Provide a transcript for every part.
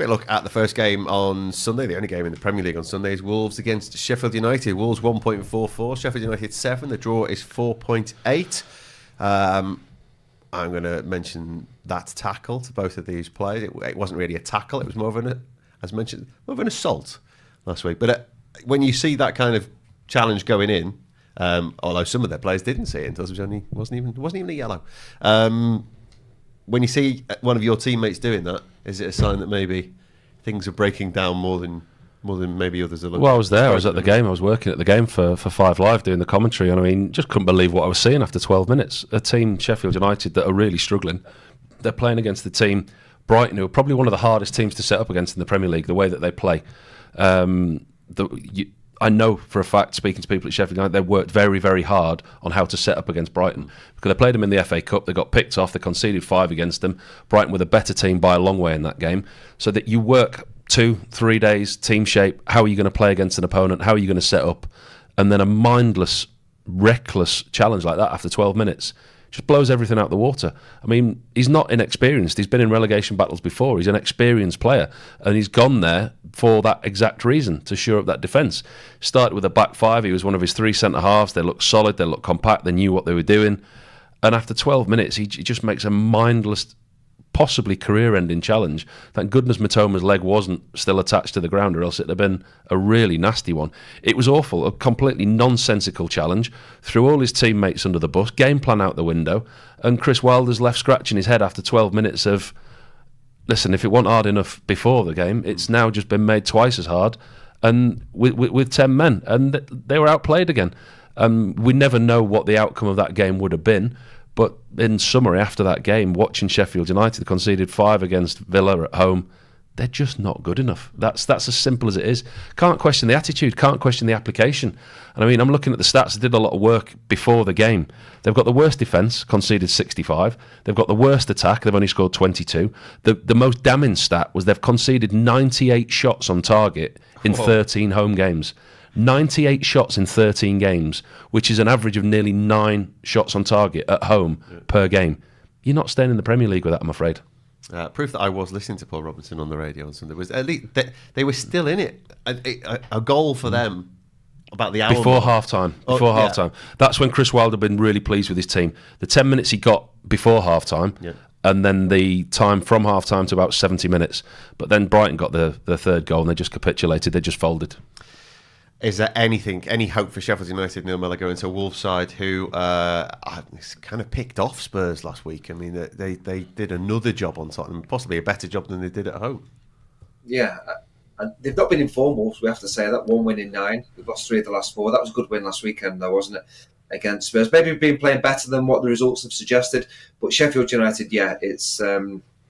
Quick look at the first game on Sunday, the only game in the Premier League on Sunday is Wolves against Sheffield United. Wolves 1.44, Sheffield United 7. The draw is 4.8. I'm going to mention that tackle to both of these players. It wasn't really a tackle. It was more of an, as mentioned, more of an assault last week. But when you see that kind of challenge going in, although some of their players didn't see it, it wasn't even a yellow. When you see one of your teammates doing that, is it a sign that maybe things are breaking down more than maybe others are looking? Well, I was there. I was at the game. I was working at the game for 5 Live doing the commentary, and I mean, just couldn't believe what I was seeing after 12 minutes. A team, Sheffield United, that are really struggling. They're playing against the team Brighton, who are probably one of the hardest teams to set up against in the Premier League. The way that they play, I know for a fact, speaking to people at Sheffield United, they worked very, very hard on how to set up against Brighton. Because they played them in the FA Cup, they got picked off, they conceded 5 against them. Brighton were the better team by a long way in that game. So that you work 2-3 days, team shape, how are you going to play against an opponent, how are you going to set up, and then a mindless, reckless challenge like that after 12 minutes just blows everything out the water. I mean, he's not inexperienced. He's been in relegation battles before. He's an experienced player, and he's gone there for that exact reason, to shore up that defence. Started with a back 5. He was one of his 3 centre-halves. They looked solid. They looked compact. They knew what they were doing. And after 12 minutes, he just makes a mindless, possibly career-ending challenge. Thank goodness Mitoma's leg wasn't still attached to the ground, or else it'd have been a really nasty one. It was awful, a completely nonsensical challenge. Threw all his teammates under the bus, game plan out the window, and Chris Wilder's left scratching his head after 12 minutes of, listen, if it wasn't hard enough before the game, it's now just been made twice as hard, and with 10 men, and they were outplayed again. We never know what the outcome of that game would have been. But in summary, after that game, watching Sheffield United conceded 5 against Villa at home, they're just not good enough. That's as simple as it is. Can't question the attitude, can't question the application. And I mean, I'm looking at the stats. I did a lot of work before the game. They've got the worst defence, conceded 65. They've got the worst attack, they've only scored 22. The most damning stat was they've conceded 98 shots on target in 13 home games. 98 shots in 13 games, which is an average of nearly 9 shots on target at home per game. You're not staying in the Premier League with that, I'm afraid. Proof that I was listening to Paul Robinson on the radio on Sunday was at least they were still in it. A goal for them about the hour before half time. Half time. That's when Chris Wilder had been really pleased with his team. The 10 minutes he got before half time. Yeah. And then the time from half time to about 70 minutes. But then Brighton got the third goal and they just capitulated. They just folded. Is there any hope for Sheffield United, Neil Mellor, going to a Wolves side who kind of picked off Spurs last week? I mean, they did another job on Tottenham, possibly a better job than they did at home. Yeah, and they've not been in form, Wolves, we have to say that. 1 win in 9. We've lost 3 of the last 4. That was a good win last weekend, though, wasn't it, against Spurs? Maybe we've been playing better than what the results have suggested. But Sheffield United, yeah, it's...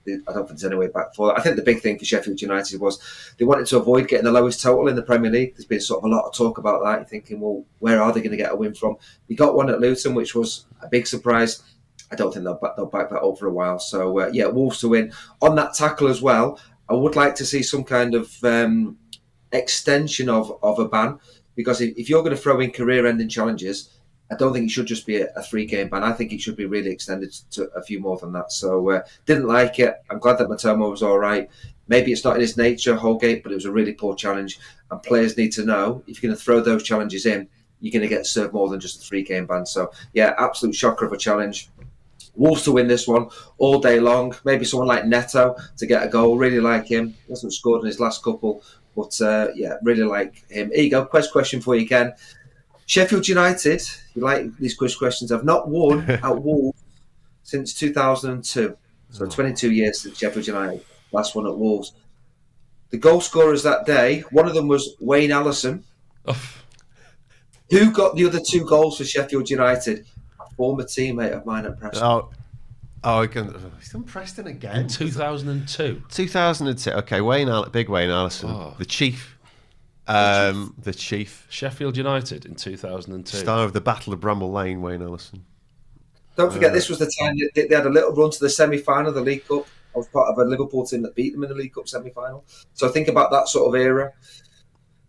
I don't think there's any way back for that. I think the big thing for Sheffield United was they wanted to avoid getting the lowest total in the Premier League. There's been sort of a lot of talk about that. You're thinking, well, where are they going to get a win from? They got one at Luton, which was a big surprise. I don't think they'll back that up for a while. So, Wolves to win. On that tackle as well, I would like to see some kind of extension of a ban, because if you're going to throw in career-ending challenges, I don't think it should just be a 3-game ban. I think it should be really extended to a few more than that. So didn't like it. I'm glad that Mitoma was all right. Maybe it's not in his nature, Holgate, but it was a really poor challenge. And players need to know, if you're going to throw those challenges in, you're going to get served more than just a 3-game ban. So, yeah, absolute shocker of a challenge. Wolves to win this one all day long. Maybe someone like Neto to get a goal. Really like him. He hasn't scored in his last couple. But, really like him. Here you go. Question for you, Ken. Sheffield United, you like these quiz questions, have not won at Wolves since 2002. So 22 years since Sheffield United last one at Wolves. The goal scorers that day, one of them was Wayne Allison. Who got the other 2 goals for Sheffield United? A former teammate of mine at Preston. He's done Preston again. In 2002. 2002. Okay, Big Wayne Allison, the Chief. The Chief. Sheffield United in 2002. Star of the Battle of Bramall Lane, Wayne Allison. Don't forget, this was the time they had a little run to the semi-final of the League Cup. I was part of a Liverpool team that beat them in the League Cup semi-final. So think about that sort of era.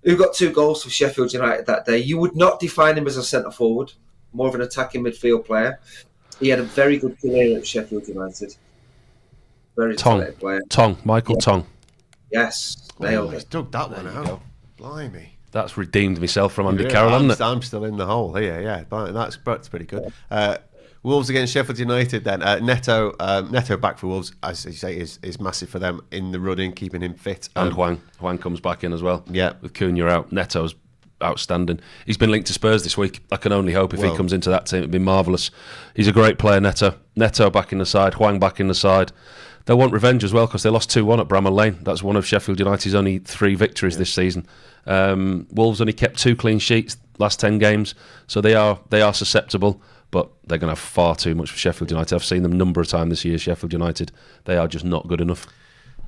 Who got 2 goals for Sheffield United that day? You would not define him as a centre-forward, more of an attacking midfield player. He had a very good career at Sheffield United. Very talented player. Michael Tong. Yes, nailed He's it. dug that one you out. go. Blimey. That's redeemed myself from Andy Yeah, Carroll, hasn't it? I'm still in the hole here, yeah. That's pretty good. Wolves against Sheffield United then. Neto back for Wolves, as you say, is massive for them in the running, keeping him fit. And Hwang comes back in as well. Yeah. With Cunha out. Neto's outstanding. He's been linked to Spurs this week. I can only hope if he comes into that team, it'd be marvellous. He's a great player, Neto. Neto back in the side, Hwang back in the side. They'll want revenge as well because they lost 2-1 at Bramall Lane. That's one of Sheffield United's only 3 victories this season. Wolves only kept 2 clean sheets last 10 games, so they are susceptible, but they're going to have far too much for Sheffield United. I've seen them a number of times this year, Sheffield United. They are just not good enough.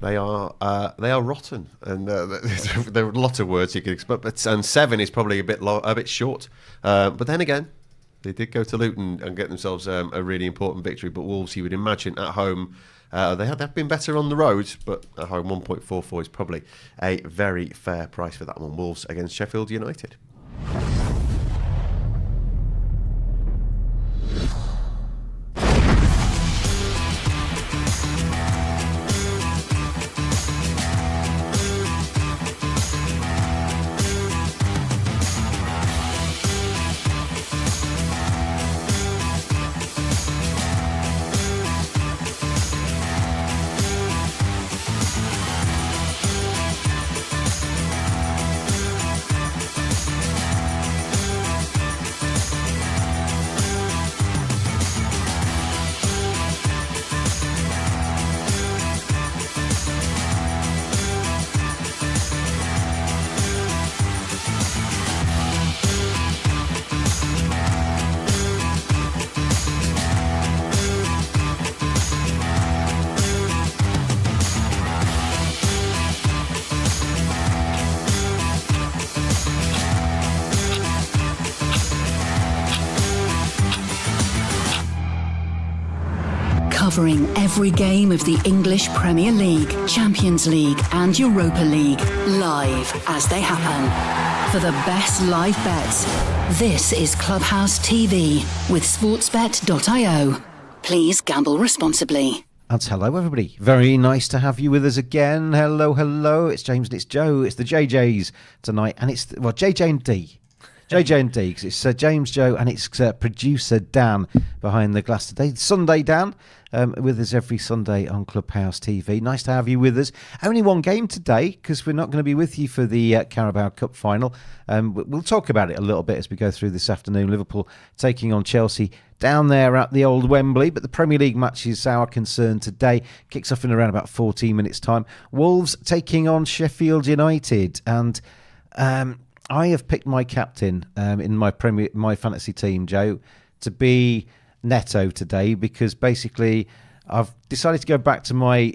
They are rotten, and there are a lot of words you could expect. And 7 is probably a bit short. But then again, they did go to Luton and get themselves a really important victory. But Wolves, you would imagine at home, they've been better on the road, but at home 1.44 is probably a very fair price for that one. Wolves against Sheffield United. Covering every game of the English Premier League, Champions League and Europa League, live as they happen. For the best live bets, this is Clubhouse TV with sportsbet.io. Please gamble responsibly. And hello everybody, very nice to have you with us again. Hello, it's James and it's Joe, it's the JJs tonight, and it's, JJ and D. JJ and D, because it's James, Joe, and it's producer Dan behind the glass today. Sunday Dan, with us every Sunday on Clubhouse TV. Nice to have you with us. Only one game today, because we're not going to be with you for the Carabao Cup final. We'll talk about it a little bit as we go through this afternoon. Liverpool taking on Chelsea down there at the old Wembley, but the Premier League match is our concern today. Kicks off in around about 14 minutes' time. Wolves taking on Sheffield United, and I have picked my captain in my fantasy team, Joe, to be Neto today, because basically I've decided to go back to my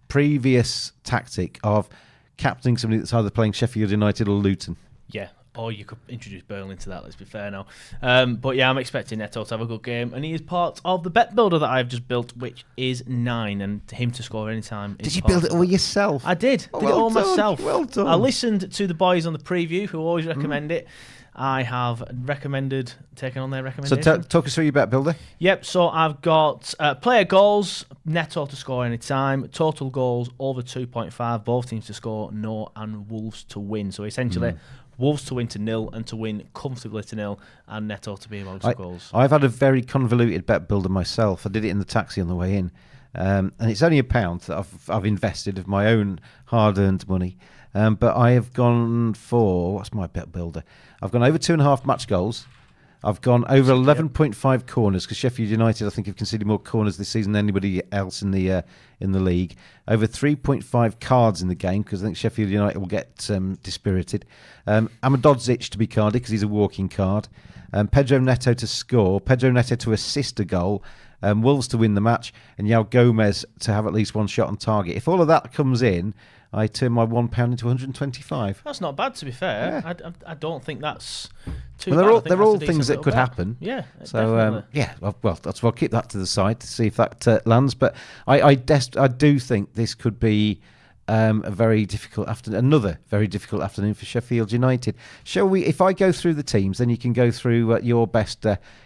previous tactic of captaining somebody that's either playing Sheffield United or Luton. Yeah, or you could introduce Burnley into that, let's be fair now. But yeah, I'm expecting Neto to have a good game, and he is part of the bet builder that I've just built, which is 9, and him to score any time. Did you build it all yourself? I did. Oh, Did it all myself. Well done. I listened to the boys on the preview, who always recommend it. I have taken on their recommendation. So talk us through your bet builder. Yep, so I've got player goals, Neto to score any time, total goals over 2.5, both teams to score no, and Wolves to win. So essentially, Wolves to win to 0 and to win comfortably to 0, and Neto to be amongst the goals. I've had a very convoluted bet builder myself. I did it in the taxi on the way in, and it's only £1 that I've invested of my own hard-earned money. But I have gone for, what's my bet builder? I've gone over 2.5 match goals. I've gone over 11.5 corners, because Sheffield United, I think, have conceded more corners this season than anybody else in the league. Over 3.5 cards in the game, because I think Sheffield United will get dispirited. Amadodzic to be carded, because he's a walking card. Pedro Neto to score. Pedro Neto to assist a goal. Wolves to win the match. And Yao Gomez to have at least one shot on target. If all of that comes in, I turn my £1 into 125. That's not bad, to be fair. Yeah. I don't think that's too Well, bad. they're all things that could happen. Yeah, so I'll keep that to the side to see if that lands. But I do think this could be a very difficult afternoon. Another very difficult afternoon for Sheffield United. Shall we? If I go through the teams, then you can go through your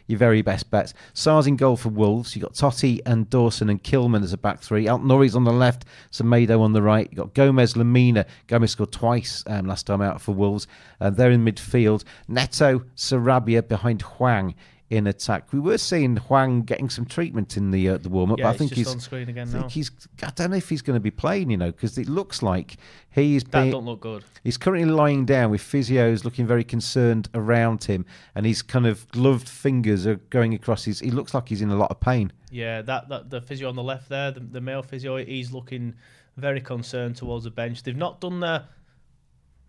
very best bets. Sars in goal for Wolves. You got Totti and Dawson and Kilman as a back three. Altnouri's on the left, Semedo on the right. You got Gomez, Lamina. Gomez scored twice last time out for Wolves. They're in midfield. Neto, Sarabia behind Hwang in attack. We were seeing Hwang getting some treatment in the warm-up, but I think he's on screen again now. I don't know if he's going to be playing, because it looks like don't look good. He's currently lying down with physios looking very concerned around him, and his kind of gloved fingers are going across his. He looks like he's in a lot of pain. Yeah, that the physio on the left there, the male physio, he's looking very concerned towards the bench. They've not done the.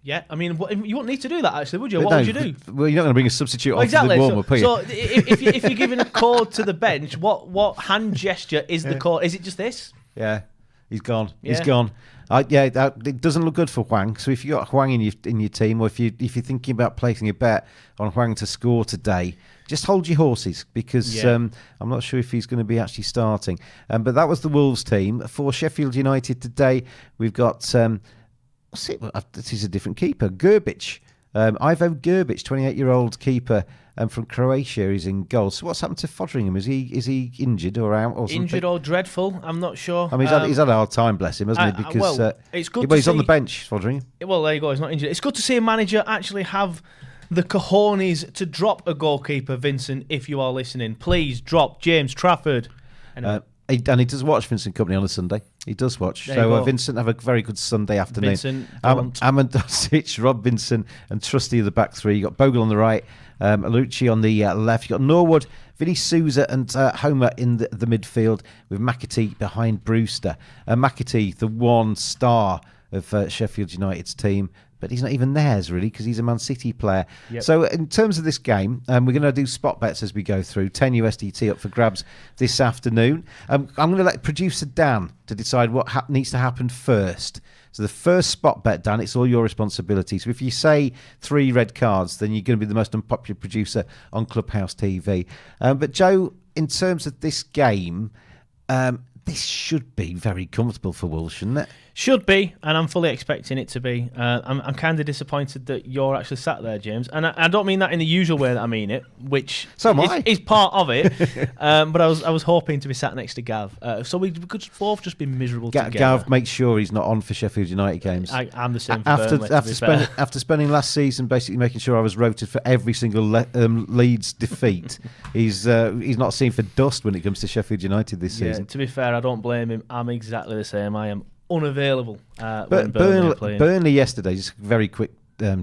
Yeah, I mean, you wouldn't need to do that, actually, would you? What would you do? Well, you're not going to bring a substitute off exactly. the warm-up, are you? So if you're giving a code to the bench, what hand gesture is the code? Is it just this? Yeah, he's gone. Yeah. He's gone. It doesn't look good for Hwang. So if you got Hwang in your team, or if you're thinking about placing a bet on Hwang to score today, just hold your horses, because I'm not sure if he's going to be actually starting. But that was the Wolves team. For Sheffield United today, we've got... this is a different keeper. Gerbic. Ivo Gerbic, 28-year-old keeper from Croatia, is in goal. So what's happened to Foderingham? Is he injured or out or something? Injured or dreadful? I'm not sure. I mean, he's had a hard time, bless him, hasn't he? Because it's good. He's on the bench, Foderingham. Well, there you go. He's not injured. It's good to see a manager actually have the cojones to drop a goalkeeper. Vincent, if you are listening, please drop James Trafford. Anyway. He does watch Vincent Company on a Sunday. He does watch. So Vincent, have a very good Sunday afternoon. Vincent, Amandosic, Rob Vincent, and Trusty of the back three. You got Bogle on the right, Alucci on the left. You got Norwood, Vinny Souza, and Homer in the midfield, with McAtee behind Brewster. McAtee, the one star of Sheffield United's team. But he's not even theirs, really, because he's a Man City player. Yep. So in terms of this game, we're going to do spot bets as we go through. 10 USDT up for grabs this afternoon. I'm going to let producer Dan to decide what needs to happen first. So the first spot bet, Dan, it's all your responsibility. So if you say 3 red cards, then you're going to be the most unpopular producer on Clubhouse TV. But Joe, in terms of this game... this should be very comfortable for Wolves, shouldn't it? Should be, and I'm fully expecting it to be. I'm kind of disappointed that you're actually sat there, James. And I don't mean that in the usual way that I mean it, which is part of it. But I was hoping to be sat next to Gav. So we could both just be miserable together. Gav makes sure he's not on for Sheffield United games. I'm the same for Burnley, after spending last season basically making sure I was rotated for every single Leeds defeat, he's not seen for dust when it comes to Sheffield United this season. To be fair, I don't blame him. I'm exactly the same. I am unavailable when Burnley are playing. Burnley yesterday, just a very quick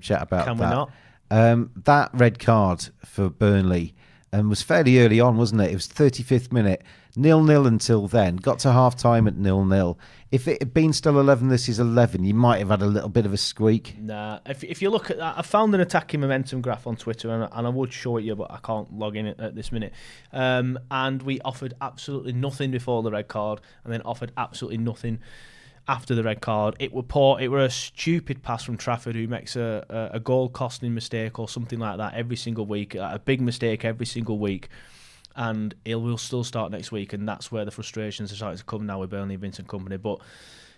chat about Can that. We not? That red card for Burnley was fairly early on, wasn't it? It was 35th minute, 0-0 until then. Got to half-time at 0-0. If it had been still 11, this is 11, you might have had a little bit of a squeak. Nah, if you look at that, I found an attacking momentum graph on Twitter, and I would show it you, but I can't log in at this minute. And we offered absolutely nothing before the red card, and then offered absolutely nothing after the red card. It were a stupid pass from Trafford, who makes a goal costing mistake or something like that every single week, a big mistake every single week, and it will still start next week, and that's where the frustrations are starting to come now with Burnley and Vincent Company. But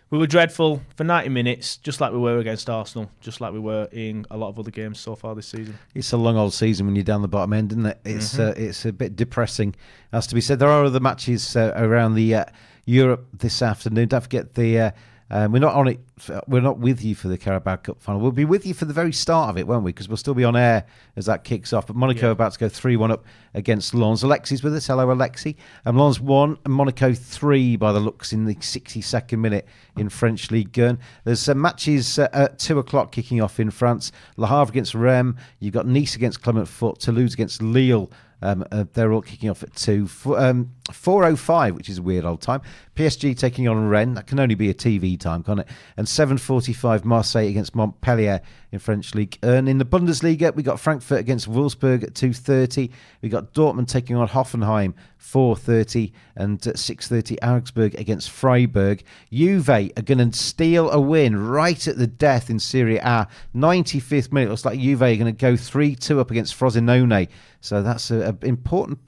we were dreadful for 90 minutes, just like we were against Arsenal, just like we were in a lot of other games so far this season. It's a long old season when you're down the bottom end, isn't it? It's a bit depressing, has to be said. There are other matches around the Europe this afternoon. Don't forget we're not on it. We're not with you for the Carabao Cup final. We'll be with you for the very start of it, won't we? Because we'll still be on air as that kicks off. But Monaco about to go 3-1 up against Lens. Alexi's with us. Hello, Alexi. Lens 1 and Monaco 3 by the looks in the 62nd minute in French League 1. There's matches at 2 o'clock kicking off in France. Le Havre against Rennes. You've got Nice against Clermont Foot. Toulouse against Lille. They're all kicking off at 2. 4:05, which is a weird old time. PSG taking on Rennes. That can only be a TV time, can't it? And 7:45, Marseille against Montpellier in French League. And in the Bundesliga, we got Frankfurt against Wolfsburg at 2:30. We got Dortmund taking on Hoffenheim 4:30, and at 6:30, Augsburg against Freiburg. Juve are going to steal a win right at the death in Serie A. 95th minute, looks like Juve are going to go 3-2 up against Frosinone. So that's an important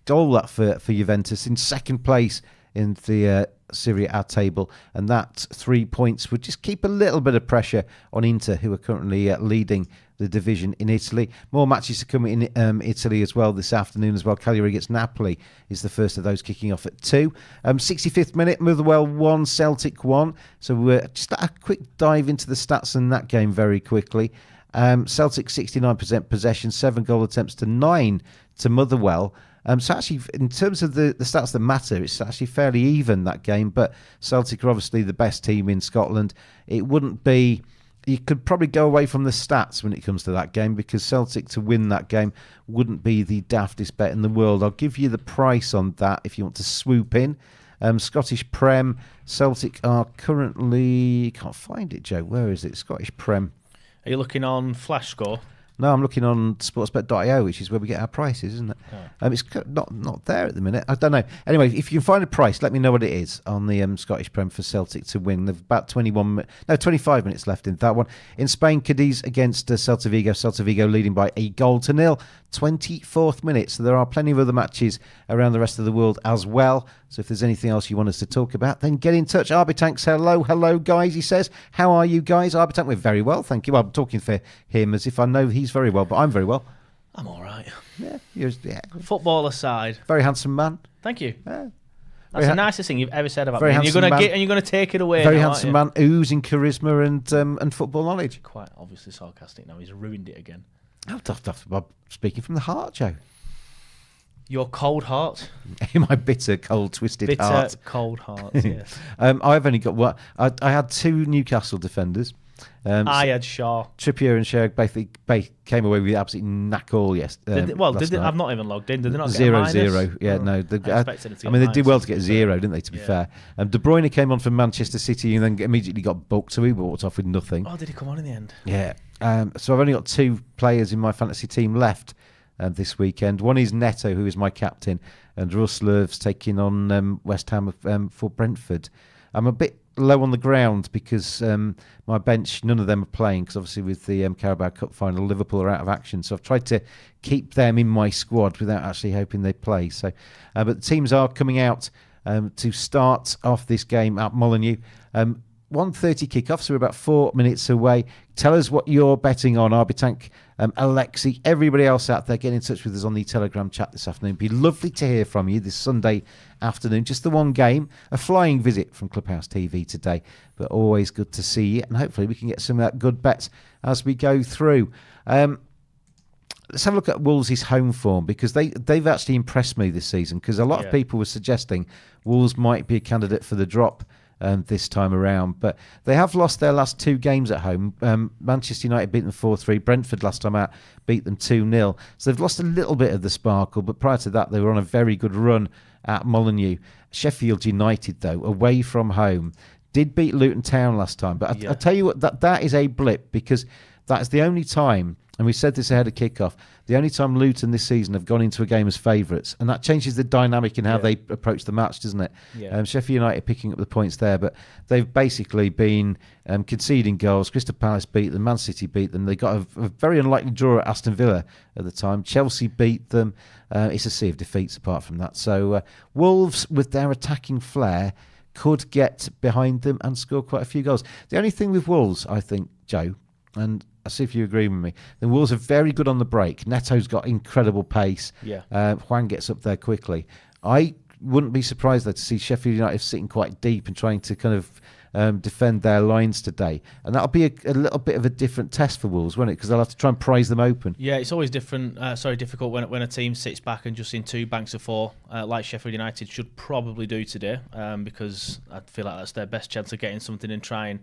goal that for Juventus. In second place in the Serie A table, and that 3 points would just keep a little bit of pressure on Inter, who are currently leading the division in Italy. More matches to come in Italy as well this afternoon as well. Cagliari against Napoli is the first of those, kicking off at 2. 65th minute, Motherwell 1, Celtic 1. So we're just a quick dive into the stats in that game very quickly. Celtic 69% possession, 7 goal attempts to 9 to Motherwell. So actually, in terms of the stats that matter, it's actually fairly even, that game. But Celtic are obviously the best team in Scotland. It wouldn't be... You could probably go away from the stats when it comes to that game, because Celtic to win that game wouldn't be the daftest bet in the world. I'll give you the price on that if you want to swoop in. Scottish Prem, Celtic are currently... Can't find it, Joe. Where is it? Scottish Prem. Are you looking on Flash Score? No, I'm looking on sportsbet.io, which is where we get our prices, isn't it? Oh. It's not there at the minute. I don't know. Anyway, if you can find a price, let me know what it is on the Scottish Prem for Celtic to win. There's about 25 minutes left in that one. In Spain, Cadiz against Celta Vigo. Celta Vigo leading by 1-0. 24th minute. So there are plenty of other matches around the rest of the world as well. So if there's anything else you want us to talk about, then get in touch. Arbitanks, hello guys, he says. How are you guys? Arbitank, we're very well, thank you. Well, I'm talking for him as if I know he's very well, but I'm very well. I'm all right. Yeah. Football aside. Very handsome man. Thank you. Yeah. That's the nicest thing you've ever said about very me. And you're handsome going to take it away. Very now, handsome man, oozing charisma and football knowledge. Quite obviously sarcastic now. He's ruined it again. Oh, I'm speaking from the heart, Joe. Your cold heart. In my bitter, cold, twisted heart. Bitter, cold heart, yes. I've only got what? I had 2 Newcastle defenders. I had Shaw. Trippier and Sherrick both came away with absolutely knack all yesterday. I've not even logged in. Did they not get 0-0? Yeah, no. They did well to get 0, didn't they, to be fair? De Bruyne came on from Manchester City and then immediately got booked, so he walked off with nothing. Oh, did he come on in the end? Yeah. So I've only got 2 players in my fantasy team left this weekend. One is Neto, who is my captain, and Russ Love's taking on West Ham for Brentford. I'm a bit low on the ground because my bench, none of them are playing, because obviously with the Carabao Cup final, Liverpool are out of action. So I've tried to keep them in my squad without actually hoping they play. So, but the teams are coming out to start off this game at Molineux. 1:30 kickoff, so we're about 4 minutes away. Tell us what you're betting on, Arbitank, Alexi, everybody else out there. Get in touch with us on the Telegram chat this afternoon. It'd be lovely to hear from you this Sunday afternoon. Just the one game, a flying visit from Clubhouse TV today, but always good to see you, and hopefully we can get some of that good bets as we go through. Let's have a look at Wolves' home form, because they've actually impressed me this season, because a lot of people were suggesting Wolves might be a candidate for the drop this time around, but they have lost their last 2 games at home. Manchester United beat them 4-3. Brentford last time out beat them 2-0. So they've lost a little bit of the sparkle, but prior to that they were on a very good run at Molineux. Sheffield United, though, away from home, did beat Luton Town last time, but I tell you what, that is a blip, because that's the only time, and we said this ahead of kickoff, the only time Luton this season have gone into a game as favourites, and that changes the dynamic in how they approach the match, doesn't it? Sheffield United picking up the points there, but they've basically been conceding goals. Crystal Palace beat them, Man City beat them. They got a very unlikely draw at Aston Villa at the time. Chelsea beat them. It's a sea of defeats apart from that. So Wolves, with their attacking flair, could get behind them and score quite a few goals. The only thing with Wolves, I think, Joe, and I'll see if you agree with me, the Wolves are very good on the break. Neto's got incredible pace. Juan gets up there quickly. I wouldn't be surprised, though, to see Sheffield United sitting quite deep and trying to kind of defend their lines today. And that'll be a little bit of a different test for Wolves, won't it? Because they'll have to try and prise them open. Yeah, it's always difficult when a team sits back and just in 2 banks of 4, like Sheffield United should probably do today, because I feel like that's their best chance of getting something and try and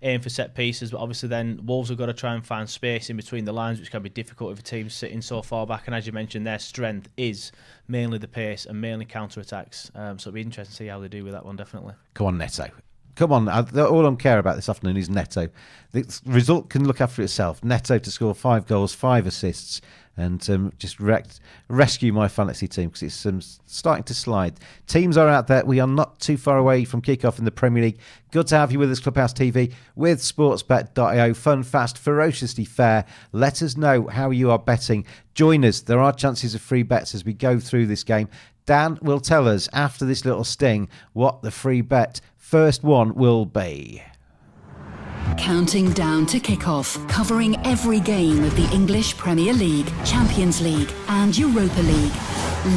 aim for set pieces. But obviously then Wolves have got to try and find space in between the lines, which can be difficult if a team's sitting so far back. And as you mentioned, their strength is mainly the pace and mainly counter-attacks. So it'll be interesting to see how they do with that one, definitely. Come on, Neto. Come on, all I care about this afternoon is Neto. The result can look after itself. Neto to score 5 goals, 5 assists, and just rescue my fantasy team, because it's starting to slide. Teams are out there. We are not too far away from kickoff in the Premier League. Good to have you with us, Clubhouse TV, with sportsbet.io. Fun, fast, ferociously fair. Let us know how you are betting. Join us. There are chances of free bets as we go through this game. Dan will tell us after this little sting what the free bet first one will be. Counting down to kick-off, covering every game of the English Premier League, Champions League and Europa League.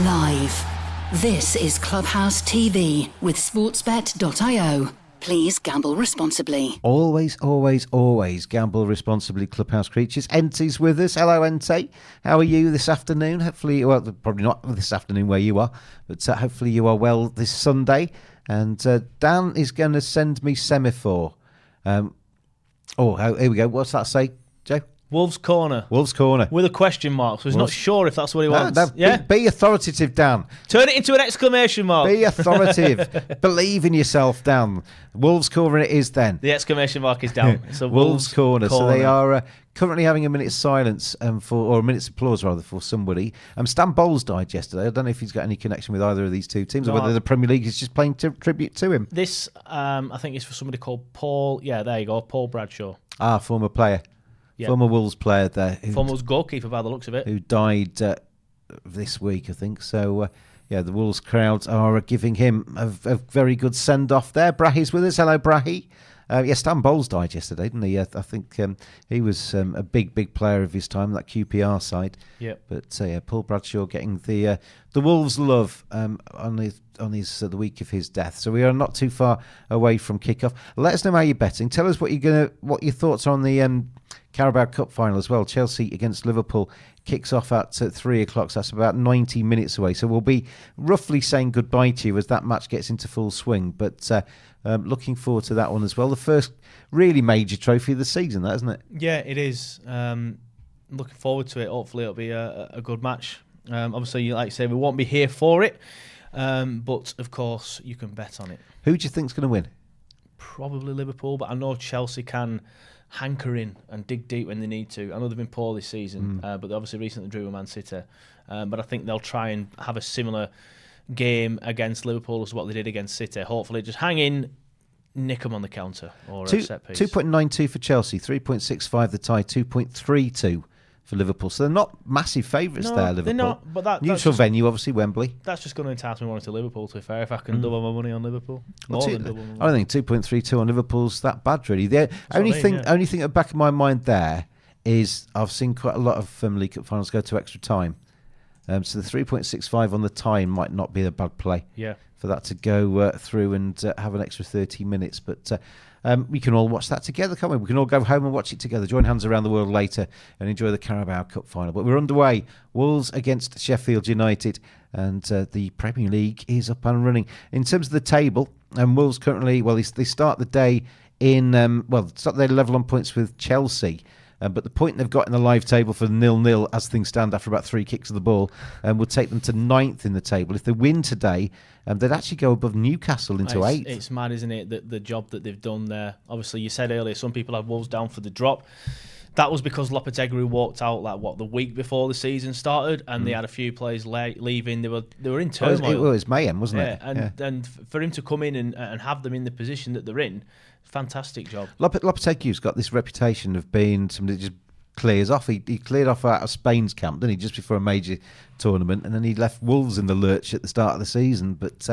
Live. This is Clubhouse TV with sportsbet.io. Please gamble responsibly. Always, always, always gamble responsibly, Clubhouse creatures. Enty's with us. Hello, Enty. How are you this afternoon? Hopefully, well, probably not this afternoon where you are, but hopefully you are well this Sunday. And Dan is going to send me semaphore. Here we go. What's that say, Joe? Wolves Corner. Wolves Corner. With a question mark, so he's not sure if that's what he wants. Be authoritative, Dan. Turn it into an exclamation mark. Be authoritative. Believe in yourself, Dan. Wolves Corner it is then. The exclamation mark is down. It's a Wolves Corner. So they are currently having a minute's silence or a minute's applause rather for somebody. Stan Bowles died yesterday. I don't know if he's got any connection with either of these two teams or whether the Premier League is just playing tribute to him. This, I think, is for somebody called Paul. Yeah, there you go, Paul Bradshaw. Former player. Yep. Former Wolves player there. Former Wolves goalkeeper by the looks of it. Who died this week, I think. So, the Wolves crowds are giving him a very good send-off there. Brahy's with us. Hello, Brahy. Stan Bowles died yesterday, didn't he? I think he was a big player of his time, that QPR side. Yep. But, Paul Bradshaw getting the Wolves' love on the week of his death. So we are not too far away from kickoff. Let us know how you're betting. Tell us what your thoughts are on the Carabao Cup final as well. Chelsea against Liverpool kicks off at 3 o'clock. So that's about 90 minutes away. So we'll be roughly saying goodbye to you as that match gets into full swing. But looking forward to that one as well. The first really major trophy of the season, that isn't it? Yeah, it is. Looking forward to it. Hopefully it'll be a good match. Obviously, like you say, we won't be here for it. But of course, you can bet on it. Who do you think's going to win? Probably Liverpool, but I know Chelsea can hanker in and dig deep when they need to. I know they've been poor this season, but they obviously recently drew with Man City. But I think they'll try and have a similar game against Liverpool as what they did against City. Hopefully, just hang in, nick them on the counter or a set piece. 2.92 for Chelsea, 3.65 the tie, 2.32 for Liverpool. So they're not massive favourites there, Liverpool. They're not, but neutral venue, obviously, Wembley. That's just going to entice me more to Liverpool, to be fair, if I can double my money on Liverpool. More than double my money. I don't think 2.32 on Liverpool's that bad, really. The only thing at the back of my mind there is I've seen quite a lot of League Cup finals go to extra time. So the 3.65 on the time might not be a bad play for that to go through and have an extra 30 minutes. But we can all watch that together, can't we? We can all go home and watch it together, join hands around the world later and enjoy the Carabao Cup final. But we're underway. Wolves against Sheffield United, and the Premier League is up and running. In terms of the table, Wolves currently, they start the day start the day level on points with Chelsea. But the point they've got in the live table for 0-0 as things stand after about 3 kicks of the ball will take them to 9th in the table. If they win today, they'd actually go above Newcastle into 8th. It's mad, isn't it, the job that they've done there. Obviously, you said earlier, some people had Wolves down for the drop. That was because Lopetegui walked out the week before the season started, and they had a few players leaving. They were in turmoil. It was mayhem, wasn't it? And for him to come in and have them in the position that they're in, fantastic job. Lopetegui's got this reputation of being somebody that just clears off. He cleared off out of Spain's camp, didn't he, just before a major tournament, and then he left Wolves in the lurch at the start of the season. But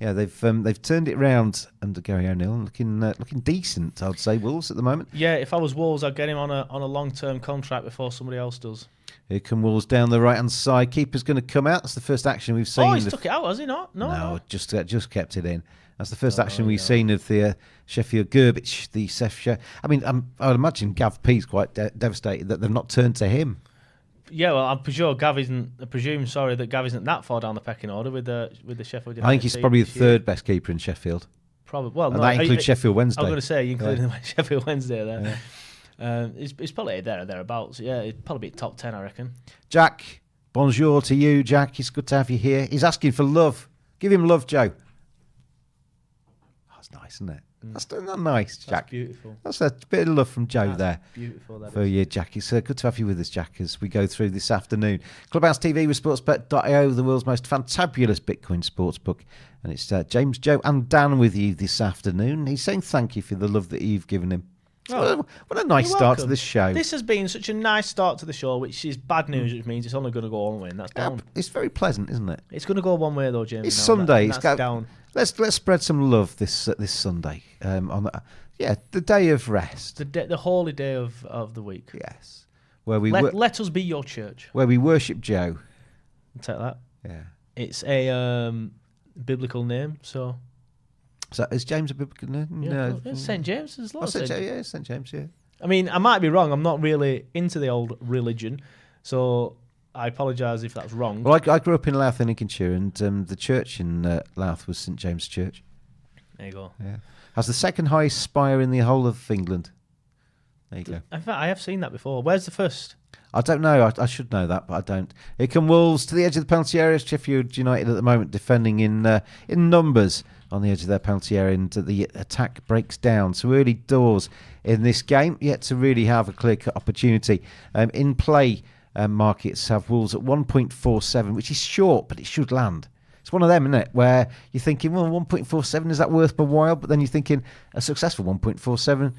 they've turned it round under Gary O'Neill and looking decent, I'd say, Wolves at the moment. Yeah, if I was Wolves, I'd get him on a long-term contract before somebody else does. Here come Wolves down the right-hand side. Keeper's going to come out. That's the first action we've seen. Oh, he's took it out, has he not? No. Just kept it in. That's the first action we've seen of the Sheffield Gerbich, the Sef. I mean, I would imagine Gav P's quite devastated that they've not turned to him. Yeah, well, I'm sure Gav isn't that far down the pecking order with the Sheffield United. I think he's probably the third best keeper in Sheffield. Probably. Well, and that includes Sheffield Wednesday. I was going to say, including Sheffield Wednesday there. Yeah. It's probably there or thereabouts. Yeah, it'd probably be top 10, I reckon. Jack, bonjour to you, Jack. It's good to have you here. He's asking for love. Give him love, Joe. That's nice, isn't it? That's not nice, Jack. That's beautiful. That's a bit of love from Joe there. Beautiful. For you, Jack. It's good to have you with us, Jack, as we go through this afternoon. Clubhouse TV with sportsbet.io, the world's most fantabulous Bitcoin sportsbook. And it's James, Joe and Dan with you this afternoon. He's saying thank you for the love that you've given him. Oh, what a nice you're start to welcome. the show. This has been such a nice start to the show, which is bad news, which means it's only going to go one way, and that's down. It's very pleasant, isn't it? It's going to go one way though, James. It's now, Sunday. and that's down. Let's spread some love this Sunday. The day of rest. The holy day of the week. Yes, where we let us be your church. where we worship Joe. I'll take that. Yeah. It's a biblical name, so. So is James a biblical name? Yeah, St. James. There's lots of St. St. James. Yeah. I mean, I might be wrong. I'm not really into the old religion, so I apologise if that's wrong. Well, I grew up in Louth in Lincolnshire, and the church in Louth was St. James Church. There you go. Yeah. Has the second highest spire in the whole of England. There you go. In fact, I have seen that before. Where's the first? I don't know. I should know that, but I don't. Here come Wolves to the edge of the penalty area. Sheffield United at the moment defending in numbers on the edge of their penalty area, and the attack breaks down. So early doors in this game, yet to really have a clear-cut opportunity. In play, markets have Wolves at 1.47, which is short, but it should land. It's one of them, isn't it, where you're thinking, well, 1.47, is that worth my while? But then you're thinking, a successful 1.47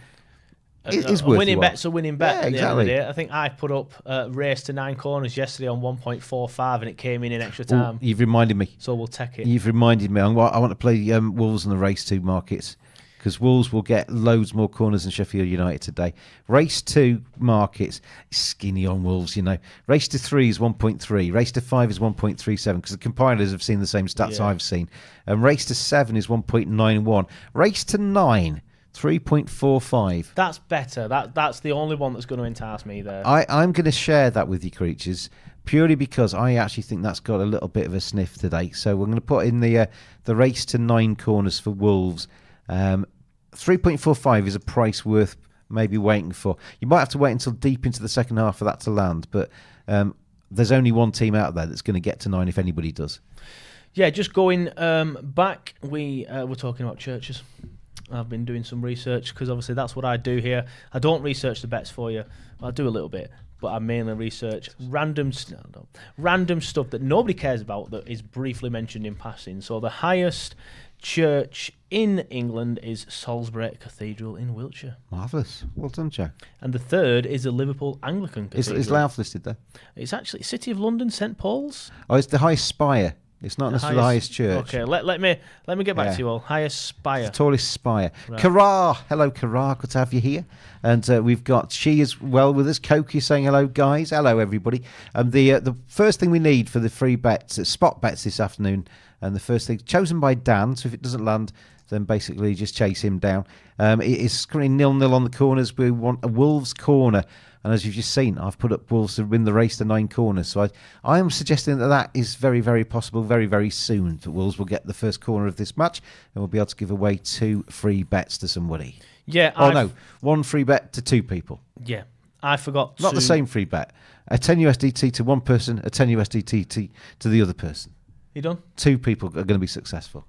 is worth winning your while. bet's a winning bet. Yeah, at the end of the exactly. day. I think I put up race to 9 corners yesterday on 1.45, and it came in extra time. Ooh, you've reminded me. So we'll take it. You've reminded me. I want to play Wolves on the race 2 markets, because Wolves will get loads more corners than Sheffield United today. Race 2 markets, skinny on Wolves, Race to 3 is 1.3. Race to 5 is 1.37, because the compilers have seen the same stats I've seen. And race to 7 is 1.91. Race to 9, 3.45. That's better. That's the only one that's going to entice me there. I'm going to share that with you, creatures, purely because I actually think that's got a little bit of a sniff today. So we're going to put in the race to 9 corners for Wolves. 3.45 is a price worth maybe waiting for. You might have to wait until deep into the second half for that to land, but there's only one team out there that's going to get to 9 if anybody does. Yeah, just going back, we were talking about churches. I've been doing some research because obviously that's what I do here. I don't research the bets for you. I do a little bit, but I mainly research random stuff that nobody cares about that is briefly mentioned in passing. So the highest church in England is Salisbury Cathedral in Wiltshire. Marvellous. Well done, Joe. And the third is the Liverpool Anglican Cathedral. Is Louth listed there? It's actually City of London, St Paul's. Oh, it's the highest spire. It's not necessarily the highest church. Okay, let me get back to you all. Highest spire. The tallest spire. Right. Kara. Hello, Kara. Good to have you here. And we've got she as well with us. Koki saying hello, guys. Hello, everybody. The first thing we need for the free bets, spot bets this afternoon, and the first thing chosen by Dan. So if it doesn't land, then basically just chase him down. It is currently 0-0 on the corners. We want a Wolves corner. And as you've just seen, I've put up Wolves to win the race to 9 corners. So I am suggesting that is very, very possible, very, very soon, that Wolves will get the first corner of this match and we'll be able to give away 2 free bets to somebody. Yeah. No, 1 free bet to 2 people. Yeah. I forgot Not the same free bet. A 10 USDT to one person, a 10 USDT to the other person. You done? 2 people are going to be successful.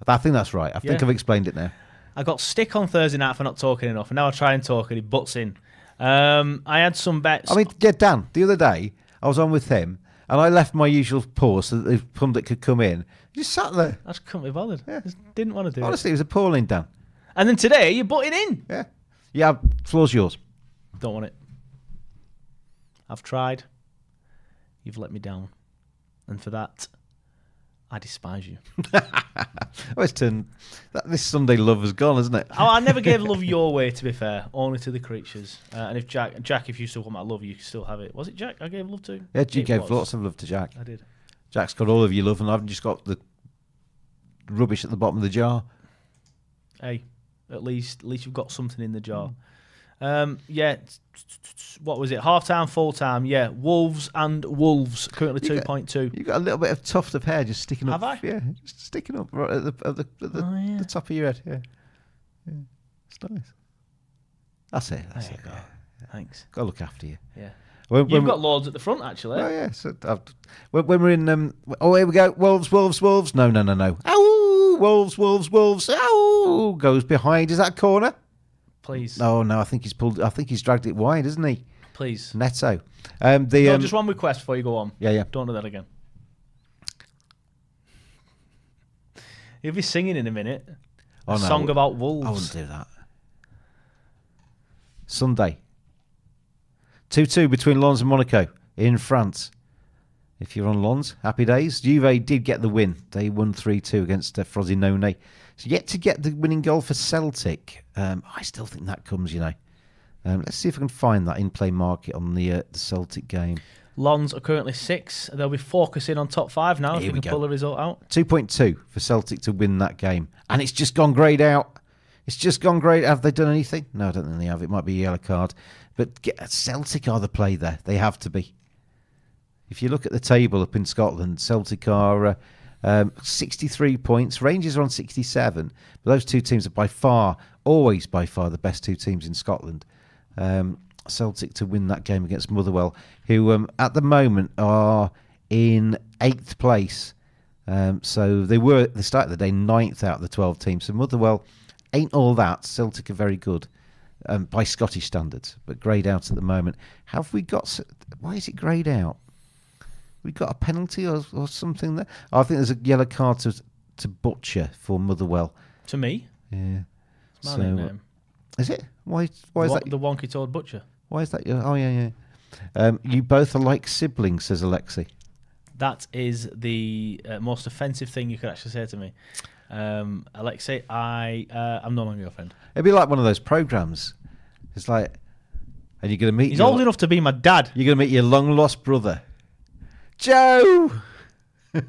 I think that's right. I think I've explained it now. I got stick on Thursday night for not talking enough, and now I try and talk and he butts in. I had some bets. I mean, Dan, the other day, I was on with him, and I left my usual pause so that the pundit could come in. He just sat there. I just couldn't be bothered. Yeah. Just didn't want to do it. Honestly, it was appalling, Dan. And then today, you butted in. Yeah. Yeah, floor's yours. Don't want it. I've tried. You've let me down. And for that, I despise you. This Sunday love has gone, hasn't it? I never gave love your way, to be fair, only to the creatures. And if Jack, if you still want my love, you can still have it. Was it Jack I gave love to? Yeah, you gave lots of love to Jack. I did. Jack's got all of your love, and I've just got the rubbish at the bottom of the jar. Hey, at least you've got something in the jar. Yeah, what was it? Half time, full time. Yeah, Wolves and Wolves currently 2.2. You got a little bit of tuft of hair just sticking up. Have I? Yeah, just sticking up right at the top of your head. Yeah, it's nice. That's it. That's it. Yeah. Thanks. Got to look after you. Yeah. You've got loads at the front, actually. Oh yeah. So when we're in, here we go. Wolves. No. Ow! Wolves. Ow! Goes behind. Is that a corner? Please. No. I think he's dragged it wide, isn't he? Please. Neto. Just one request before you go on. Yeah. Don't do that again. You'll be singing in a minute. A song about wolves. I wouldn't do that. Sunday. 2-2 between Lens and Monaco in France. If you're on Lens, happy days. Juve did get the win. They won 3-2 against Frosinone. So yet to get the winning goal for Celtic. I still think that comes, let's see if I can find that in-play market on the Celtic game. Lens are currently 6. They'll be focusing on top 5 now if Here we we can go. pull the result out. 2.2 for Celtic to win that game. And it's just gone greyed out. It's just gone greyed. Have they done anything? No, I don't think they have. It might be a yellow card. But Celtic are the play there. They have to be. If you look at the table up in Scotland, Celtic are 63 points. Rangers are on 67. But those two teams are always by far the best two teams in Scotland. Celtic to win that game against Motherwell, who at the moment are in 8th place. So they started the day 9th out of the 12 teams. So Motherwell ain't all that. Celtic are very good by Scottish standards, but greyed out at the moment. Have we got... Why is it greyed out? We got a penalty or something there? Oh, I think there's a yellow card to Butcher for Motherwell. To me? Yeah. It's my name. Is it? Why is that? The wonky-toed Butcher. Why is that? Oh, yeah. You both are like siblings, says Alexi. That is the most offensive thing you could actually say to me. Alexei, I'm no longer your friend. It'd be like one of those programs. It's like, and you're going to meet... He's old enough to be my dad. You're going to meet your long-lost brother. Joe!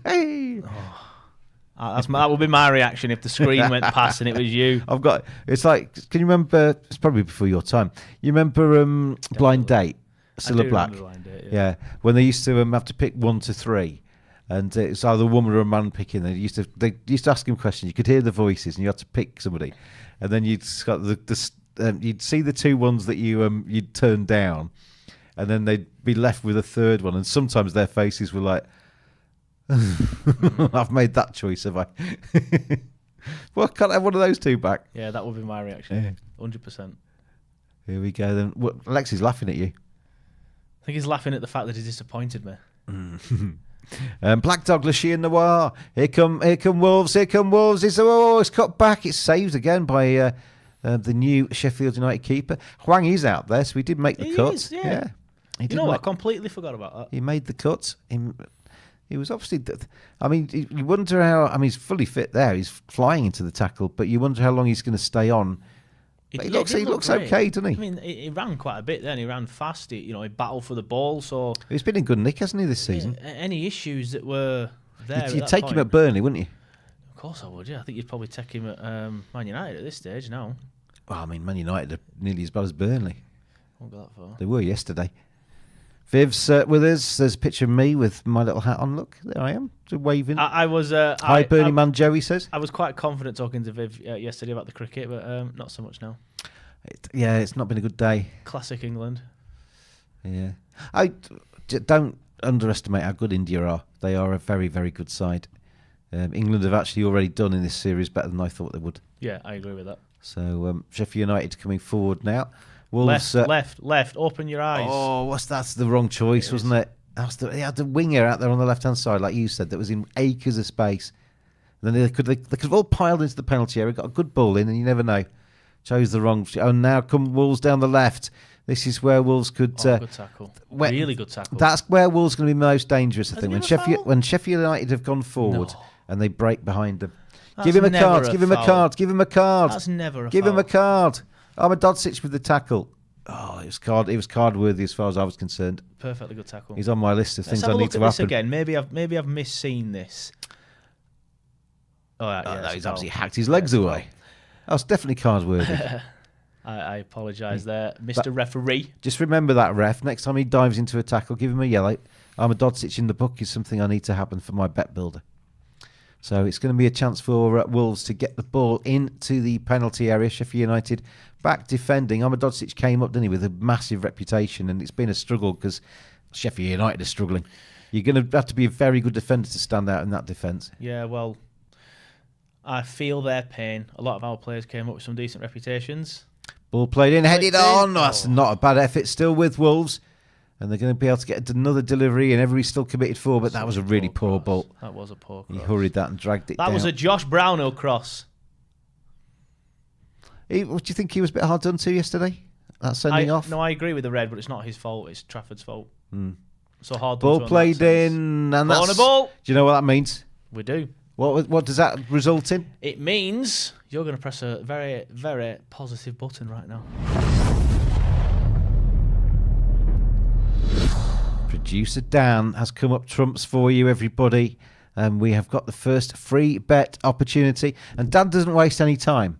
Hey! That would be my reaction if the screen went past and it was you. It's like, can you remember, it's probably before your time, you remember Blind Date, Cilla Black? Blind Date, yeah, when they used to have to pick 1 to 3, and it's either a woman or a man picking. They used to ask him questions. You could hear the voices, and you had to pick somebody, and then you'd see the 2 ones that you'd turn down, and then they'd be left with a 3rd one, and sometimes their faces were like, I've made that choice, have I? Well, can't I have one of those 2 back? Yeah, that would be my reaction. 100%. Here we go then. Alexi's laughing at you. I think he's laughing at the fact that he disappointed me. Black Dog, Lachey and Noir. Here come Wolves. Here come Wolves. It's cut back. It's saved again by the new Sheffield United keeper. Huang is out there, so he did make the cut. Yeah. He You know what? I completely forgot about that. He made the cut. He was obviously... I mean, you wonder how... I mean, he's fully fit there. He's flying into the tackle, but you wonder how long he's going to stay on. But he looks okay, doesn't he? I mean, he ran quite a bit then. He ran fast. He battled for the ball. So he's been in good nick, hasn't he, this season? Any issues that were there... You'd take him at Burnley, wouldn't you? Of course I would, yeah. I think you'd probably take him at Man United at this stage now. Well, I mean, Man United are nearly as bad as Burnley. Won't go that far. They were yesterday. Viv's with us. There's a picture of me with my little hat on. Look, there I am, just waving. I was... Hi, Bernie Man Joey says. I was quite confident talking to Viv yesterday about the cricket, but not so much now. It's not been a good day. Classic England. Yeah. I don't underestimate how good India are. They are a very, very good side. England have actually already done in this series better than I thought they would. Yeah, I agree with that. So Sheffield United coming forward now. Wolves, left. Open your eyes. Oh, that's the wrong choice, wasn't it? They had the winger out there on the left-hand side, like you said, that was in acres of space. And then they could have all piled into the penalty area, got a good ball in, and you never know. Chose the wrong... Oh, now come Wolves down the left. This is where Wolves could... good tackle. Really good tackle. That's where Wolves going to be most dangerous, I think. When Sheffield United have gone forward and they break behind them. That's Give him a card. never Give him a foul. card. Give him a card. That's never a Give him foul. a card. Ahmedhodzic with the tackle. Oh, it was card worthy as far as I was concerned. Perfectly good tackle. He's on my list of things Let's have I a need look to at this happen. again. Maybe I've misseen this. Oh, yeah, No, it's he's a foul. absolutely hacked his legs away. That was definitely card worthy. I apologise there, Mr. Referee. Just remember that, ref. Next time he dives into a tackle, give him a yellow. Ahmedhodzic in the book is something I need to happen for my bet builder. So it's going to be a chance for Wolves to get the ball into the penalty area. Sheffield United back defending. Ahmedhodzic came up, didn't he, with a massive reputation, and it's been a struggle because Sheffield United are struggling. You're going to have to be a very good defender to stand out in that defence. Yeah, well, I feel their pain. A lot of our players came up with some decent reputations. Ball played in, headed Flicked in. on. That's not a bad effort. Still with Wolves. And they're going to be able to get another delivery, and everybody's still committed for, but that was a really poor ball. That was a poor He cross. hurried that and dragged it down. That was a Josh Brownhill cross. What do you think he was a bit hard done to yesterday? that sending off? No, I agree with the red, but it's not his fault. It's Trafford's fault. So hard. Ball played in, and that's... Corner ball. Do you know what that means? We do. What does that result in? It means you're going to press a very, very positive button right now. Producer Dan has come up trumps for you, everybody. We have got the first free bet opportunity, and Dan doesn't waste any time.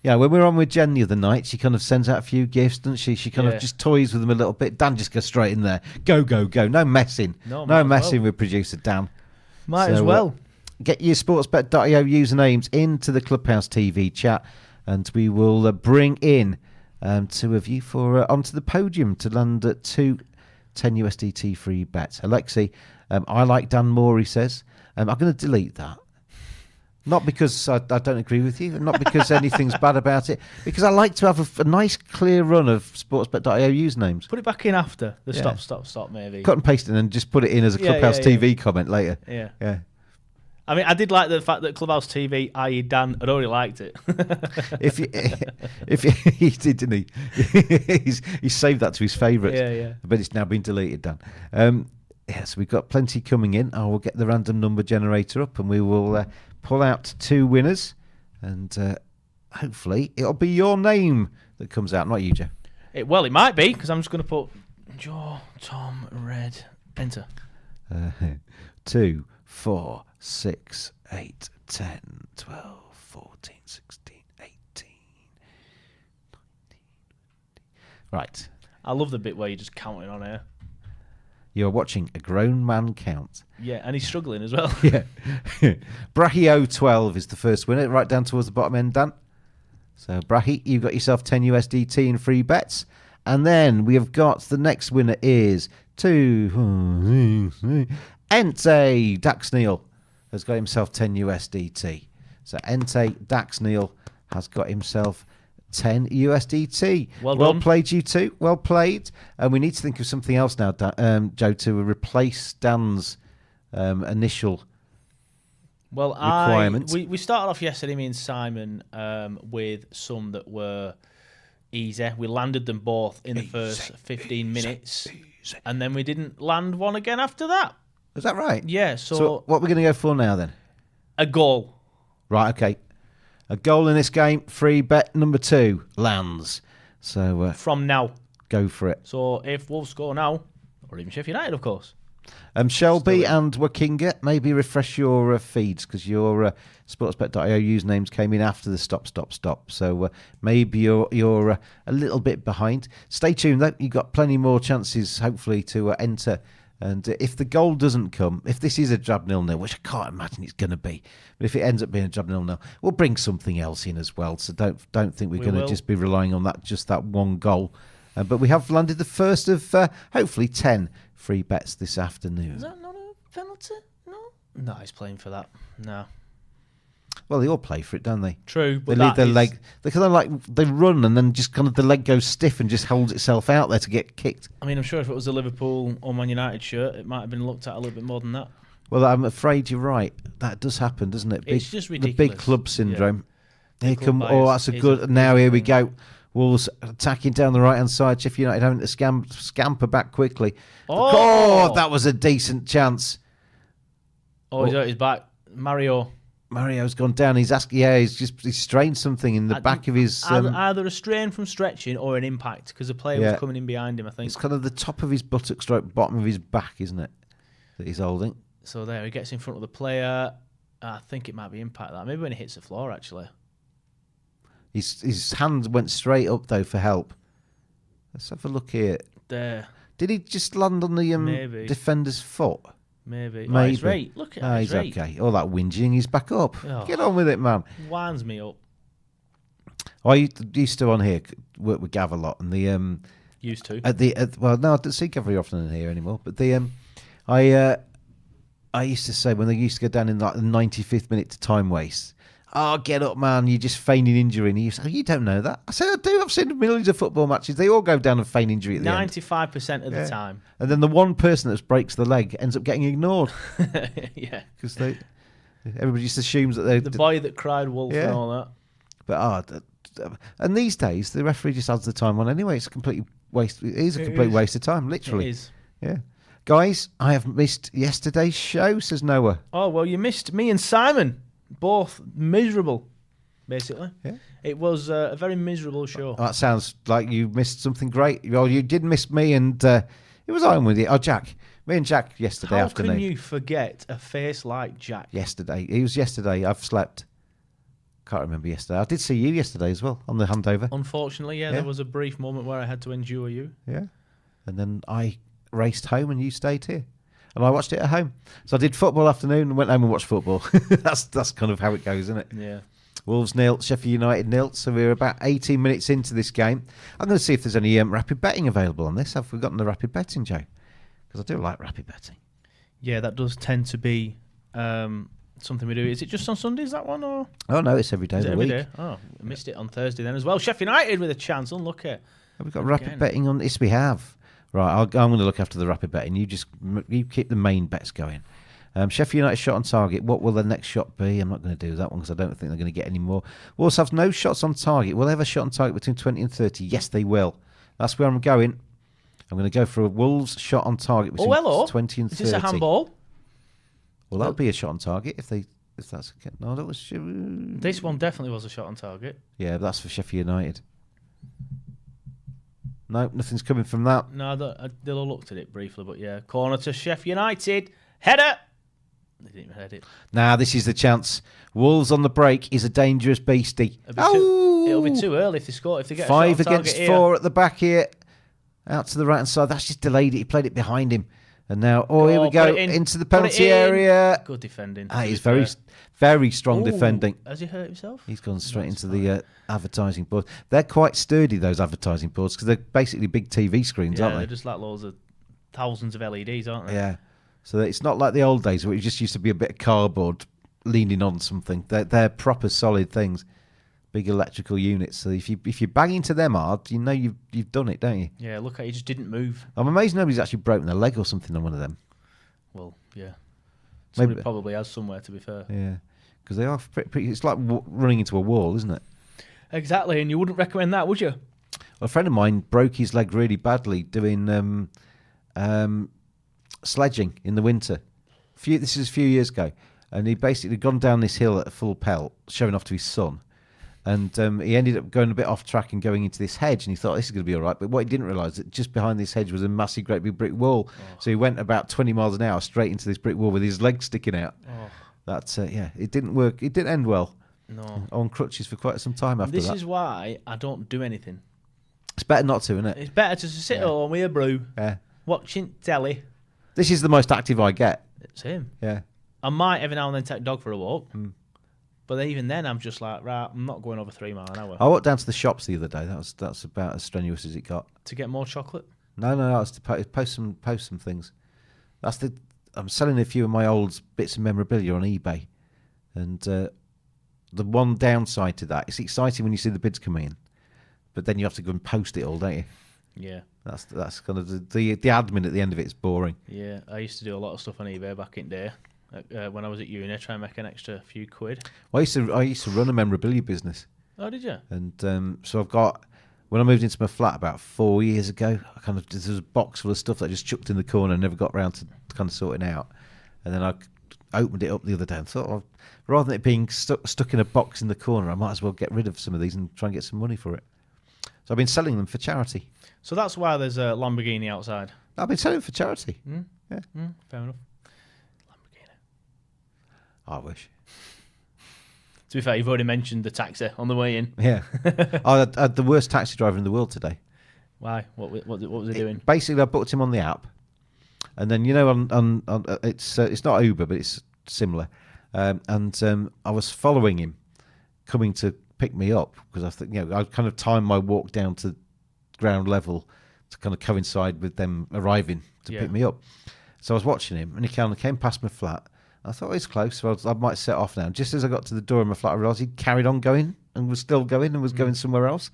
Yeah, when we were on with Jen the other night, she kind of sends out a few gifts, doesn't she? She kind of just toys with them a little bit. Dan just goes straight in there. Go, go, go. No messing. No messing with producer Dan. Might as well. Get your sportsbet.io usernames into the Clubhouse TV chat, and we will bring in two of you for onto the podium to land at 2 10 USDT free bets. Alexi, I like Dan Moore, he says. I'm going to delete that. Not because I don't agree with you, not because anything's bad about it, because I like to have a nice clear run of sportsbet.io usernames. Put it back in after the stop, maybe. Cut and paste it and just put it in as a Clubhouse TV comment later. Yeah. I mean, I did like the fact that Clubhouse TV, i.e. Dan, had already liked it. He did, didn't he? He saved that to his favourites. Yeah. But it's now been deleted, Dan. So we've got plenty coming in. I will get the random number generator up and we will pull out two winners. And hopefully it'll be your name that comes out, not you, Joe. It might be, because I'm just going to put Joe, Tom, Red, enter. 2, 4, 6, 8, 10, 12, 14, 16, 18, 19. Right. I love the bit where you're just counting on here. You're watching a grown man count. Yeah, and he's struggling as well. Yeah. Brahio 12 is the first winner, right down towards the bottom end, Dan. So, Brahi, you've got yourself 10 USDT in free bets. And then we have got the next winner is Ente Daxneil has got himself 10 USDT. So, Ente Daxneil has got himself 10 USDT. Well played, you two. Well played. And we need to think of something else now, Joe, to replace Dan's initial requirement. We started off yesterday, me and Simon, with some that were easy. We landed them both in the first 15 minutes. And then we didn't land one again after that. Is that right? Yeah. So what we're going to go for now, then? A goal. Right, okay. A goal in this game, free bet number 2 lands. So from now, go for it. So if Wolves score now, or even Sheffield United, of course. Shelby and Wakinga, maybe refresh your feeds because your sportsbet.io usernames came in after the stop. So maybe you're a little bit behind. Stay tuned though. You've got plenty more chances, hopefully, to enter. And if the goal doesn't come, if this is a drab 0-0, which I can't imagine it's going to be, but if it ends up being a drab 0-0, we'll bring something else in as well. So don't think we're going to just be relying on that one goal. But we have landed the first of hopefully 10 free bets this afternoon. Is that not a penalty? No, he's playing for that. No. Well, they all play for it, don't they? True, but they leave their leg. They kind of they run and then just kind of the leg goes stiff and just holds itself out there to get kicked. I mean, I'm sure if it was a Liverpool or Man United shirt, it might have been looked at a little bit more than that. Well, I'm afraid you're right. That does happen, doesn't it? It's just ridiculous. The big club syndrome. Yeah. Here come. Oh, that's a good. Now here we go. Wolves attacking down the right hand side. Sheffield United having to scamper back quickly. Oh, that was a decent chance. Oh, he's out his back. Mario's gone down. He's asking. Yeah, he's strained something in the back of his. Either a strain from stretching or an impact because the player was coming in behind him. I think it's kind of the top of his buttock stroke, bottom of his back, isn't it? That he's holding. So there, he gets in front of the player. I think it might be impact that. Maybe when he hits the floor, actually. His hand went straight up though for help. Let's have a look here. There. Did he just land on the defender's foot? Maybe. Oh, he's right. Look at him. He's okay. All that whinging, he's back up. Oh. Get on with it, man. Winds me up. I used to on here work with Gav a lot, and the used to well, no, I don't see Gav very often in here anymore. But I used to say when they used to go down in like the 95th minute to time waste. Oh, get up, man! You're just feigning injury. And he used to say, you don't know that. I said, I do. I've seen millions of football matches. They all go down and feign injury at the 95% of the time. And then the one person that breaks the leg ends up getting ignored. Yeah. Because everybody just assumes that they're... The boy that cried wolf and all that. But And these days, the referee just adds the time on anyway. It's a complete waste. It is a complete waste of time, literally. It is. Yeah. Guys, I have missed yesterday's show, says Noah. Oh, well, you missed me and Simon. Both miserable, basically. Yeah. It was a very miserable show. That sounds like you missed something great. Well, you did miss me, and it was on with you. Oh, Jack. Me and Jack yesterday afternoon. How can you forget a face like Jack? Yesterday. It was yesterday. I've slept. Can't remember yesterday. I did see you yesterday as well on the handover. Unfortunately, yeah, there was a brief moment where I had to endure you. Yeah. And then I raced home and you stayed here. And I watched it at home. So I did football afternoon and went home and watched football. That's kind of how it goes, isn't it? Yeah. Wolves nil, Sheffield United nil. So we're about 18 minutes into this game. I'm going to see if there's any rapid betting available on this. Have we gotten the rapid betting, Joe? Because I do like rapid betting. Yeah, that does tend to be something we do. Is it just on Sundays, that one? Or? Oh, no, it's every day of the week. Day? Oh, I missed it on Thursday then as well. Sheffield United with a chance, unlucky. Have we got rapid betting on this? We have. Right, I'm going to look after the rapid betting. You keep the main bets going. Sheffield United shot on target. What will the next shot be? I'm not going to do that one because I don't think they're going to get any more. Wolves have no shots on target. Will they have a shot on target between 20 and 30? Yes, they will. That's where I'm going. I'm going to go for a Wolves shot on target between 20 and 30. Is this a handball? Well, that'll be a shot on target if that's no. That was this one definitely was a shot on target. Yeah, but that's for Sheffield United. No, nothing's coming from that. No, they'll looked at it briefly, but yeah, corner to Sheffield United, header. They didn't even head it. Now this is the chance. Wolves on the break is a dangerous beastie. It'll be too early if they score. If they get 5 a shot on against target 4 here. at the back here, out to the right hand side. That's just delayed it. He played it behind him, and now here we go into the penalty area. Good defending. He's very, very strong defending. Has he hurt himself? He's gone straight into the advertising board. They're quite sturdy, those advertising boards, because they're basically big TV screens, aren't they? They're just like loads of thousands of LEDs, aren't they? Yeah. So it's not like the old days where it just used to be a bit of cardboard leaning on something. They're proper solid things, big electrical units. So if you bang into them hard, you know you've done it, don't you? Yeah. Look, he just didn't move. I'm amazed nobody's actually broken a leg or something on one of them. Well, yeah. Somebody Maybe, probably has somewhere, to be fair. Yeah, because they are pretty. It's like running into a wall, isn't it? Exactly, and you wouldn't recommend that, would you? Well, a friend of mine broke his leg really badly doing sledging in the winter. This is a few years ago, and he basically gone down this hill at a full pelt, showing off to his son, and he ended up going a bit off track and going into this hedge, and he thought this is going to be all right. But what he didn't realise that just behind this hedge was a massive, great big brick wall. Oh. So he went about 20 miles an hour straight into this brick wall with his legs sticking out. Oh. That's it didn't work. It didn't end well. No, on crutches for quite some time after that. This is why I don't do anything. It's better not to, isn't it? It's better to sit at home with a brew, watching telly. This is the most active I get. It's him. Yeah. I might every now and then take a dog for a walk, but even then I'm just like, right, I'm not going over 3 miles an hour. I walked down to the shops the other day. That's about as strenuous as it got. To get more chocolate? No. It's to post some things. I'm selling a few of my old bits of memorabilia on eBay, and the one downside to that, it's exciting when you see the bids come in, but then you have to go and post it all, don't you? Yeah. That's kind of the admin at the end of it is boring. Yeah, I used to do a lot of stuff on eBay back in the day. When I was at uni, try and make an extra few quid. Well, I used to run a memorabilia business. Oh, did you? And so I've got, when I moved into my flat about 4 years ago, there was a box full of stuff that I just chucked in the corner and never got around to kind of sorting out. And then I opened it up the other day and thought, rather than it being stuck in a box in the corner, I might as well get rid of some of these and try and get some money for it. So I've been selling them for charity. So that's why there's a Lamborghini outside. I've been selling them for charity. Yeah. Fair enough. Lamborghini. I wish. To be fair, you've already mentioned the taxi on the way in. Yeah. I had the worst taxi driver in the world today. Why? What was he doing? Basically, I booked him on the app, and then on it's not Uber, but it's similar. And I was following him, coming to pick me up because I think I kind of timed my walk down to ground level to kind of coincide with them arriving to pick me up. So I was watching him, and he kind of came past my flat. I thought he's close, so I might set off now. Just as I got to the door of my flat, I realised he carried on going and was still going and was going somewhere else.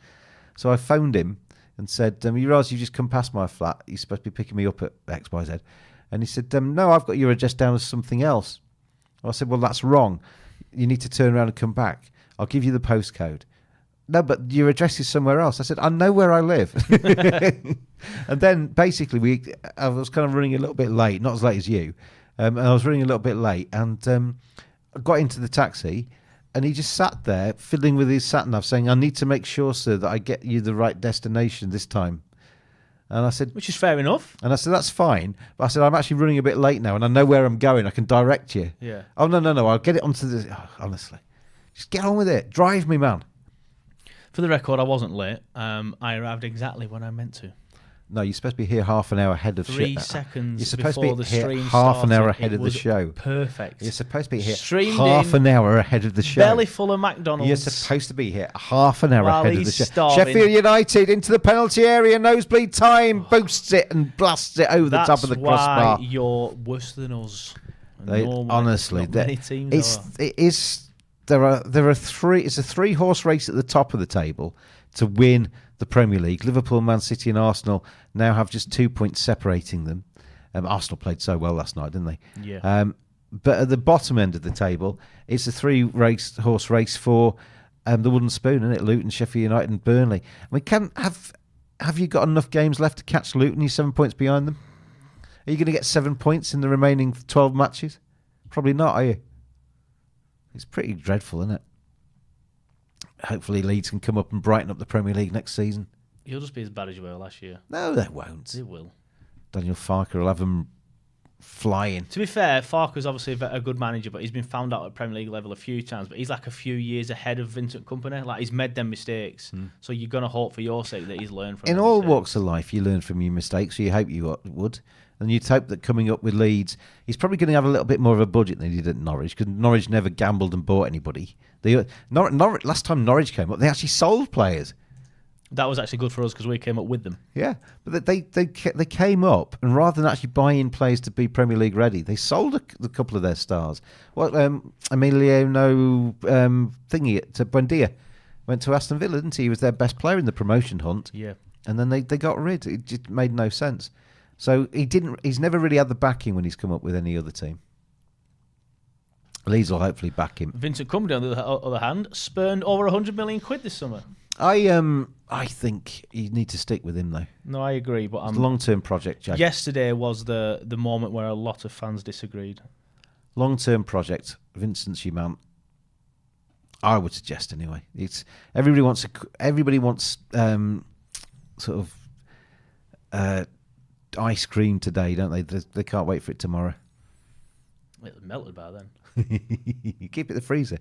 So I phoned him and said, "You realise you just come past my flat? You're supposed to be picking me up at XYZ." And he said, "No, I've got your address down as something else." I said, "Well, that's wrong. You need to turn around and come back. I'll give you the postcode. no, but your address is somewhere else. I said, I know where I live. And then basically I was kind of running a little bit late, not as late as you. And I was running a little bit late, and I got into the taxi, and he just sat there fiddling with his sat-nav saying, I need to make sure, sir, that I get you the right destination this time. And I said... Which is fair enough. And I said, that's fine. But I said, I'm actually running a bit late now, and I know where I'm going. I can direct you. Yeah. Oh, no. I'll get it onto the... Oh, honestly. Just get on with it. Drive me, man. For the record, I wasn't late. I arrived exactly when I meant to. No, you're supposed to be here half an hour ahead of 3 seconds You're supposed before to be the here stream half an hour started. ahead of the show. Perfect. You're supposed to be here Streamed half in, an hour ahead of the show. belly full of McDonald's. You're supposed to be here half an hour While ahead of the he's show. starving. Sheffield United into the penalty area, nosebleed time, boosts it and blasts it over the top of the crossbar. That's why you're worse than us. Honestly, many teams are. it is. There are three. It's a 3-horse race at the top of the table to win the Premier League. Liverpool, Man City, and Arsenal now have just 2 points separating them. Arsenal played so well last night, didn't they? Yeah. But at the bottom end of the table, it's a 3-horse race for the wooden spoon, isn't it? Luton, Sheffield United, and Burnley. I mean, have you got enough games left to catch Luton? You're 7 points behind them. Are you going to get 7 points in the remaining 12 matches? Probably not, are you? It's pretty dreadful, isn't it? Hopefully Leeds can come up and brighten up the Premier League next season. You'll just be as bad as you were last year. No, they won't. It will. Daniel Farker will have them flying. To be fair, Farker's obviously a good manager, but he's been found out at Premier League level a few times. But he's like a few years ahead of Vincent Kompany. Like, he's made them mistakes. So you're going to hope for your sake that he's learned from them. In all mistakes. walks of life, you learn from your mistakes, so you hope you would. And you'd hope that coming up with Leeds, he's probably going to have a little bit more of a budget than he did at Norwich, because Norwich never gambled and bought anybody. Last time Norwich came up, they actually sold players. That was actually good for us because we came up with them. Yeah, but they came up, and rather than actually buying players to be Premier League ready, they sold a couple of their stars. Emiliano thingy to Buendia went to Aston Villa, didn't he? He was their best player in the promotion hunt. Yeah, and then they got rid. It just made no sense. So he's never really had the backing when he's come up with any other team. Leeds will hopefully back him. Vincent Kompany, on the other hand, spurned over 100 million quid this summer. I think you need to stick with him though. No, I agree, but it's a long-term project, Jack. Yesterday was the moment where a lot of fans disagreed. Long-term project, Vincent's your man. I would suggest anyway. It's everybody wants sort of ice cream today, don't they? They can't wait for it tomorrow. It melted by then. You keep it in the freezer.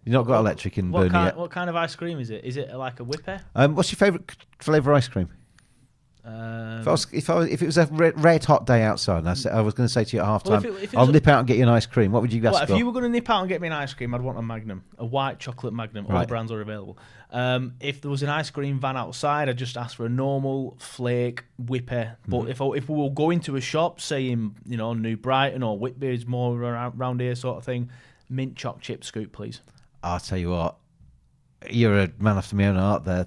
You've not got electric in Burnley yet. What kind of ice cream is it? Is it like a whipper? What's your favourite flavour ice cream? If it was a red hot day outside, and I was going to say to you at half time, I'll nip out and get you an ice cream. What would you ask for? If you were going to nip out and get me an ice cream, I'd want a Magnum, a white chocolate Magnum. All brands are available. If there was an ice cream van outside, I'd just ask for a normal flake whipper. But if we were going to a shop, say in New Brighton or Whitbeard's, more around here sort of thing, mint choc chip scoop, please. I'll tell you what, you're a man after my own heart there.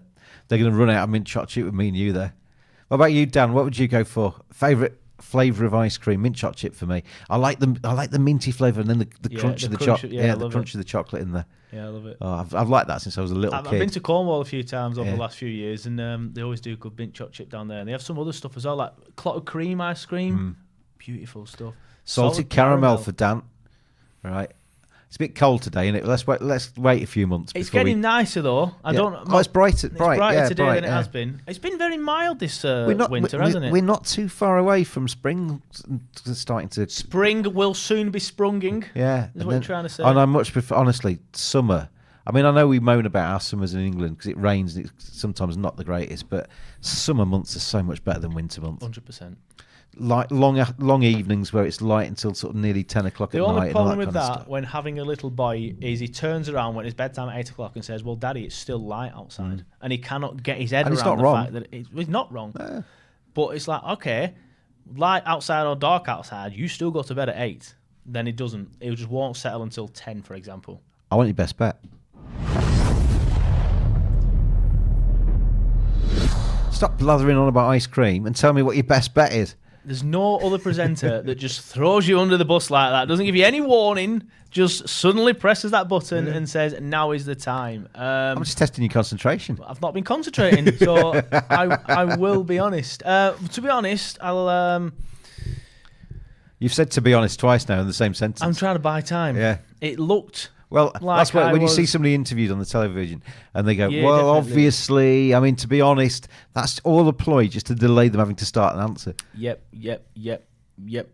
They're going to run out of mint choc chip with me and you there. What about you, Dan? What would you go for? Favourite flavour of ice cream? Mint choc chip for me. I like the minty flavour and then the crunch of the chocolate. Yeah, the crunch of the chocolate in there. Yeah, I love it. Oh, I've liked that since I was a little kid. I've been to Cornwall a few times over the last few years, and they always do good mint choc chip down there. And they have some other stuff as well, like clotted cream ice cream. Beautiful stuff. Salted caramel for Dan. Right. It's a bit cold today, isn't it? Let's wait a few months. It's getting nicer though. It's brighter. It's brighter today than it has been. It's been very mild this winter, hasn't it? We're not too far away from spring starting to. Spring will soon be sprunging. Yeah, is what you're trying to say. And I much prefer, honestly, summer. I mean, I know we moan about our summers in England because it rains and it's sometimes not the greatest, but summer months are so much better than winter months. 100%. Like long evenings where it's light until sort of nearly 10 o'clock at night. The only problem with that, when having a little boy, is he turns around when it's bedtime at 8 o'clock and says, "Well, Daddy, it's still light outside," and he cannot get his head around the fact that it's not wrong. Yeah. But it's like, okay, light outside or dark outside, you still go to bed at 8. Then it doesn't. It just won't settle until 10, for example. I want your best bet. Stop blathering on about ice cream and tell me what your best bet is. There's no other presenter that just throws you under the bus like that. Doesn't give you any warning. Just suddenly presses that button and says, "Now is the time." I'm just testing your concentration. I've not been concentrating, so I will be honest. To be honest, I'll. You've said "to be honest" twice now in the same sentence. I'm trying to buy time. Yeah. It looked. Well, like that's why when you was- see somebody interviewed on the television and they go, Yeah, well, definitely. obviously, I mean, to be honest, that's all a ploy just to delay them having to start an answer. Yep.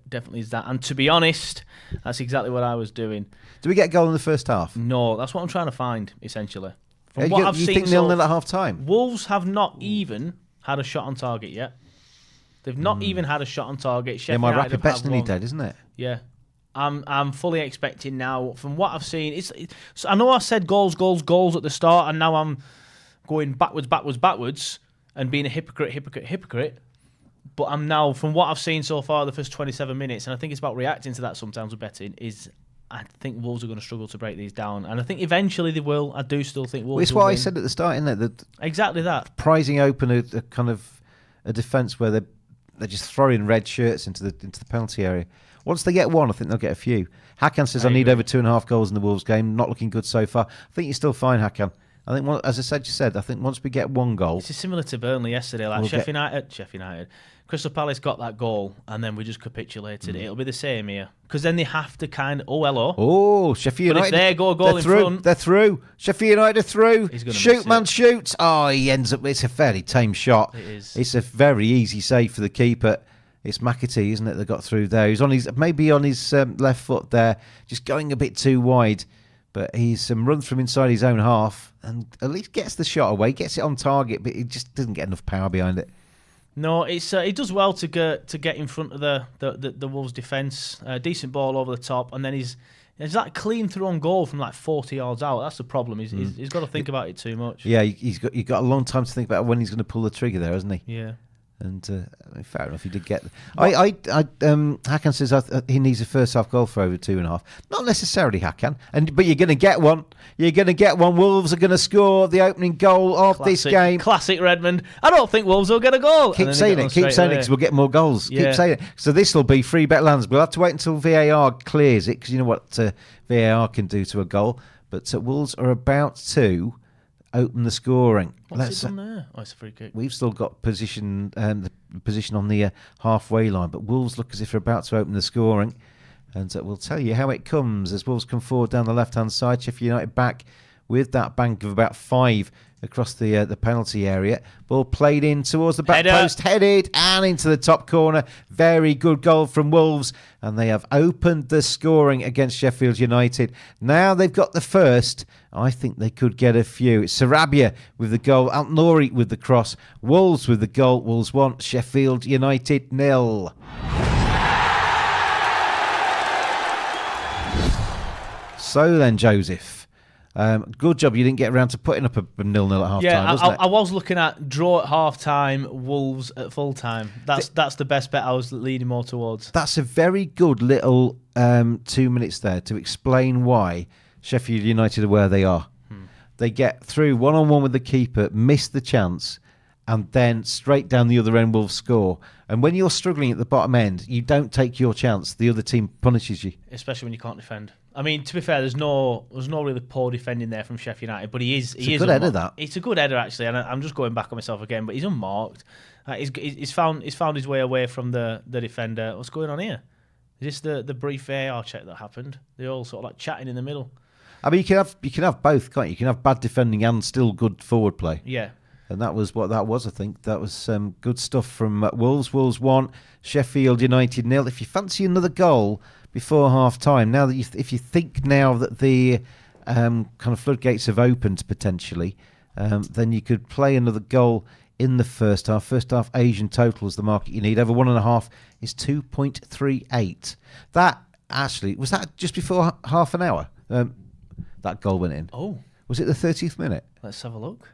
Definitely is that. And to be honest, that's exactly what I was doing. Do we get a goal in the first half? No, that's what I'm trying to find, essentially. From what I've you seen, think 0-0 at half time? Wolves have not even had a shot on target yet. They've not even had a shot on target. Yeah, Sheffield my United rapid have bet's had nearly one. dead, isn't it? Yeah. I'm fully expecting now, from what I've seen. So I know I said goals at the start, and now I'm going backwards, and being a hypocrite. But I'm now, from what I've seen so far, the first 27 minutes, and I think it's about reacting to that sometimes with betting, is I think Wolves are going to struggle to break these down. And I think eventually they will. I do still think Wolves Well, it's will what I win. said at the start, isn't it? That Exactly that. prizing open a kind of a defence where they're just throwing red shirts into the penalty area. Once they get one, I think they'll get a few. Hakan says, I need over 2.5 goals in the Wolves game. Not looking good so far. I think you're still fine, Hakan. I think, as I said, I think once we get one goal... It's similar to Burnley yesterday. Like We'll Sheffield United. Crystal Palace got that goal, and then we just capitulated. It'll be the same here. Because then they have to hello. Oh, Sheffield But if United. they go a goal in through, front... They're through. Sheffield United are through. He's gonna Shoot, miss man, it. shoot. Oh, he ends up... It's a fairly tame shot. It is. It's a very easy save for the keeper. It's McAtee, isn't it, that got through there. He's on his left foot there, just going a bit too wide. But he's runs from inside his own half and at least gets the shot away, gets it on target, but he just doesn't get enough power behind it. No, he does well to get in front of the Wolves' defence. Decent ball over the top, and then he's that clean through on goal from like 40 yards out. That's the problem. He's got to think about it too much. Yeah, he's got a long time to think about when he's going to pull the trigger there, hasn't he? Yeah. And fair enough, he did get. Hakan says he needs a first half goal for over 2.5. Not necessarily Hakan, but you're going to get one. You're going to get one. Wolves are going to score the opening goal of this game. Classic Redmond. I don't think Wolves will get a goal. Keep saying it because we'll get more goals. Yeah. Keep saying it. So this will be free bet lands. We'll have to wait until VAR clears it because you know what VAR can do to a goal. But Wolves are about to open the scoring. What's it done there? Oh, it's a free kick. We've still got the position on the halfway line, but Wolves look as if they're about to open the scoring. And we'll tell you how it comes as Wolves come forward down the left-hand side. Sheffield United back with that bank of about 5 across the penalty area. Ball played in towards the back post, headed and into the top corner. Very good goal from Wolves, and they have opened the scoring against Sheffield United. Now they've got the first. I think they could get a few. It's Sarabia with the goal, Altnouri with the cross, Wolves with the goal. Wolves 1, Sheffield United 0. So then, Joseph, good job you didn't get around to putting up a 0-0 at half time, wasn't it? I was looking at draw at half time, Wolves at full time. That's the best bet I was leaning more towards. That's a very good little 2 minutes there to explain why Sheffield United are where they are. They get through one-on-one with the keeper, miss the chance, and then straight down the other end Wolves score. And when you're struggling at the bottom end, you don't take your chance. The other team punishes you. Especially when you can't defend. I mean, to be fair, there's no really poor defending there from Sheffield United, but he is a good header, that. It's a good header, actually, and I'm just going back on myself again, but he's unmarked. He's found his way away from the defender. What's going on here? Is this the brief VAR check that happened? They're all sort of like chatting in the middle. I mean, you can have both, can't you? You can have bad defending and still good forward play. Yeah. And that was what that was, I think. That was good stuff from Wolves. Wolves 1, Sheffield United 0. If you fancy another goal before half-time, now that if you think now that the kind of floodgates have opened potentially, then you could play another goal in the first half. First half Asian total is the market you need. Over 1.5 is 2.38. That, actually, was that just before half an hour? That goal went in. Oh. Was it the 30th minute? Let's have a look.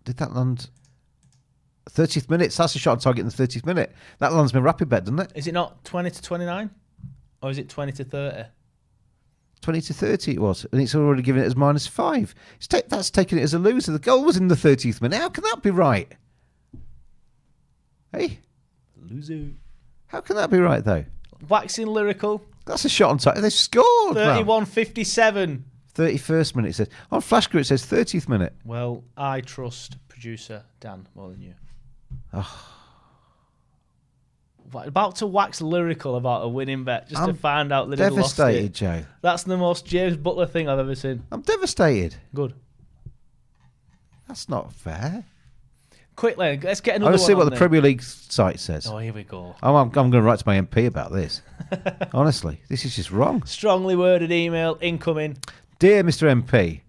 Did that land 30th minute? That's a shot on target in the 30th minute. That lands my rapid bet, doesn't it? Is it not 20 to 29? Or is it 20 to 30? 20 to 30 it was. And it's already given it as -5. That's taking it as a loser. The goal was in the 30th minute. How can that be right? Hey? Loser. How can that be right, though? Waxing lyrical. That's a shot on target. They scored, man. 31:57. 31st minute, it says. On Flash Group, it says 30th minute. Well, I trust producer Dan more than you. Oh. About to wax lyrical about a winning bet just to find out that he'd lost Devastated, it. Joe. That's the most James Butler thing I've ever seen. I'm devastated. Good. That's not fair. Quickly, let's get another I one. want to see what the then. Premier League site says. Oh, here we go. I'm going to write to my MP about this. Honestly, this is just wrong. Strongly worded email incoming. Dear Mr. MP,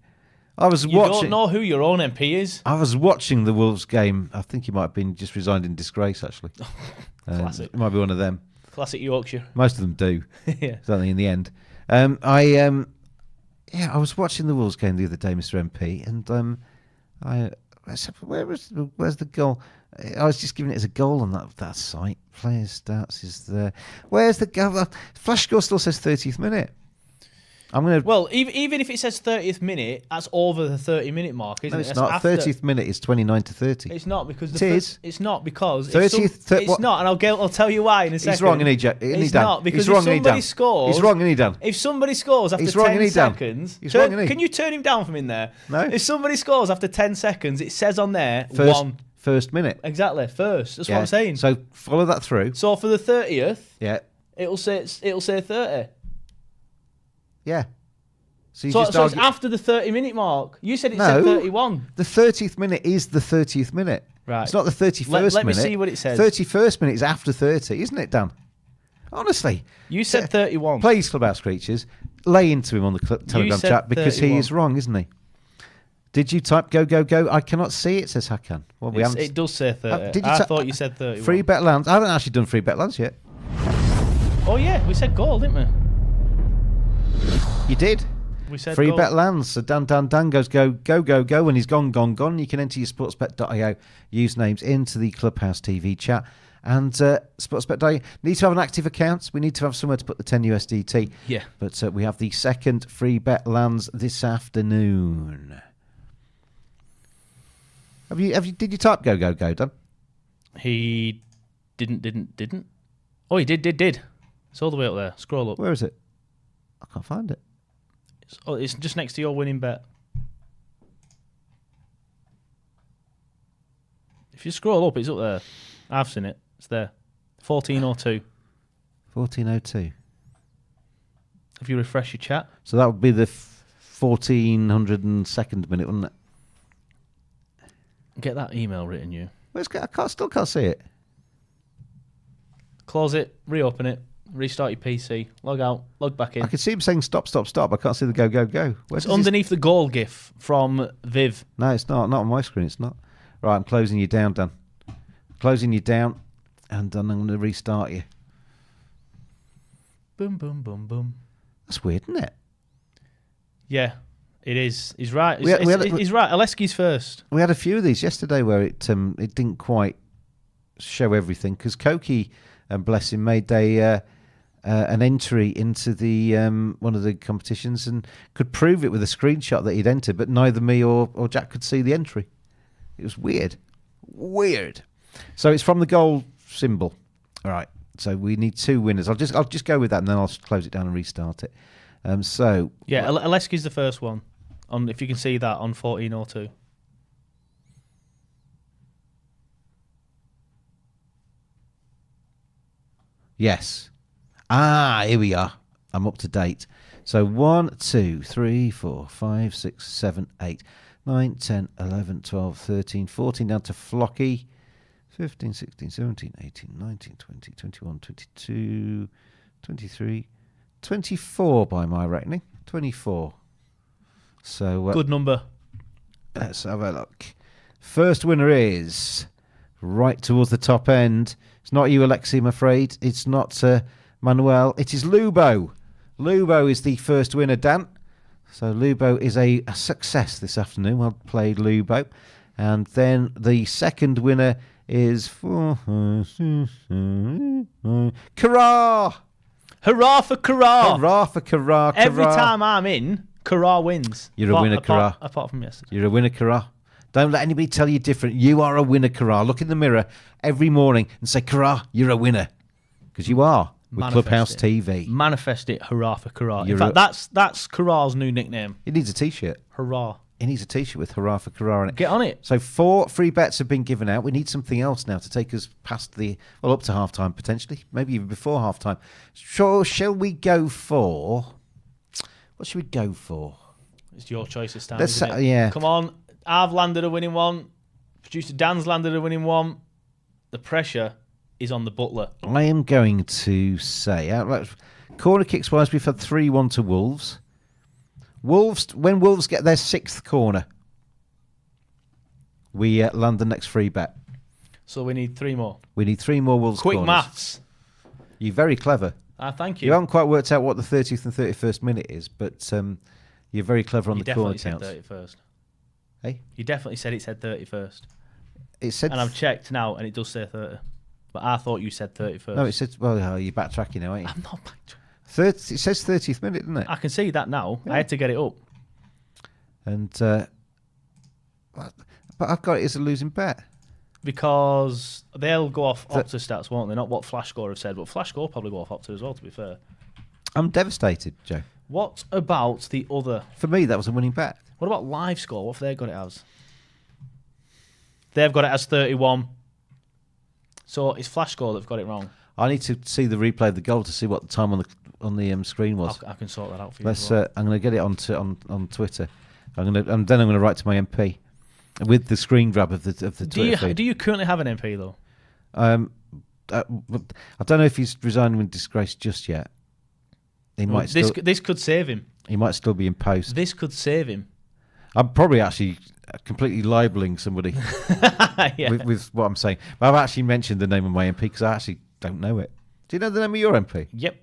I was You watching. don't know who your own MP is. I was watching the Wolves game. I think he might have been just resigned in disgrace, actually. Classic. It might be one of them. Classic Yorkshire. Most of them do. Yeah. Certainly in the end. I was watching the Wolves game the other day, Mr. MP, and where's the goal? I was just giving it as a goal on that site. Players stats is there. Where's the goal? Flash score still says 30th minute. Well, even if it says 30th minute, that's over the 30-minute mark, isn't No, it? it's not. 30th minute is 29 to 30. It's not because it's not because 30th. It's not, and I'll tell you why in a second. He's wrong, isn't he, It's not because if somebody scores, he's wrong, isn't he, Dan? If somebody scores after He's wrong, 10 isn't he, Dan? seconds, He's wrong, isn't he? Can you turn him down from in there? No. If somebody scores after 10 seconds, it says on there First minute. Exactly, first. That's what I'm saying. So follow that through. So for the 30th, Yeah. it'll say 30. Yeah. So it's after the 30-minute mark. You said it said 31. The 30th minute is the 30th minute. Right. It's not the 31st minute. Let me see what it says. 31st minute is after 30, isn't it, Dan? Honestly. You said 31. Please, Clubhouse creatures, lay into him on the Telegram said chat because 31. he is wrong, isn't he? Did you type go, go, go? I cannot see it, says Hakan. Well, It does say 30. Did you I thought you said 31. Free bet lands. I haven't actually done free bet lands yet. Oh, yeah. We said goal, didn't we? You did. We said Free goal. bet lands. So Dan goes go, go, go, go. When he's gone. You can enter your sportsbet.io usernames into the Clubhouse TV chat. And sportsbet.io need to have an active account. We need to have somewhere to put the 10 USDT. Yeah. But we have the second free bet lands this afternoon. Did you type go, go, go, Dan? He didn't. Oh, he did. It's all the way up there. Scroll up. Where is it? I can't find it. It's just next to your winning bet. If you scroll up, it's up there. I've seen it. It's there. 14:02. 14:02. If you refresh your chat. So that would be the 1402nd minute, wouldn't it? Get that email written, you. Still can't see it. Close it, reopen it, restart your PC, log out, log back in. I can see him saying stop. I can't see the go, go, go. It's underneath the goal gif from Viv. No, it's not. Not on my screen, it's not. Right, I'm closing you down, Dan. Closing you down, and then I'm going to restart you. Boom, boom, boom, boom. That's weird, isn't it? Yeah, it is. He's right. He's right. Aleski's first. We had a few of these yesterday where it didn't quite show everything because Koki, bless him, made an entry into the one of the competitions and could prove it with a screenshot that he'd entered, but neither me or Jack could see the entry. It was weird. So it's from the goal symbol. All right. So we need two winners. I'll just go with that and then I'll close it down and restart it. Aleski's the first one. If you can see that on 14:02. Yes. Here we are. I'm up to date. So 1, 2, 3, 4, 5, 6, 7, 8, 9, 10, 11, 12, 13, 14 down to Flocky. 15, 16, 17, 18, 19, 20, 21, 22, 23, 24 by my reckoning. 24. So good number. Let's have a look. First winner is right towards the top end. It's not you, Alexi, I'm afraid. It's not Manuel. It is Lubo. Lubo is the first winner, Dan. So Lubo is a success this afternoon. Well played, Lubo. And then the second winner is Carrar. Hurrah for Carrar. Hurrah for Carrar. Every time I'm in, Carrar wins. You're a winner, Carrar. Apart from yesterday. You're a winner, Carrar. Don't let anybody tell you different. You are a winner, Carrar. Look in the mirror every morning and say, Carrar, you're a winner. Because you are with Manifest Clubhouse it. TV. Manifest it, hurrah for Carrar. In You're fact, that's Carrar's new nickname. He needs a T-shirt. Hurrah. He needs a T-shirt with "Hurrah for Carrar" on it. Get on it. So 4 free bets have been given out. We need something else now to take us past up to half-time potentially, maybe even before half-time. So shall we go for... What should we go for? It's your choice this time, Let's isn't it? yeah. Come on. I've landed a winning one. Producer Dan's landed a winning one. The pressure is on the butler. I am going to say... corner kicks-wise, we've had 3-1 to Wolves. When Wolves get their 6th corner, we land the next free bet. So we need 3 more. We need 3 more Wolves Quick corners. maths. You're very clever. Thank You you. haven't quite worked out what the 30th and 31st minute is, but you're very clever on You the corner definitely said counts. 31st. Hey? You definitely said it said 31st. It said... And I've checked now, and it does say 30. But I thought you said 31st. No, it said... Well, you're backtracking now, aren't you? I'm not back. 30, it says 30th minute, doesn't it? I can see that now. Yeah. I had to get it up. And... but I've got it as a losing bet. Because they'll go off Opta stats, won't they? Not what Flash Score have said, but Flash Score probably go off Opta as well, to be fair. I'm devastated, Joe. What about the other? For me, that was a winning bet. What about Live Score? What have they got it as? They've got it as 31. So it's Flash Score that've got it wrong. I need to see the replay of the goal to see what the time on the screen was. I can sort that out for you. Let's. as well. I'm going to get it on Twitter. Then I'm going to write to my MP with the screen grab of the Twitter feed. Do you currently have an MP though? I don't know if he's resigning with disgrace just yet. He might this still. this could save him. He might still be in post. This could save him. I'm probably actually completely libeling somebody Yeah. with what I'm saying. But I've actually mentioned the name of my MP because I actually don't know it. Do you know the name of your MP? Yep.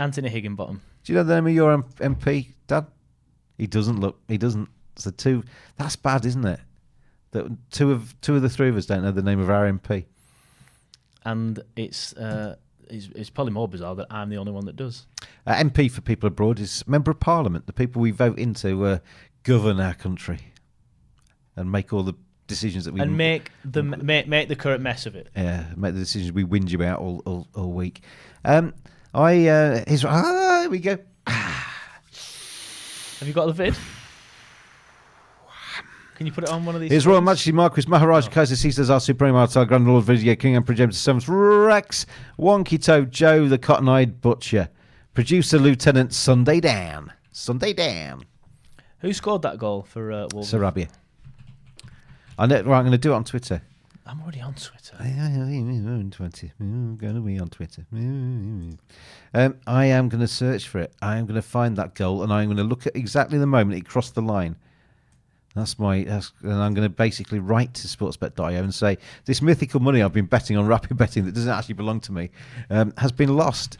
Anthony Higginbottom. Do you know the name of your MP, Dad? He doesn't look. He doesn't. So two. That's bad, isn't it? That two of the 3 of us don't know the name of our MP. And it's probably more bizarre that I'm the only one that does. MP for people abroad is Member of Parliament, the people we vote in to govern our country and make all the decisions that we And make the current mess of it. Yeah, make the decisions we whinge about all week. Here we go. Have you got the vid? Can you put it on one of these? His Royal Majesty Marquis Maharaj Kaiser Caesars our Supreme Our Grand Lord Video King Emperor James VII Rex Wonky Toe Joe the Cotton-Eyed Butcher Producer Lieutenant Sunday Dan. Who scored that goal for Wolves? Sarabia. I'm going to do it on Twitter. I'm already on Twitter. I'm going to be on Twitter. I am going to search for it. I am going to find that goal and I'm going to look at exactly the moment it crossed the line. And I'm going to basically write to sportsbet.io and say, this mythical money I've been betting on rapid betting that doesn't actually belong to me has been lost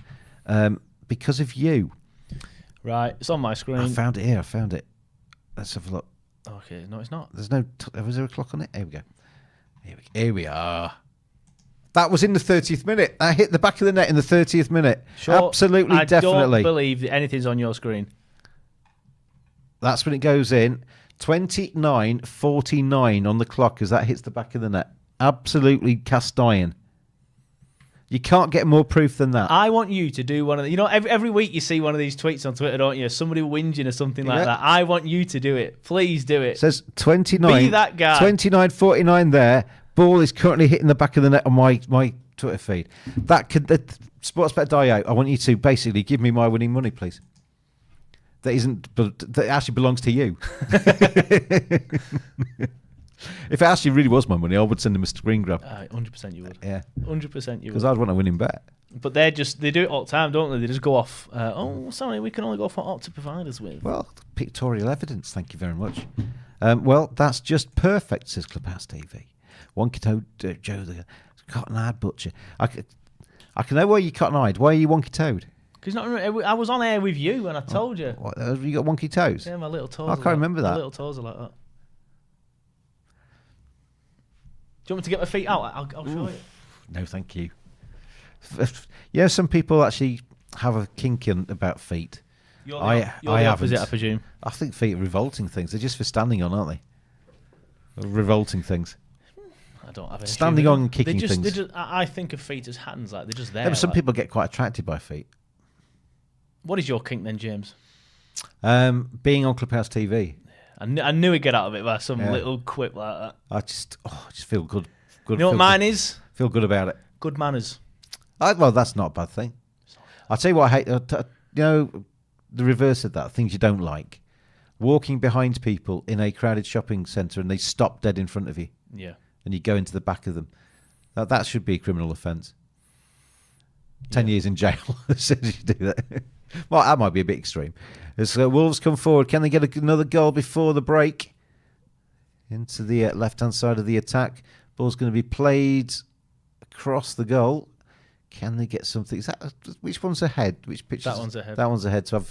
because of you. Right, it's on my screen. I found it here. Let's have a look. Okay, no, it's not. Was there a clock on it? Here we go. Here we are. That was in the 30th minute. I hit the back of the net in the 30th minute. Sure, Absolutely, definitely. I don't believe that anything's on your screen. That's when it goes in. 29:49 on the clock as that hits the back of the net. Absolutely cast iron. You can't get more proof than that. I want you to do one of the... You know, every week you see one of these tweets on Twitter, don't you? Somebody whinging or something like that. I want you to do it. Please do it. It says 29. Be that guy. 29:49 there. Ball is currently hitting the back of the net on my Twitter feed. Sportsbet.io, I want you to basically give me my winning money, please. That actually belongs to you. If it actually really was my money, I would send them a screen grab. 100% you would. Yeah. 100% you Because would. I'd want a winning bet. But they do it all the time, don't they? They just go off, sorry, we can only go for what Opta provide us with. Well, pictorial evidence, thank you very much. Well, that's just perfect, says Clubhouse TV. Wonky-toed Joe, the cotton-eyed butcher. I can know why you're cotton-eyed. Why are you wonky-toed? Because I was on air with you and I told you. What, have you got wonky toes? Yeah, my little toes. I can't remember that. My little toes are like that. Do you want me to get my feet out? I'll show you. No, thank you. Yeah, some people actually have a kink about feet. You're the opposite, haven't. I presume. I think feet are revolting things. They're just for standing on, aren't they? Revolting things. I don't have any Standing issue with on it. kicking things. I think of feet as hands, like they're just there. Yeah, but some like- people get quite attracted by feet. What is your kink then, James? Being on Clubhouse TV, I knew he'd get out of it by some Yeah. little quip like that. I just feel good. You know what mine is? Feel good about it. Good manners. Well, that's not a bad thing. I'll tell you what I hate. The reverse of that, things you don't like. Walking behind people in a crowded shopping centre and they stop dead in front of you Yeah. and you go into the back of them. That should be a criminal offence. 10 years in jail as soon as you do that. Well, that might be a bit extreme. As Wolves come forward, can they get another goal before the break? Into the left-hand side of the attack. Ball's going to be played across the goal. Can they get something? Which one's ahead? Which pitch? That one's ahead. That one's ahead. So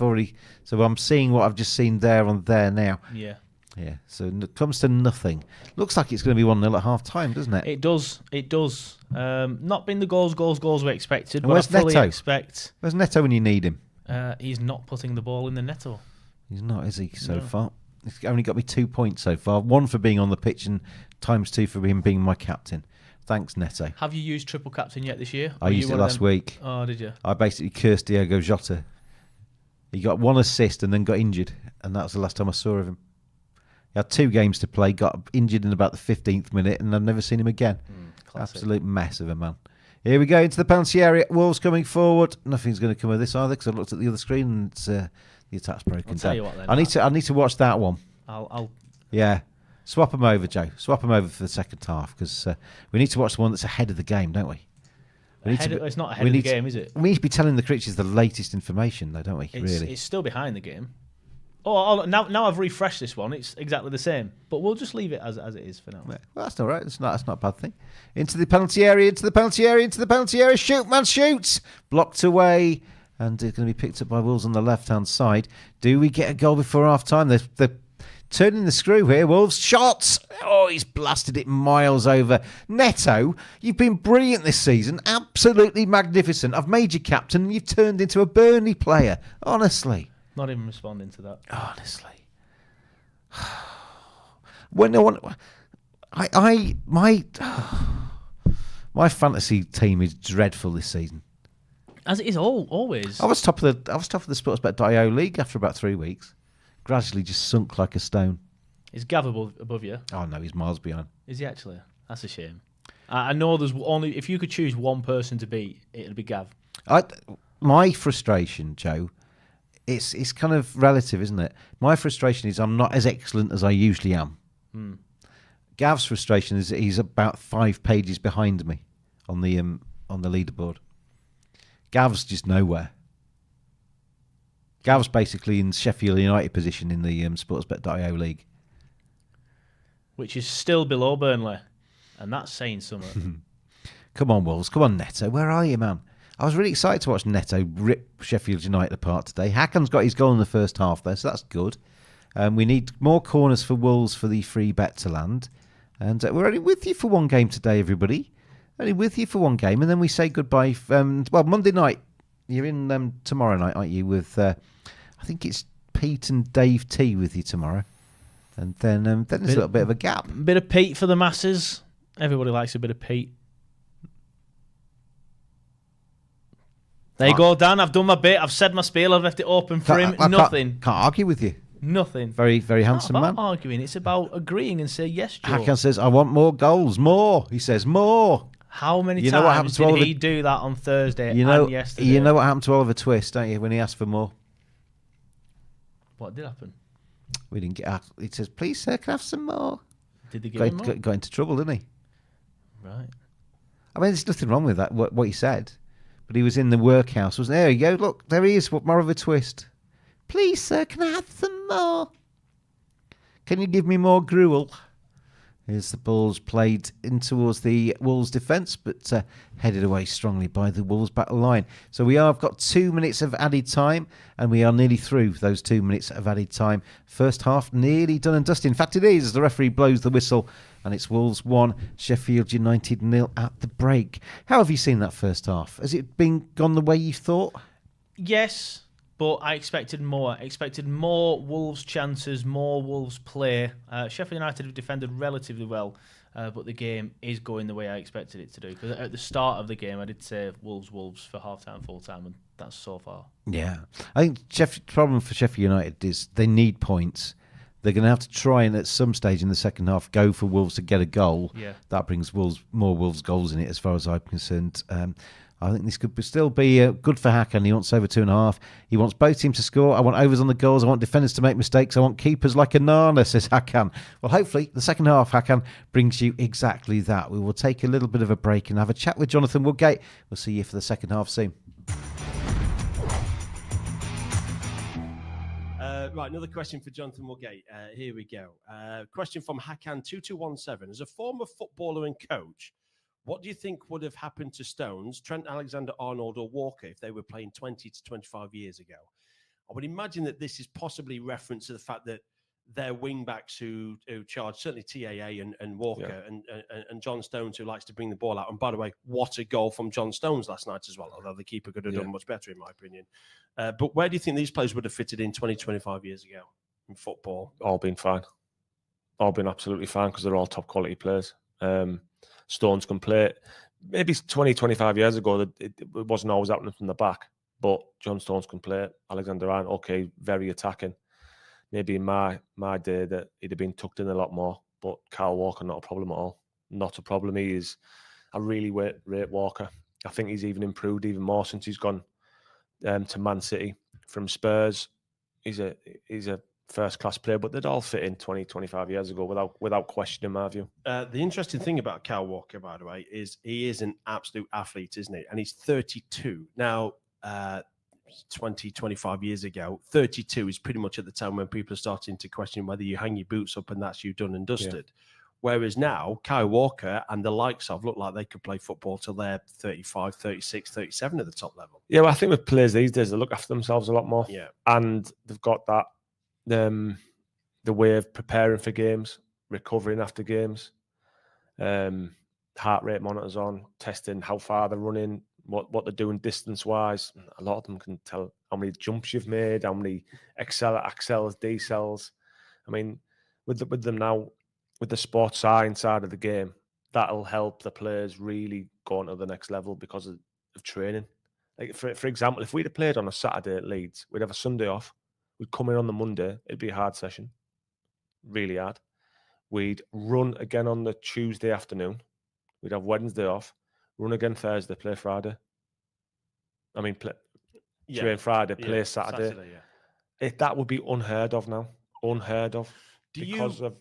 I'm seeing what I've just seen there on there now. Yeah. Yeah. So it comes to nothing. Looks like it's going to be 1-0 at half time, doesn't it? It does. It does. Not been the goals we expected, And but I where's fully Neto? expect Where's Neto when you need him? he's not putting the ball in the netto. He's not, is he, so No. far? He's only got me 2 points so far. 1 for being on the pitch and ×2 for him being my captain. Thanks, Neto. Have you used triple captain yet this year? I Were you used it one of last them? week. Oh, did you? I basically cursed Diogo Jota. He got 1 assist and then got injured, and that was the last time I saw of him. He had 2 games to play, got injured in about the 15th minute, and I've never seen him again. Classic. Absolute mess of a man. Here we go into the penalty area. Wolves coming forward. Nothing's going to come of this either because I looked at the other screen and it's, the attack's broken I'll tell down. you what then, I need to watch that one. I'll Yeah. Swap them over, Joe. Swap them over for the second half because we need to watch the one that's ahead of the game, don't we? it's not ahead of the game, is it? We need to be telling the creatures the latest information, though, don't we? Really? It's still behind the game. Oh, now I've refreshed this one. It's exactly the same, but we'll just leave it as it is for now. Well, that's all right. That's not a bad thing. Into the penalty area, into the penalty area, into the penalty area. Shoot, man, shoots. Blocked away. And it's going to be picked up by Wolves on the left-hand side. Do we get a goal before half-time? They're turning the screw here. Wolves, shots. Oh, he's blasted it miles over. Neto, you've been brilliant this season. Absolutely magnificent. I've made you captain and you've turned into a Burnley player. Honestly. Not even responding to that. Honestly. When no one... My fantasy team is dreadful this season. As it is always. I was top of the sportsbet.io league after about 3 weeks. Gradually just sunk like a stone. Is Gav above you? Oh no, he's miles behind. Is he actually? That's a shame. I know there's only... If you could choose one person to beat, it'd be Gav. My frustration, Joe, it's kind of relative, isn't it? My frustration is I'm not as excellent as I usually am. Gav's frustration is that he's about 5 pages behind me on the leaderboard. Gav's just nowhere. Gav's basically in Sheffield United position in the sportsbet.io league. Which is still below Burnley. And that's saying something. Come on, Wolves. Come on, Neto. Where are you, man? I was really excited to watch Neto rip Sheffield United apart today. Hakan's got his goal in the first half there, so that's good. We need more corners for Wolves for the free bet to land. And we're only with you for one game today, everybody. Only with you for one game. And then we say goodbye. Monday night. You're in tomorrow night, aren't you? With, I think it's Pete and Dave T with you tomorrow. And then there's a little bit of a gap. Bit of Pete for the masses. Everybody likes a bit of Pete. There you go, Dan. I've done my bit. I've said my spiel. I've left it open for him. Nothing. Can't argue with you. Nothing. Very, very It's handsome not man. about arguing. It's about agreeing and say yes, Joe. Hakan says, I want more goals. More. He says, more. How many You know what happened times to did Oliver- he do that on Thursday You know, and yesterday? you know what happened to Oliver Twist, don't you, when he asked for more? What did happen? We didn't get asked. He says, please, sir, can I have some more? Did they give him more? Got into trouble, didn't he? Right. I mean, there's nothing wrong with that, what he said. But he was in the workhouse, wasn't there? There you go, look, there he is, Oliver Twist. Please, sir, can I have some more? Can you give me more gruel? Here's the ball's played in towards the Wolves' defence, but headed away strongly by the Wolves' back line. So we have got 2 minutes of added time, and we are nearly through those 2 minutes of added time. First half nearly done and dusted. In fact, it is, as the referee blows the whistle, and it's Wolves 1, Sheffield United 0 at the break. How have you seen that first half? Has it gone the way you thought? Yes. but I expected more. I expected more Wolves chances, more Wolves play. Sheffield United have defended relatively well, but the game is going the way I expected it to do. Because at the start of the game, I did say Wolves for half-time, full-time, and that's so far. Yeah. I think the problem for Sheffield United is they need points. They're going to have to try and at some stage in the second half go for Wolves to get a goal. Yeah. That brings more Wolves goals in it as far as I'm concerned. I think this could still be good for Hakan. He wants over 2.5. He wants both teams to score. I want overs on the goals. I want defenders to make mistakes. I want keepers like Anana, says Hakan. Well, hopefully the second half, Hakan, brings you exactly that. We will take a little bit of a break and have a chat with Jonathan Woodgate. We'll see you for the second half soon. Right, another question for Jonathan Woodgate. Here we go. Question from Hakan2217. As a former footballer and coach, what do you think would have happened to Stones, Trent Alexander-Arnold or Walker if they were playing 20 to 25 years ago? I would imagine that this is possibly reference to the fact that their wing-backs who charge, certainly TAA and Walker and John Stones, who likes to bring the ball out. And by the way, what a goal from John Stones last night as well, although the keeper could have done much better, in my opinion. But where do you think these players would have fitted in 20, 25 years ago in football? All been fine. All been absolutely fine because they're all top-quality players. Stones can play. Maybe 20, 25 years ago, it wasn't always happening from the back, but John Stones can play. Alexander-Arnold, okay, very attacking. Maybe in my day that he'd have been tucked in a lot more, but Kyle Walker, not a problem at all. Not a problem. He is. I really rate Walker. I think he's even improved even more since he's gone to Man City from Spurs. He's a first-class player, but they'd all fit in 20, 25 years ago without question, in my view. The interesting thing about Kyle Walker, by the way, is he is an absolute athlete, isn't he? And he's 32. Now, 20, 25 years ago, 32 is pretty much at the time when people are starting to question whether you hang your boots up and that's you done and dusted. Yeah. Whereas now, Kyle Walker and the likes of look like they could play football till they're 35, 36, 37 at the top level. Yeah, well, I think with players these days, they look after themselves a lot more. Yeah. And they've got that, the way of preparing for games, recovering after games, heart rate monitors on, testing how far they're running, what they're doing distance-wise. A lot of them can tell how many jumps you've made, how many accels, decels. I mean, with them now, with the sports science side of the game, that'll help the players really go on to the next level because of training. Like for example, if we'd have played on a Saturday at Leeds, we'd have a Sunday off. We'd come in on the Monday. It'd be a hard session, really hard. We'd run again on the Tuesday afternoon. We'd have Wednesday off. Run again Thursday, play Friday. I mean, train Friday, play Saturday. That would be unheard of now. Unheard of. Because of...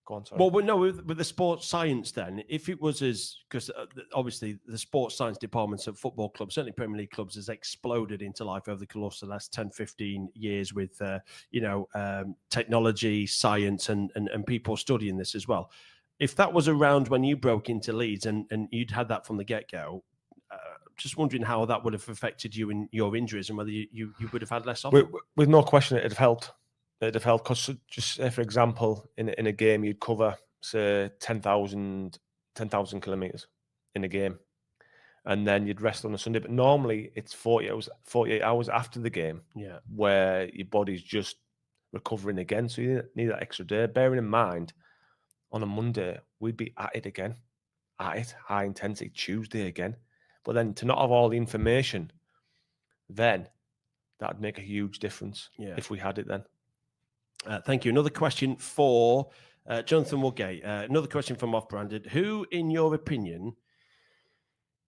Go on, sorry. Well, no, with the sports science then, if it was because obviously the sports science departments at football clubs, certainly Premier League clubs, has exploded into life over the course of the last 10, 15 years with, technology, science, and people studying this as well. If that was around when you broke into Leeds and you'd had that from the get-go, just wondering how that would have affected you in your injuries and whether you would have had less of it. With no question, it'd have helped. It'd have helped because, just say, for example, in a game, you'd cover, say, 10,000 kilometres in a game. And then you'd rest on a Sunday. But normally, it's 48 hours after the game where your body's just recovering again. So you need that extra day. Bearing in mind, on a Monday, we'd be at it again. At it, high intensity, Tuesday again. But then to not have all the information, then that'd make a huge difference if we had it then. Thank you. Another question for Jonathan Woodgate. Another question from Off-Branded. Who, in your opinion,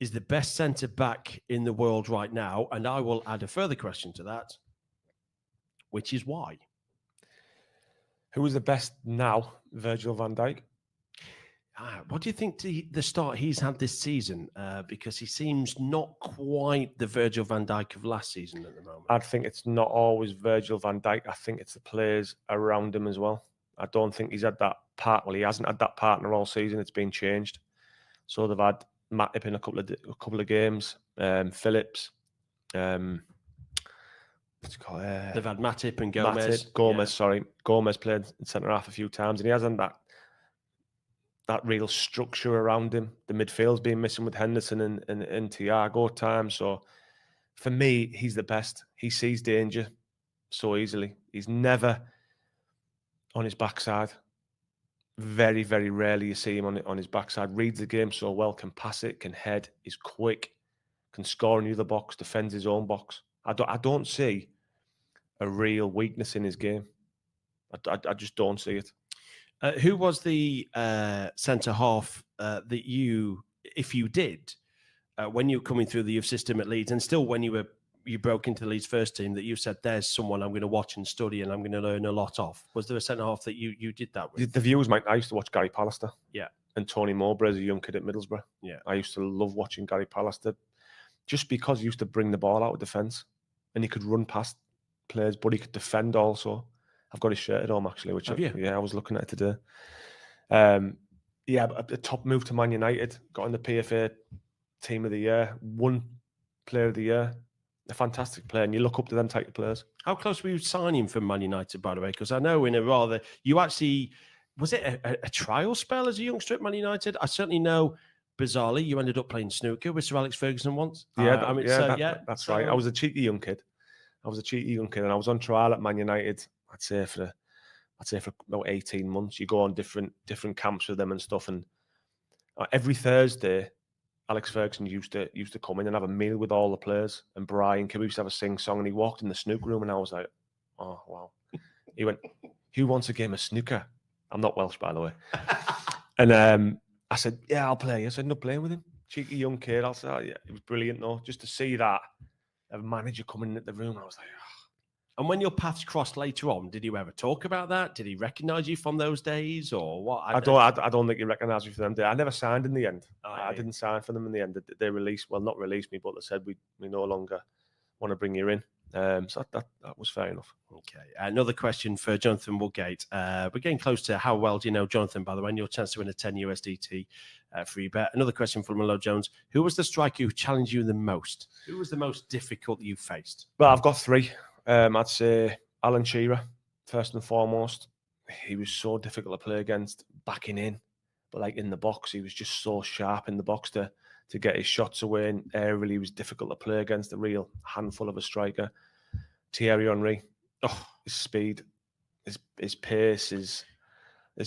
is the best centre-back in the world right now? And I will add a further question to that, which is why? Who is the best now? Virgil van Dijk. What do you think the start he's had this season? Because he seems not quite the Virgil van Dijk of last season at the moment. I think it's not always Virgil van Dijk. I think it's the players around him as well. I don't think he's had that part. Well, he hasn't had that partner all season. It's been changed. So they've had Matip in a couple of games. Phillips. What's it called? They've had Matip and Gomez. Gomez played in centre half a few times, and he hasn't that real structure around him. The midfield's been missing with Henderson and Thiago at times. So For me, he's the best. He sees danger so easily. He's never on his backside. Very, very rarely you see him on his backside. Reads the game so well, can pass it, can head, is quick, can score in the other box, defends his own box. I don't see a real weakness in his game. I just don't see it. Who was the centre half that you, if you did, when you were coming through the youth system at Leeds, and still when you broke into the Leeds first team, that you said, there's someone I'm going to watch and study and I'm going to learn a lot of? Was there a centre half that you did that with? The views, mate. I used to watch Gary Pallister. Yeah. And Tony Mowbray as a young kid at Middlesbrough. Yeah. I used to love watching Gary Pallister just because he used to bring the ball out of defence and he could run past players, but he could defend also. I've got his shirt at home, actually. I was looking at it today. A top move to Man United. Got in the PFA Team of the Year. One Player of the Year. A fantastic player, and you look up to them type of players. How close were you signing from Man United, by the way? Because I know you actually, was it a trial spell as a youngster at Man United? I certainly know, bizarrely, you ended up playing snooker with Sir Alex Ferguson once. That's right. I was a cheeky young kid. And I was on trial at Man United. I'd say for about 18 months. You go on different camps with them and stuff. And every Thursday, Alex Ferguson used to come in and have a meal with all the players. And Brian Kibb used to have a sing-song. And he walked in the snooker room and I was like, oh, wow. He went, who wants a game of snooker? I'm not Welsh, by the way. And I said, yeah, I'll play. I said, not playing with him. Cheeky young kid. I'll say, oh, yeah, it was brilliant, though. Just to see that, a manager coming in at the room, I was like, oh. And when your paths crossed later on, did you ever talk about that? Did he recognise you from those days, or what? I don't think he recognised me from them days. I never signed in the end. I didn't sign for them in the end. They not released me, but they said we no longer want to bring you in. So that was fair enough. Okay. Another question for Jonathan Woodgate. We're getting close to how well do you know Jonathan, by the way, and your chance to win a 10 USDT free bet. Another question from Mellor Jones. Who was the striker who challenged you the most? Who was the most difficult you faced? Well, I've got three. I'd say Alan Shearer, first and foremost. He was so difficult to play against, backing in, but like in the box, he was just so sharp in the box to get his shots away. And aerially, he was difficult to play against, a real handful of a striker. Thierry Henry, his speed, his pace, his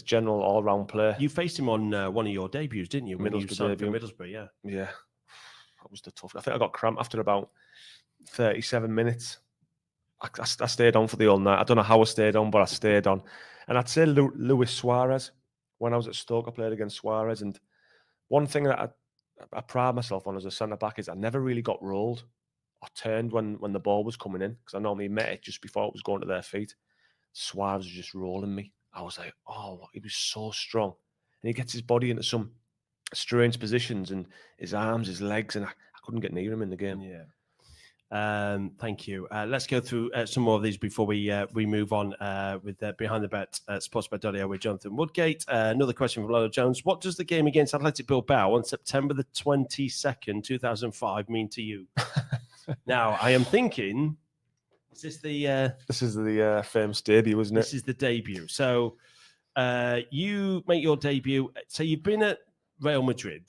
general all-round play. You faced him on one of your debuts, didn't you? Middlesbrough, yeah. Yeah, that was the tough. I think I got cramp after about 37 minutes. I stayed on for the whole night. I don't know how I stayed on, but I stayed on. And I'd say Luis Suarez. When I was at Stoke, I played against Suarez. And one thing that I pride myself on as a centre-back is I never really got rolled or turned when the ball was coming in, because I normally met it just before it was going to their feet. Suarez was just rolling me. I was like, oh, he was so strong. And he gets his body into some strange positions and his arms, his legs, and I couldn't get near him in the game. Yeah. Thank you. Let's go through some more of these before we move on with Behind the Bet, sportsbet.io with Jonathan Woodgate. Another question from Mellor Jones. What does the game against Athletic Bilbao on September the 22nd, 2005 mean to you? Now, I am thinking, is this the... This is the famous debut, isn't it? This is the debut. So you make your debut. So you've been at Real Madrid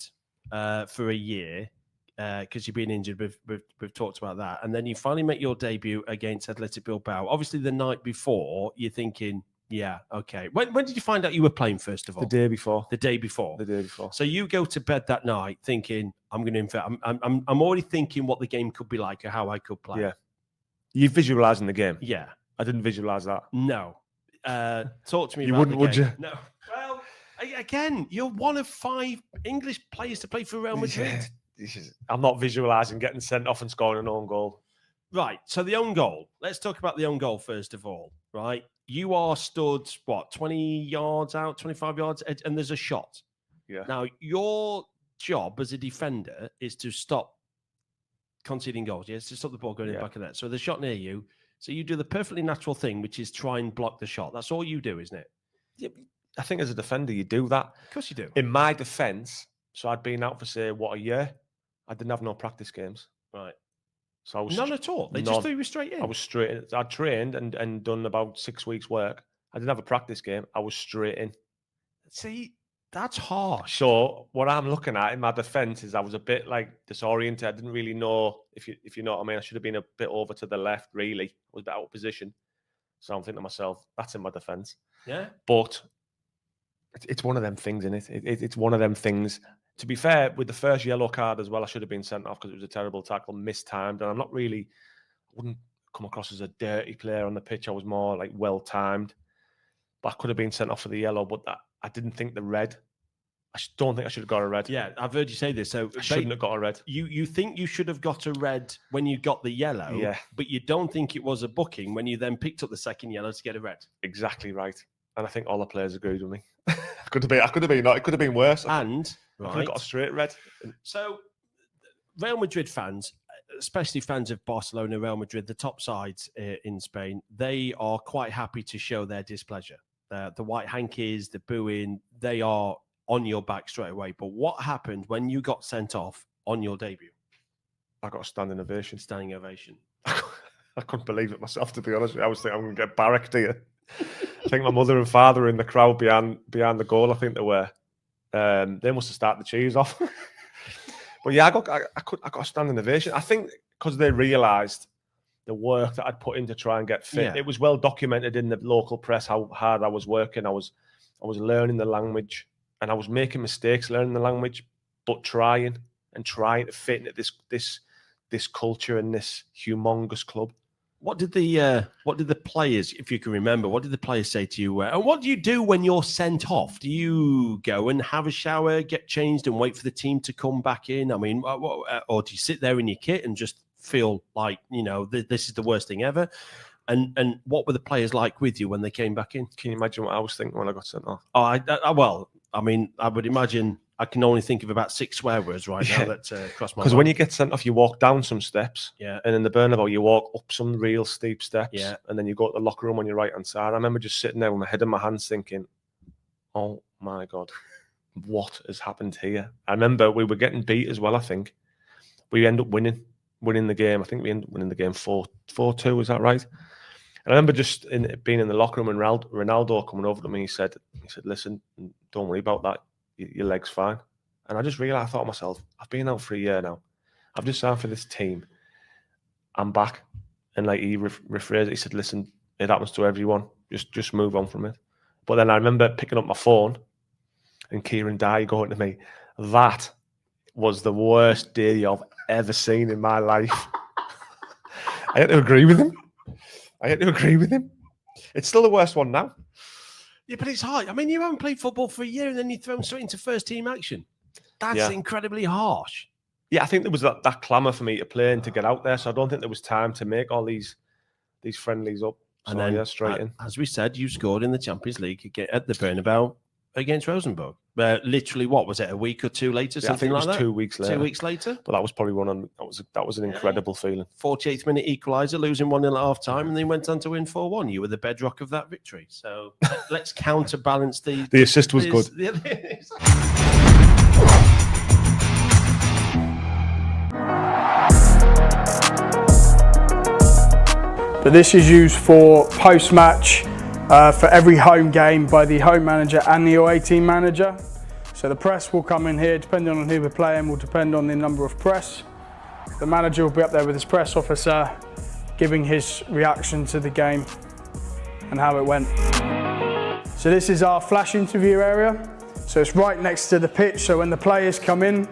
for a year, because you've been injured. We've talked about that. And then you finally make your debut against Athletic Bilbao. Obviously, the night before, you're thinking, yeah, okay. When did you find out you were playing, first of all? The day before. The day before. The day before. So you go to bed that night thinking, I'm already thinking what the game could be like or how I could play. Yeah. You visualising the game? Yeah. I didn't visualise that. No. Talk to me you about wouldn't, the would game. you? No. Well, again, you're one of 5 English players to play for Real Madrid. I'm not visualising getting sent off and scoring an own goal. Right. So the own goal. Let's talk about the own goal first of all. Right. You are stood, 20 yards out, 25 yards, and there's a shot. Yeah. Now, your job as a defender is to stop conceding goals. Yes, to stop the ball going in the back of that. So there's a shot near you. So you do the perfectly natural thing, which is try and block the shot. That's all you do, isn't it? Yeah, I think as a defender, you do that. Of course you do. In my defence, so I'd been out for, say, a year. I didn't have no practice games. Right. So I was none at all. They just threw you straight in. I was straight in. I trained and done about 6 weeks' work. I didn't have a practice game. I was straight in. See, That's harsh. So what I'm looking at in my defence is I was a bit like disoriented. I didn't really know if you know what I mean. I should have been a bit over to the left, really. I was a bit out of position. So I'm thinking to myself, that's in my defence. Yeah. But it's one of them things, isn't it? It's one of them things. To be fair, with the first yellow card as well, I should have been sent off because it was a terrible tackle, mistimed. And I wouldn't come across as a dirty player on the pitch. I was more like well-timed. But I could have been sent off for the yellow, but I didn't think the red. Don't think I should have got a red. Yeah, I've heard you say this. So I shouldn't have got a red. You think you should have got a red when you got the yellow, but you don't think it was a booking when you then picked up the second yellow to get a red. Exactly right. And I think all the players agreed with me. I could have been worse. And I could have got a straight red. So Real Madrid fans, especially fans of Barcelona, Real Madrid, the top sides in Spain, they are quite happy to show their displeasure. The white hankies, the booing, they are on your back straight away. But what happened when you got sent off on your debut? I got a standing ovation. Standing ovation. I couldn't believe it myself, to be honest. I was thinking I'm going to get barracked here. I think my mother and father were in the crowd behind the goal. I think they were. They must have started the cheese off. But yeah, I got a standing ovation. I think because they realised the work that I'd put in to try and get fit. Yeah. It was well documented in the local press how hard I was working. I was learning the language, and I was making mistakes learning the language, but trying to fit into this culture and this humongous club. What did the players, if you can remember, what did the players say to you? And what do you do when you're sent off? Do you go and have a shower, get changed, and wait for the team to come back in? I mean, or do you sit there in your kit and just feel like, this is the worst thing ever? And what were the players like with you when they came back in? Can you imagine what I was thinking when I got sent off? I would imagine. I can only think of about 6 swear words right now that cross my mind. Because when you get sent off, you walk down some steps. Yeah. And in the Bernabeu, you walk up some real steep steps. Yeah. And then you go to the locker room on your right-hand side. I remember just sitting there with my head in my hands thinking, oh, my God, what has happened here? I remember we were getting beat as well, I think. We ended up winning the game. I think we ended up winning the game 4-2, is that right? And I remember just being in the locker room and Ronaldo coming over to me. He said, listen, don't worry about that. Your leg's fine. And I just realised, I thought to myself, I've been out for a year now. I've just signed for this team. I'm back. And like he rephrased it, he said, listen, it happens to everyone. Just move on from it. But then I remember picking up my phone and Kieran Dye going to me, that was the worst day I've ever seen in my life. I had to agree with him. It's still the worst one now. Yeah, but it's hard. I mean, you haven't played football for a year and then you're thrown straight into first team action. That's incredibly harsh. Yeah, I think there was that clamour for me to play and to get out there. So I don't think there was time to make all these friendlies up. So, and then, straight in. As we said, you scored in the Champions League at the Bernabeu against Rosenborg. Literally, what was it? A week or two later, something like that. 2 weeks later. 2 weeks later. But that was probably that was an incredible feeling. 48th minute equaliser, losing 1-0 at half time, and then went on to win 4-1. You were the bedrock of that victory. So let's counterbalance the. The assist was good. But this is used for post-match. For every home game by the home manager and the away team manager. So the press will come in here, depending on who we're playing, will depend on the number of press. The manager will be up there with his press officer, giving his reaction to the game and how it went. So this is our flash interview area. So it's right next to the pitch, so when the players come in,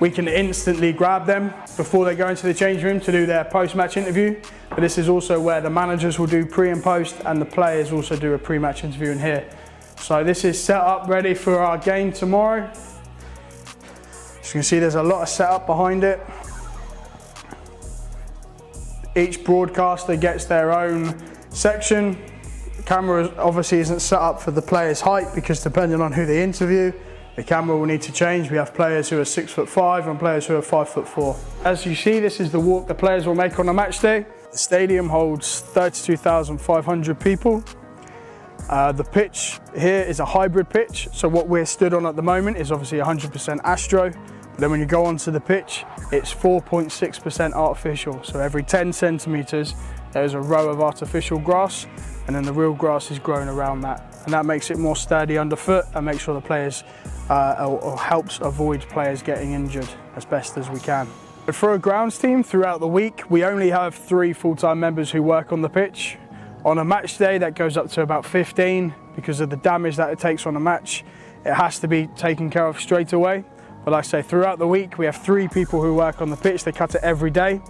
we can instantly grab them before they go into the change room to do their post-match interview. But this is also where the managers will do pre and post, and the players also do a pre-match interview in here. So this is set up ready for our game tomorrow. As you can see, there's a lot of setup behind it. Each broadcaster gets their own section. The camera obviously isn't set up for the player's height because depending on who they interview, the camera will need to change. We have players who are 6'5" and players who are 5'4". As you see, this is the walk the players will make on a match day. The stadium holds 32,500 people. The pitch here is a hybrid pitch. So what we're stood on at the moment is obviously 100% Astro. But then when you go onto the pitch, it's 4.6% artificial. So every 10 centimeters, there's a row of artificial grass, and then the real grass is grown around that. and that makes it more sturdy underfoot and makes sure the players or helps avoid players getting injured as best as we can. For a grounds team throughout the week, we only have 3 full-time members who work on the pitch. On a match day, that goes up to about 15 because of the damage that it takes on a match. It has to be taken care of straight away. But like I say, throughout the week, we have 3 people who work on the pitch. They cut it every day.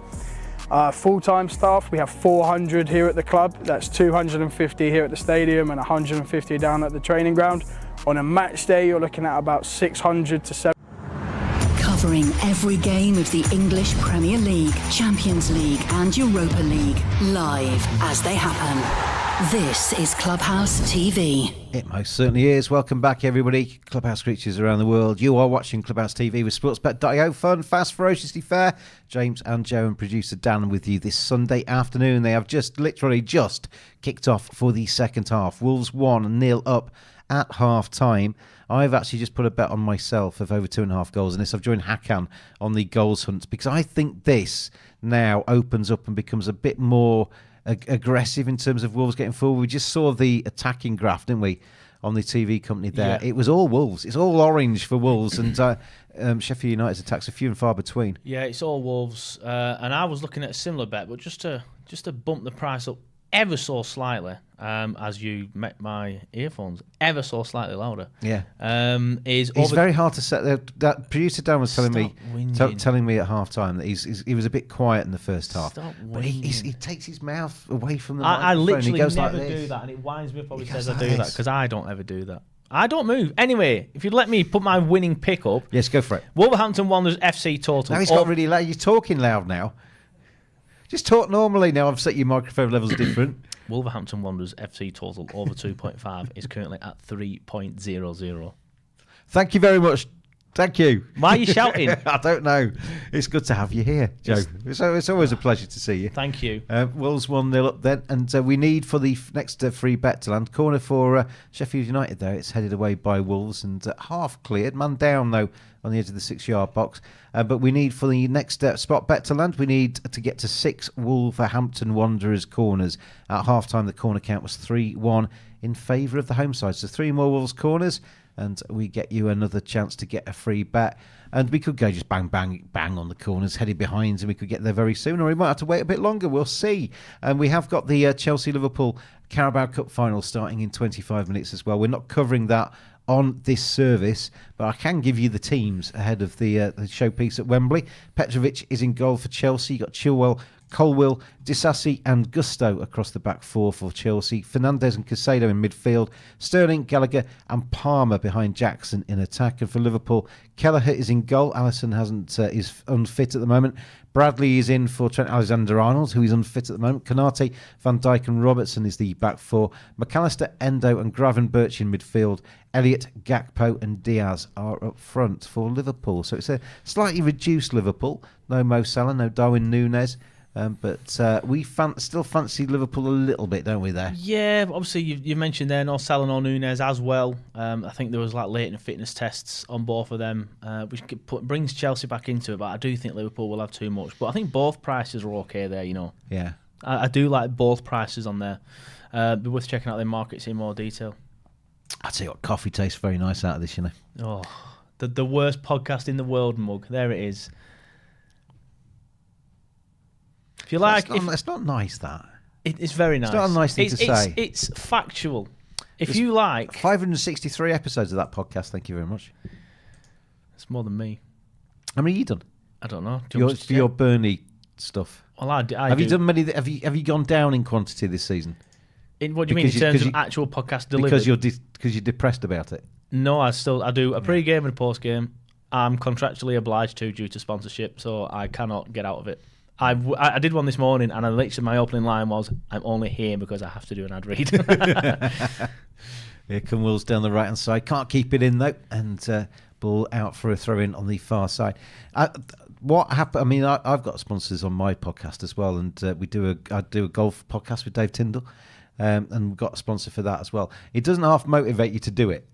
Full-time staff, we have 400 here at the club. That's 250 here at the stadium and 150 down at the training ground. On a match day, you're looking at about 600 to 700. Covering every game of the English Premier League, Champions League and Europa League, live as they happen. This is Clubhouse TV. It most certainly is. Welcome back, everybody. Clubhouse creatures around the world. You are watching Clubhouse TV with sportsbet.io. Fun, fast, ferociously fair. James and Joe and producer Dan with you this Sunday afternoon. They have literally just kicked off for the second half. Wolves 1-0 up at half time. I've actually just put a bet on myself of over 2.5 goals in this. I've joined Hakan on the goals hunt because I think this now opens up and becomes a bit more aggressive in terms of Wolves getting forward. We just saw the attacking graph, didn't we, on the TV company there? Yeah. It was all Wolves. It's all orange for Wolves, and Sheffield United's attacks are few and far between. Yeah, it's all Wolves, and I was looking at a similar bet, but just to bump the price up ever so slightly, as you met my earphones, ever so slightly louder. Yeah, it's very hard to set. That producer Dan was telling me at half time that he was a bit quiet in the first half. But he takes his mouth away from the microphone. I literally he goes never like do that, and it winds me up when he says I do that because I don't ever do that. I don't move. Anyway, if you'd let me put my winning pick up. Yes, go for it. Wolverhampton Wanderers FC total. Now he's got really loud. You're talking loud now. Just talk normally now. I've set your microphone levels different. Wolverhampton Wanderers FC total over 2.5 is currently at 3.00. Thank you very much. Thank you. Why are you shouting? I don't know. It's good to have you here, Joe. It's always a pleasure to see you. Thank you. Wolves 1-0 up then, and we need for the next free bet to land. Corner for Sheffield United there. It's headed away by Wolves and half cleared. Man down though on the edge of the 6-yard box. But we need for the next spot bet to land, we need to get to 6 Wolverhampton Wanderers corners. At half time, the corner count was 3-1 in favour of the home side. So 3 more Wolves corners, and we get you another chance to get a free bet. And we could go just bang, bang, bang on the corners, headed behind, and we could get there very soon, or we might have to wait a bit longer. We'll see. And we have got the Chelsea-Liverpool Carabao Cup final starting in 25 minutes as well. We're not covering that on this service, but I can give you the teams ahead of the showpiece at Wembley. Petrovic is in goal for Chelsea. You've got Chilwell, Colwill, Disasi and Gusto across the back four for Chelsea. Fernandes and Caicedo in midfield. Sterling, Gallagher and Palmer behind Jackson in attack. And for Liverpool, Kelleher is in goal. Alisson is unfit at the moment. Bradley is in for Trent Alexander-Arnold, who is unfit at the moment. Konate, Van Dijk and Robertson is the back four. McAllister, Endo and Gravenberch in midfield. Elliott, Gakpo and Diaz are up front for Liverpool. So it's a slightly reduced Liverpool. No Mo Salah, no Darwin Núñez. But we still fancy Liverpool a little bit, don't we, there? Yeah, obviously you mentioned there no Salah nor Núñez as well. I think there was like latent fitness tests on both of them, which brings Chelsea back into it, but I do think Liverpool will have too much. But I think both prices are okay there, you know. Yeah. I do like both prices on there. Be worth checking out their markets in more detail. I'll tell you what, coffee tastes very nice out of this, you know. Oh, the worst podcast in the world mug. There it is. If you like, it's not nice. That it's very nice. It's not a nice thing to say. It's factual. If you like, 563 episodes of that podcast. Thank you very much. It's more than me. How many have you done? I don't know. For your Burnley stuff. Well, I have you done many? Have you gone down in quantity this season? What do you mean in terms of actual podcast delivery? Because you're depressed about it. No, I do a pre-game and a post-game. I'm contractually obliged to due to sponsorship, so I cannot get out of it. I did one this morning, and I literally my opening line was, "I'm only here because I have to do an ad read." Here come Wills down the right hand side. Can't keep it in though, and ball out for a throw in on the far side. What happened? I mean, I've got sponsors on my podcast as well, and I do a golf podcast with Dave Tyndall, and we've got a sponsor for that as well. It doesn't half motivate you to do it.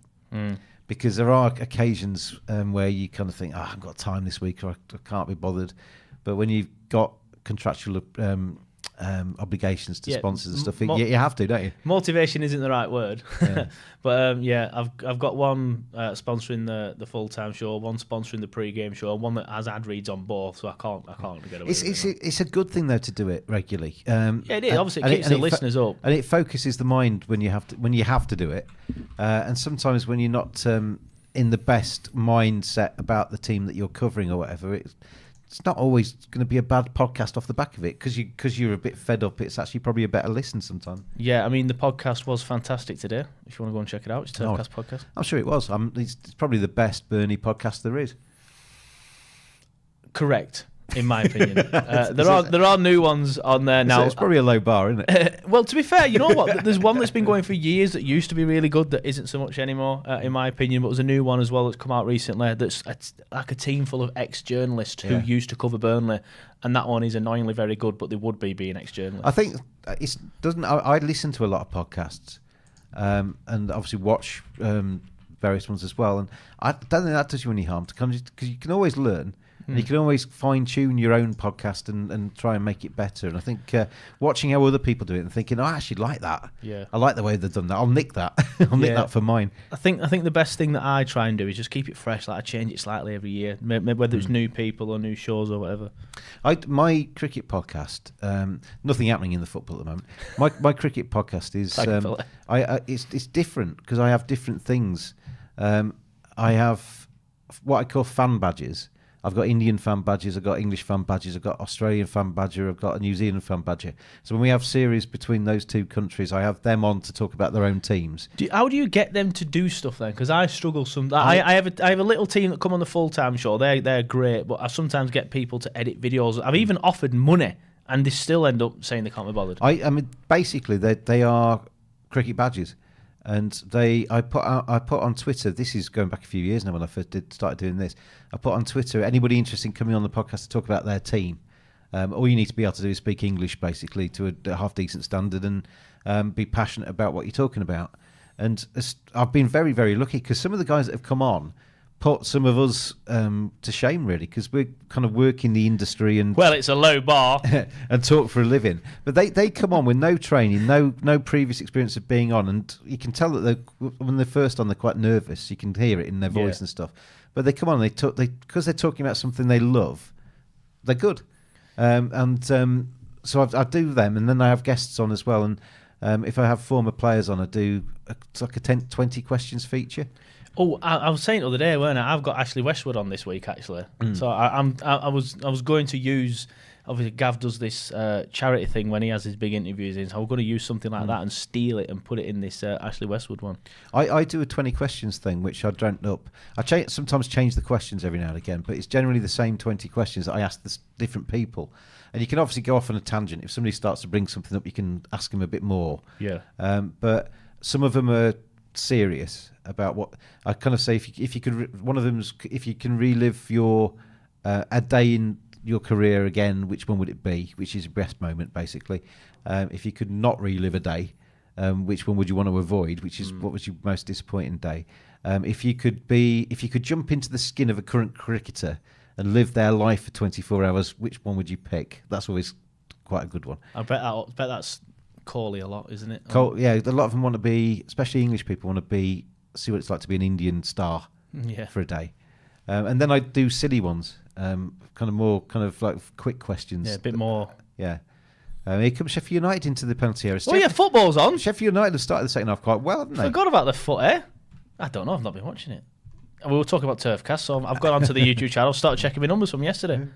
Because there are occasions where you kind of think, I haven't got time this week, or I can't be bothered. But when you've got contractual obligations to Yeah, sponsors and stuff. mo- You have to, don't you? Motivation isn't the right word, Yeah. but I've got one sponsoring the full-time show, one sponsoring the pre-game show, one that has ad reads on both, so I can't get away with it. It's a good thing though to do it regularly. Yeah, it is. Obviously, it keeps the listeners up, and it focuses the mind when you have to do it. And sometimes when you're not in the best mindset about the team that you're covering or whatever, it's not always going to be a bad podcast off the back of it because you're a bit fed up. It's actually probably a better listen sometimes. Yeah, I mean, the podcast was fantastic today. If you want to go and check it out, it's Turfcast Podcast. I'm sure it was. It's probably the best Burnley podcast there is. Correct, in my opinion. There are new ones on there now. It's probably a low bar, isn't it? Well, to be fair, you know what? There's one that's been going for years that used to be really good that isn't so much anymore, in my opinion. But there's a new one as well that's come out recently that's like a team full of ex-journalists who used to cover Burnley, and that one is annoyingly very good. But they would be being ex-journalists. I think I listen to a lot of podcasts, and obviously watch various ones as well. And I don't think that does you any harm because you can always learn. And you can always fine-tune your own podcast and try and make it better. And I think watching how other people do it and thinking, I actually like that. Yeah, I like the way they've done that. I'll nick that. I'll nick that for mine. I think the best thing that I try and do is just keep it fresh. Like I change it slightly every year, maybe whether it's new people or new shows or whatever. My cricket podcast, nothing happening in the football at the moment. My cricket podcast is it's different because I have different things. I have what I call fan badges. I've got Indian fan badges, I've got English fan badges, I've got Australian fan badger, I've got a New Zealand fan badger. So when we have series between those two countries, I have them on to talk about their own teams. How do you get them to do stuff then? Because I struggle I have a little team that come on the full-time show. They're great, but I sometimes get people to edit videos. I've even offered money, and they still end up saying they can't be bothered. I mean, basically, they are cricket badges. And I put on Twitter. This is going back a few years now when I first started doing this. I put on Twitter, anybody interested in coming on the podcast to talk about their team. All you need to be able to do is speak English, basically, to a half decent standard, and be passionate about what you're talking about. And I've been very, very lucky because some of the guys that have come on put some of us to shame, really, because we're kind of working the industry and it's a low bar and talk for a living. But they come on with no training, no previous experience of being on, and you can tell that when they're first on, they're quite nervous. You can hear it in their voice and stuff. But they come on, because they're talking about something they love. They're good, so I do them, and then I have guests on as well. And if I have former players on, I do it's like a 20 questions feature. Oh, I was saying the other day, weren't I? I've got Ashley Westwood on this week, actually. So I was going to use. Obviously, Gav does this charity thing when he has his big interviews in. So I'm going to use something like that and steal it and put it in this Ashley Westwood one. I do a 20 questions thing, which I dreamt up. I sometimes change the questions every now and again, but it's generally the same 20 questions that I ask the different people. And you can obviously go off on a tangent. If somebody starts to bring something up, you can ask them a bit more. Yeah. But some of them are serious about what I kind of say. If you could, one of them's if you can relive your a day in your career again, which one would it be? Which is your best moment, basically. If you could not relive a day, which one would you want to avoid? Which is what was your most disappointing day? If you could jump into the skin of a current cricketer and live their life for 24 hours, which one would you pick? That's always quite a good one. I bet that's Corley a lot, isn't it? Yeah, a lot of them want to be, especially English people, want to see what it's like to be an Indian star for a day. And then I do silly ones, kind of like quick questions. Yeah, a bit more. Yeah. Here comes Sheffield United into the penalty area. Oh yeah, football's on. Sheffield United have started the second half quite well, haven't they? Forgot about the foot, eh? I don't know, I've not been watching it. We were talking about Turfcast, so I've gone onto the YouTube channel, started checking my numbers from yesterday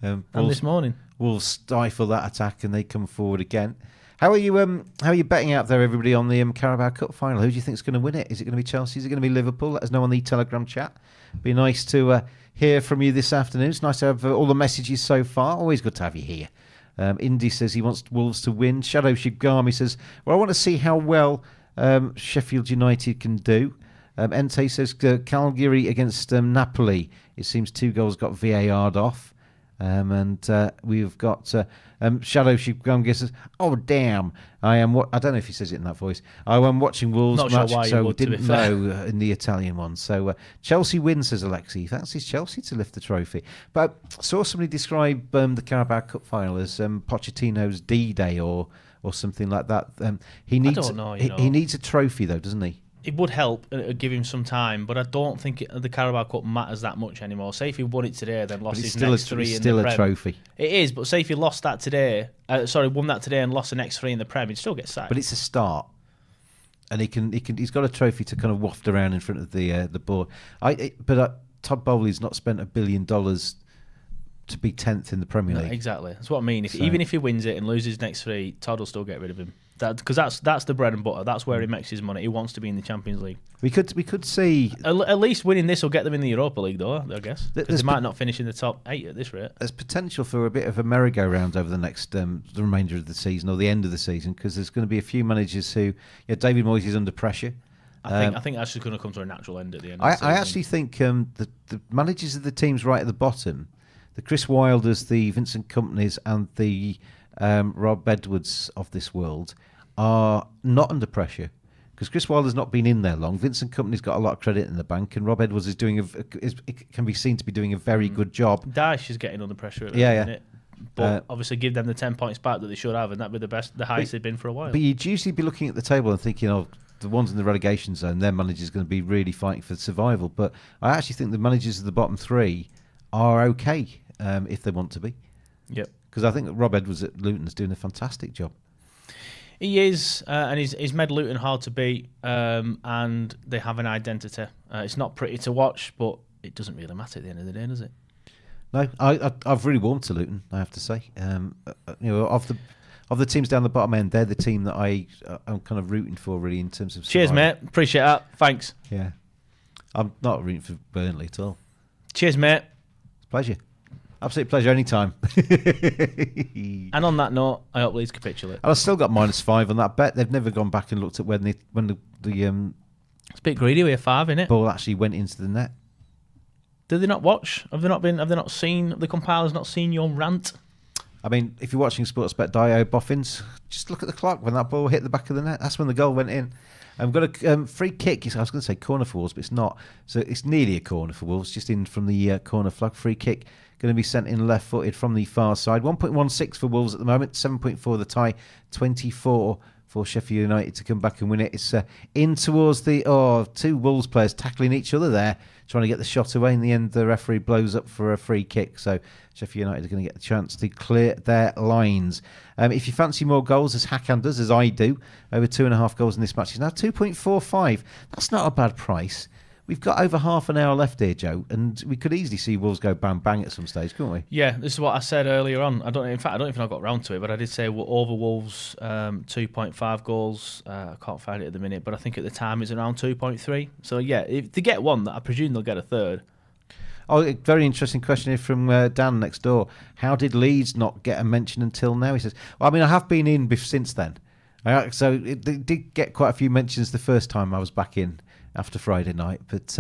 and this morning. We'll stifle that attack and they come forward again. How are you betting out there, everybody, on the Carabao Cup final? Who do you think is going to win it? Is it going to be Chelsea? Is it going to be Liverpool? Let us know on the Telegram chat. Be nice to hear from you this afternoon. It's nice to have all the messages so far. Always good to have you here. Indy says he wants Wolves to win. Shadow Shigami says, well, I want to see how well Sheffield United can do. Ente says Calgary against Napoli. It seems 2 goals got VAR'd off. And we've got Shadow Sheep says, "Oh damn! I am. I don't know if he says it in that voice. I am watching Wolves Not sure match, why you so would, to be didn't fair. know in the Italian one. So Chelsea wins, says Alexi. He fancies Chelsea to lift the trophy. But I saw somebody describe the Carabao Cup final as Pochettino's D-Day or something like that. He needs. don't know, he needs a trophy though, doesn't he? It would help give him some time, but I don't think the Carabao Cup matters that much anymore. Say if he won it today, then lost his next three in the Prem. It's still a trophy. It is, but say if he lost that today, won that today and lost the next three in the Prem, he'd still get sacked. But it's a start, and he's got a trophy to kind of waft around in front of the board. Todd Bowley's not spent $1 billion to be 10th in the Premier League. Exactly, that's what I mean. Even if he wins it and loses next three, Todd will still get rid of him. Because that's the bread and butter. That's where he makes his money. He wants to be in the Champions League. We could see at least winning this will get them in the Europa League, though. I guess because they might not finish in the top 8 at this rate. There's potential for a bit of a merry-go-round over the next the remainder of the season or the end of the season, because there's going to be a few managers who, David Moyes is under pressure. I think that's just going to come to a natural end at the end. I actually think the managers of the teams right at the bottom, the Chris Wilders, the Vincent Kompany's, and the Rob Edwards of this world, are not under pressure, because Chris Wilder's not been in there long. Vincent Kompany's got a lot of credit in the bank, and Rob Edwards is can be seen to be doing a very good job. Daesh is getting under pressure at the minute. But obviously give them the 10 points back that they should have, and that'd be the highest they've been for a while. But you'd usually be looking at the table and thinking, the ones in the relegation zone, their manager's going to be really fighting for survival. But I actually think the managers of the bottom three are okay if they want to be. Yep. Because I think that Rob Edwards at Luton is doing a fantastic job. He is, and he's made Luton hard to beat, and they have an identity. It's not pretty to watch, but it doesn't really matter at the end of the day, does it? No, I've really warmed to Luton, I have to say. Of the teams down the bottom end, they're the team that I'm kind of rooting for, really, in terms of Cheers, survival. mate. Appreciate that. Thanks. Yeah. I'm not rooting for Burnley at all. Cheers, mate. It's a pleasure. Absolute pleasure, anytime. And on that note, I hope Leeds capitulate. And I've still got -5 on that bet. They've never gone back and looked at when the It's a bit greedy with a 5, innit? ball actually went into the net. Did they not watch? Have they not seen, the compiler's not seen your rant? I mean, if you're watching Sportsbet.io boffins, just look at the clock. When that ball hit the back of the net, that's when the goal went in. I've got a free kick. I was going to say corner for Wolves, but it's not. So it's nearly a corner for Wolves, just in from the corner flag. Free kick going to be sent in left-footed from the far side. 1.16 for Wolves at the moment. 7.4 the tie. 24 for Sheffield United to come back and win it. It's in towards the two Wolves players tackling each other there, trying to get the shot away. In the end, the referee blows up for a free kick. So Sheffield United are going to get the chance to clear their lines. If you fancy more goals, as Hakan does, as I do, over 2.5 goals in this match is now 2.45. That's not a bad price. We've got over half an hour left here, Joe, and we could easily see Wolves go bang bang at some stage, couldn't we? Yeah, this is what I said earlier on. I don't even know if I got round to it, but I did say over Wolves 2.5 goals. I can't find it at the minute, but I think at the time it's around 2.3. So yeah, if they get one, I presume they'll get a third. Oh, a very interesting question here from Dan next door. How did Leeds not get a mention until now? He says, well, I mean, I have been in since then. So they did get quite a few mentions the first time I was back in after Friday night. But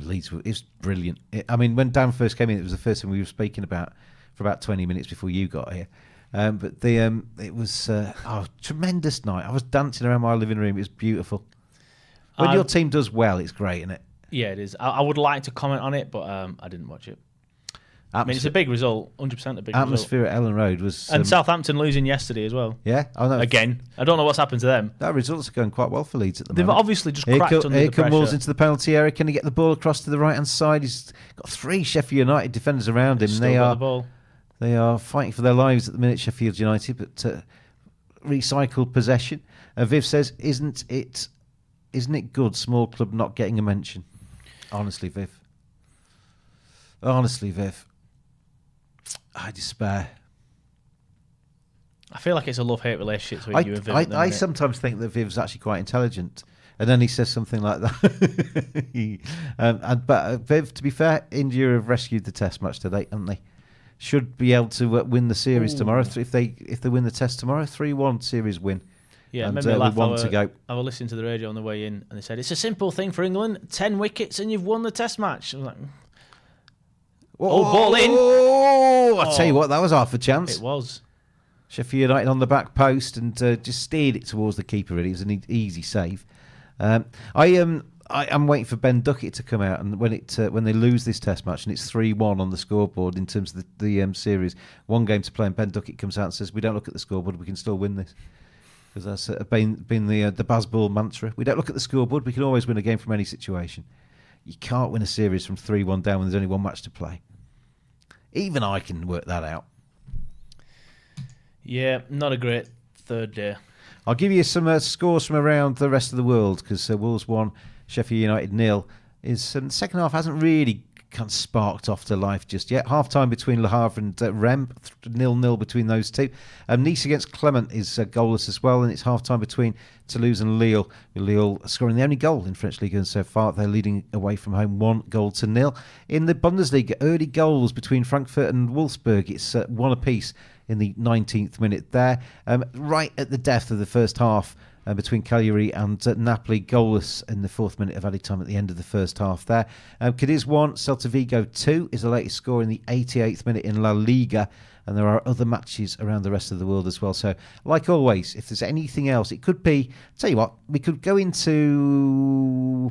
Leeds is brilliant. When Dan first came in, it was the first thing we were speaking about for about 20 minutes before you got here. But it was a tremendous night. I was dancing around my living room. It was beautiful. When your team does well, it's great, isn't it? Yeah, it is. I would like to comment on it, but I didn't watch it. It's a big result, 100% a big atmosphere result. at Ellen Road was... and Southampton losing yesterday as well. Yeah? Oh, no. Again. I don't know what's happened to them. That results are going quite well for Leeds at the moment. They've obviously just cracked under the pressure. Here come Wolves into the penalty area. Can he get the ball across to the right-hand side? He's got 3 Sheffield United defenders around him. Still got the ball. They are fighting for their lives at the minute, Sheffield United, but recycled possession. Viv says, isn't it good, small club not getting a mention? Honestly, Viv. I despair. I feel like it's a love-hate relationship between you and Viv. I sometimes think that Viv's actually quite intelligent, and then he says something like that. But Viv, to be fair, India have rescued the Test match today, haven't they? Should be able to win the series tomorrow if they win the Test tomorrow. 3-1 series win. Yeah, and made me laugh. to go. I was listening to the radio on the way in, and they said it's a simple thing for England: 10 wickets and you've won the Test match. I was like, ball in. Oh, I tell you what, that was half a chance. It was. Sheffield United on the back post and just steered it towards the keeper. Really, it was an easy save. I'm waiting for Ben Duckett to come out, and when they lose this Test match and it's 3-1 on the scoreboard in terms of the series, one game to play, and Ben Duckett comes out and says, "We don't look at the scoreboard, we can still win this." Because that's been the Bazball mantra. We don't look at the scoreboard, we can always win a game from any situation. You can't win a series from 3-1 down when there's only one match to play. Even I can work that out. Yeah, not a great third day. I'll give you some scores from around the rest of the world, because Wolves 1, Sheffield United 0. The second half hasn't really kind of sparked off to life just yet. Half-time between Le Havre and Rennes, 0-0 between those two. Nice against Clement is goalless as well, and it's half-time between Toulouse and Lille. Lille scoring the only goal in French League 1 so far. They're leading away from home 1-0. In the Bundesliga, early goals between Frankfurt and Wolfsburg. It's one apiece in the 19th minute there. Right at the death of the first half, between Cagliari and Napoli, goalless in the 4th minute of added time at the end of the first half there. Cadiz 1, Celta Vigo 2 is the latest score in the 88th minute in La Liga, and there are other matches around the rest of the world as well. So, like always, if there's anything else, it could be, tell you what, we could go into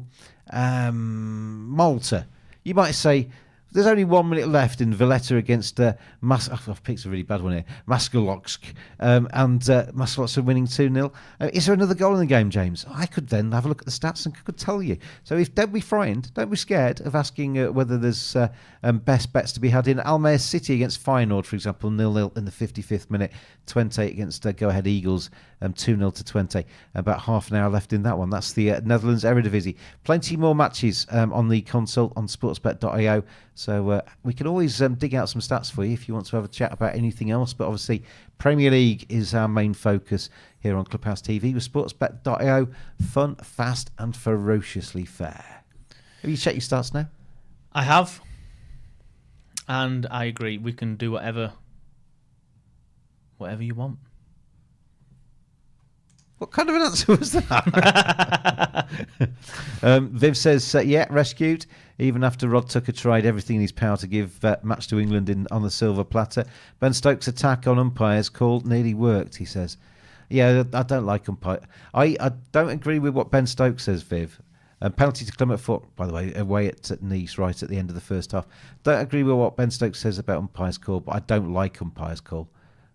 Malta. You might say, there's only 1 minute left in Valletta against I've picked a really bad one here. Maskoloksk. And Maskoloksk are winning 2-0. Is there another goal in the game, James? I could then have a look at the stats and could tell you. So don't be frightened. Don't be scared of asking whether there's best bets to be had in Almere City against Feyenoord, for example, 0-0 in the 55th minute. Twente against Go Ahead Eagles, 2-0 to Twente. About half an hour left in that one. That's the Netherlands Eredivisie. Plenty more matches on the console on sportsbet.io. So we can always dig out some stats for you if you want to have a chat about anything else. But obviously, Premier League is our main focus here on Clubhouse TV with sportsbet.io. Fun, fast and ferociously fair. Have you checked your stats now? I have. And I agree. We can do whatever you want. What kind of an answer was that? Viv says, yeah, rescued. Even after Rod Tucker tried everything in his power to give match to England on the silver platter. Ben Stokes' attack on umpires called nearly worked, he says. Yeah, I don't like umpire. I don't agree with what Ben Stokes says, Viv. Penalty to Clement Foot, by the way, away at Nice right at the end of the first half. Don't agree with what Ben Stokes says about umpires call, but I don't like umpires call.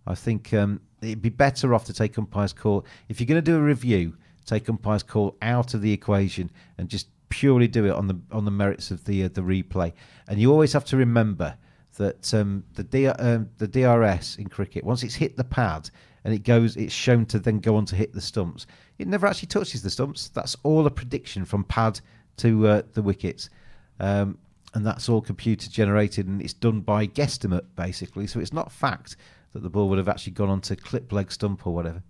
I think it'd be better off to take umpires call. If you're going to do a review, take umpires call out of the equation and just purely do it on the merits of the replay. And you always have to remember that the DRS in cricket, once it's hit the pad and it's shown to then go on to hit the stumps, it never actually touches the stumps. That's all a prediction from pad to the wickets. And that's all computer generated, and it's done by guesstimate basically. So it's not fact that the ball would have actually gone on to clip leg stump or whatever.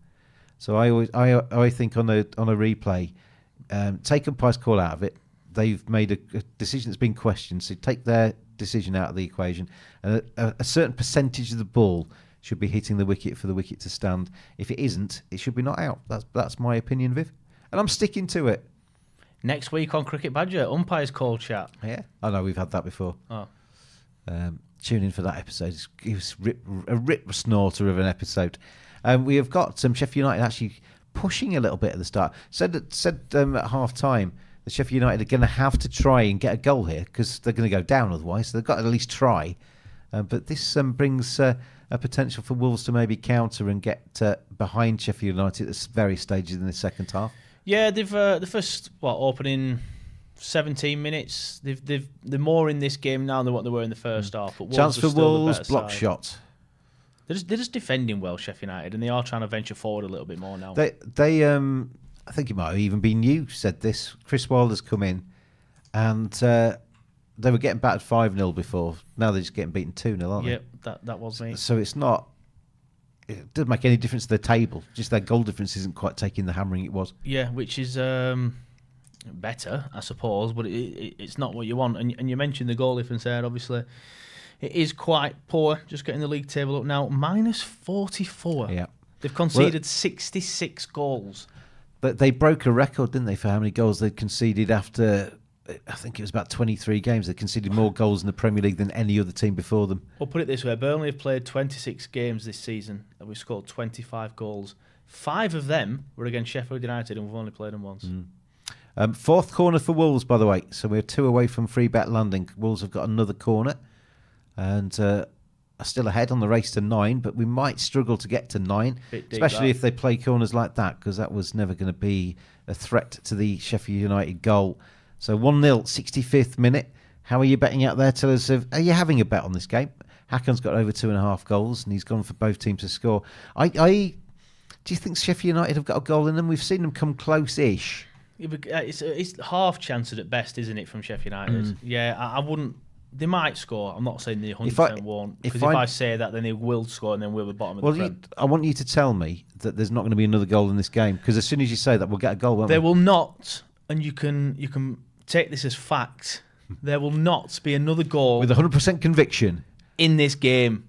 So I think on a replay, take umpire's call out of it. They've made a decision that's been questioned, so take their decision out of the equation. And a certain percentage of the ball should be hitting the wicket for the wicket to stand. If it isn't, it should be not out. That's my opinion, Viv, and I'm sticking to it. Next week on Cricket Badger, umpire's call chat. Yeah, I know we've had that before. Oh. Tune in for that episode. It was a rip snorter of an episode. We have got Sheffield United actually pushing a little bit at the start. Said at half time that Sheffield United are going to have to try and get a goal here because they're going to go down otherwise. So they've got to at least try. But this brings a potential for Wolves to maybe counter and get behind Sheffield United at various stages in the second half. Yeah, they've the first opening 17 minutes. They're more in this game now than what they were in the first half. But Chance for Wolves, block shot. They're just defending well, Sheffield United, and they are trying to venture forward a little bit more now. They I think it might have even been you said this. Chris Wilder's come in, and they were getting battered 5-0 before. Now they're just getting beaten 2-0, aren't they? Yeah, that was me. So it's not. It doesn't make any difference to the table. Just their goal difference isn't quite taking the hammering it was. Yeah, which is better, I suppose, but it's not what you want. And you mentioned the goal difference there, obviously. It is quite poor, just getting the league table up now. Minus 44. Yeah. They've conceded 66 goals. But they broke a record, didn't they, for how many goals they'd conceded after I think it was about 23 games. They conceded more goals in the Premier League than any other team before them. We'll put it this way. Burnley have played 26 games this season and we've scored 25 goals. 5 of them were against Sheffield United and we've only played them once. Fourth corner for Wolves, by the way. So we're 2 away from free bet landing. Wolves have got another corner and are still ahead on the race to 9, but we might struggle to get to 9, especially if they play corners like that, because that was never going to be a threat to the Sheffield United goal. So 1-0, 65th minute. How are you betting out there? Tell us, are you having a bet on this game? Hakan's got over 2.5 goals, and he's gone for both teams to score. Do you think Sheffield United have got a goal in them? We've seen them come close-ish. It's half chanced at best, isn't it, from Sheffield United? Yeah, I wouldn't. They might score. I'm not saying they 100% won't. Because if I say that, then they will score, and then we'll be bottom of the Prem. I want you to tell me that there's not going to be another goal in this game, because as soon as you say that, we'll get a goal, won't we? There will not, and you can take this as fact. There will not be another goal with 100% conviction in this game.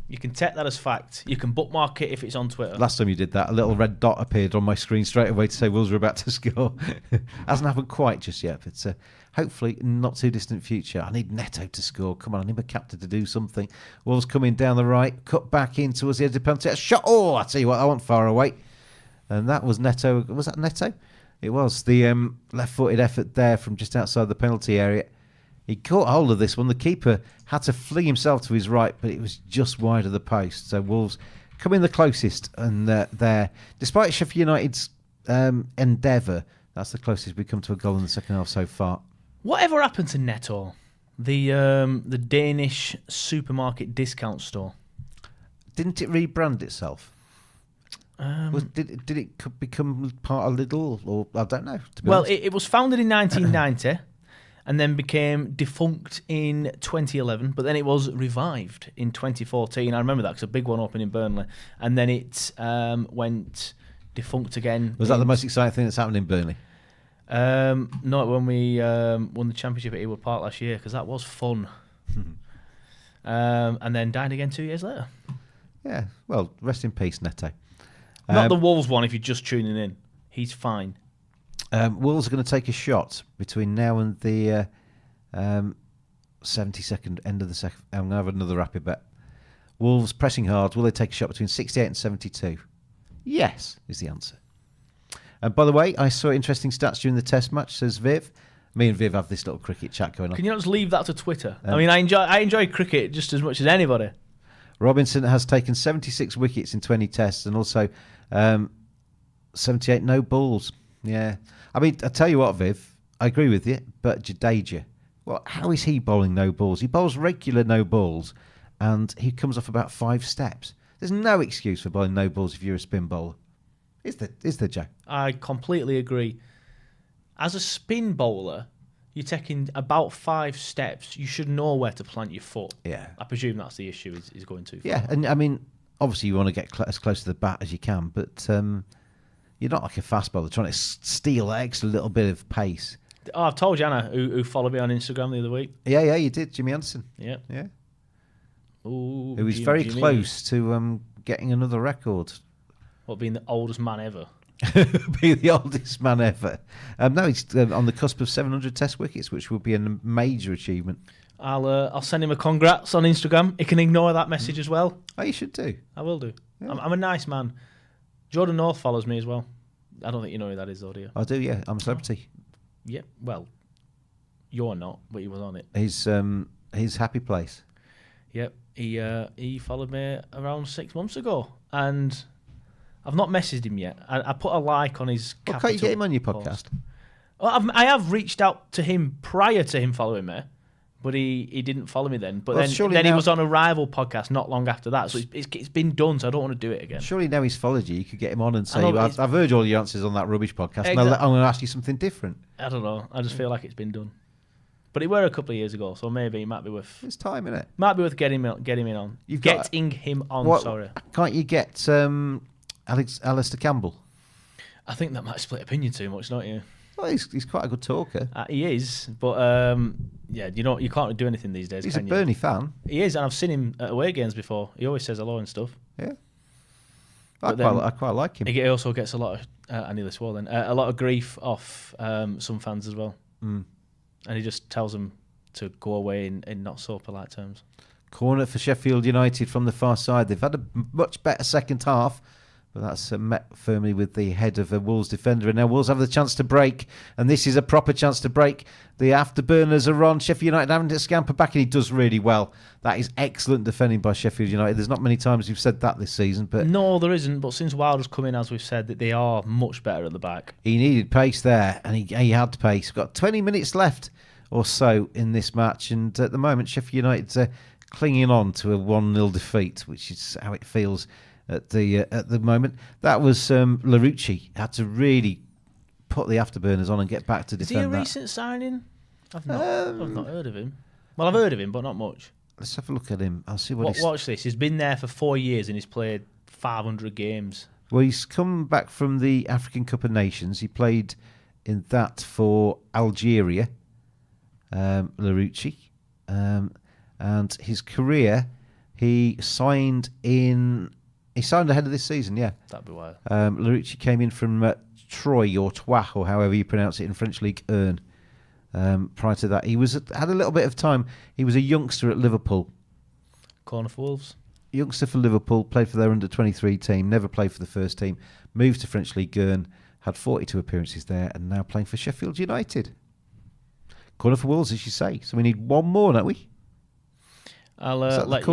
You can take that as fact. You can bookmark it if it's on Twitter. Last time you did that, a little red dot appeared on my screen straight away to say Wolves are about to score. Hasn't happened quite just yet, but hopefully not too distant future. I need Neto to score. Come on, I need my captain to do something. Wolves coming down the right, cut back in towards the edge of the penalty. A shot. Oh, I tell you what, I want far away. And that was Neto. Was that Neto? It was. The left-footed effort there from just outside the penalty area. He caught hold of this one. The keeper had to fling himself to his right, but it was just wide of the post. So Wolves come in the closest, and there, despite Sheffield United's endeavour, that's the closest we've come to a goal in the second half so far. Whatever happened to Netto, the Danish supermarket discount store? Didn't it rebrand itself? Did it become part of Lidl, or I don't know? To be honest. It was founded in 1990. And then became defunct in 2011, but then it was revived in 2014. I remember that because a big one opened in Burnley, and then it went defunct again. Was that the most exciting thing that's happened in Burnley? No, when we won the championship at Ewood Park last year, because that was fun. And then died again 2 years later. Yeah, well, rest in peace, Neto. Not the Wolves one, if you're just tuning in. He's fine. Wolves are going to take a shot between now and the 70-second end of the second. I'm going to have another rapid bet. Wolves pressing hard. Will they take a shot between 68 and 72? Yes, is the answer. And by the way, I saw interesting stats during the test match, says Viv. Me and Viv have this little cricket chat going on. Can you not just leave that to Twitter? I mean, I enjoy cricket just as much as anybody. Robinson has taken 76 wickets in 20 tests and also 78 no balls. Yeah. I mean, I tell you what, Viv, I agree with you, but Jadeja, well, how is he bowling no balls? He bowls regular no balls, and he comes off about 5 steps. There's no excuse for bowling no balls if you're a spin bowler. Is there, Joe? I completely agree. As a spin bowler, you're taking about 5 steps. You should know where to plant your foot. Yeah. I presume that's the issue, is going too far. Yeah, and I mean, obviously you want to get as close to the bat as you can, but you're not like a fast bowler trying to steal that extra little bit of pace. Oh, I've told Jana, who followed me on Instagram the other week. Yeah, you did. Jimmy Anderson. Yeah. Ooh, who was very close to getting another record. What, being the oldest man ever? Being the oldest man ever. No, he's on the cusp of 700 test wickets, which would be a major achievement. I'll send him a congrats on Instagram. He can ignore that message as well. Oh, you should do. I will do. Yeah. I'm a nice man. Jordan North follows me as well. I don't think you know who that is, though, do you? I do, yeah. I'm a celebrity. Yeah, well, you're not, but he was on it. His happy place. Yep, he followed me around 6 months ago, and I've not messaged him yet. I put a like on his. Well, can't you get him on your podcast? Well, I have reached out to him prior to him following me, but he didn't follow me then. But then he was on a rival podcast not long after that, so it's been done. So I don't want to do it again. Surely now he's followed you, you could get him on and say, I've heard all your answers on that rubbish podcast, exactly. and I'm going to ask you something different. I don't know. I just feel like it's been done. But it were a couple of years ago, so maybe it might be worth. It's time, isn't it? Might be worth getting him on. Getting him on. Sorry. Can't you get Alistair Campbell? I think that might split opinion too much, don't you? Well, he's quite a good talker. He is, but yeah, you can't do anything these days. He's a Burnley fan. He is, and I've seen him at away games before. He always says hello and stuff. Yeah, I quite like him. He also gets a lot of I nearly swore then a lot of grief off some fans as well. And he just tells them to go away in not so polite terms. Corner for Sheffield United from the far side. They've had a much better second half, but that's met firmly with the head of a Wolves defender. And now Wolves have the chance to break, and this is a proper chance to break. The afterburners are on. Sheffield United having to scamper back, and he does really well. That is excellent defending by Sheffield United. There's not many times we've said that this season, but no, there isn't. But since Wilder's come in, as we've said, that they are much better at the back. He needed pace there, and he had pace. We've got 20 minutes left or so in this match, and at the moment Sheffield United's clinging on to a 1-0 defeat, which is how it feels at the moment. That was Larucci had to really put the afterburners on and get back to defend that. Is he a recent signing? I've not heard of him. Well, I've heard of him, but not much. Let's have a look at him. I'll see what he's... Watch this. He's been there for 4 years and he's played 500 games. Well, he's come back from the African Cup of Nations. He played in that for Algeria, Larucci. And his career, he signed ahead of this season, yeah. That'd be wild. Larucci came in from Troyes or Troyes, or however you pronounce it in French League 1. Prior to that, he had a little bit of time. He was a youngster at Liverpool. Corner for Wolves. Youngster for Liverpool, played for their under-23 team, never played for the first team, moved to French League 1, had 42 appearances there, and now playing for Sheffield United. Corner for Wolves, as you say. So we need one more, don't we? I'll let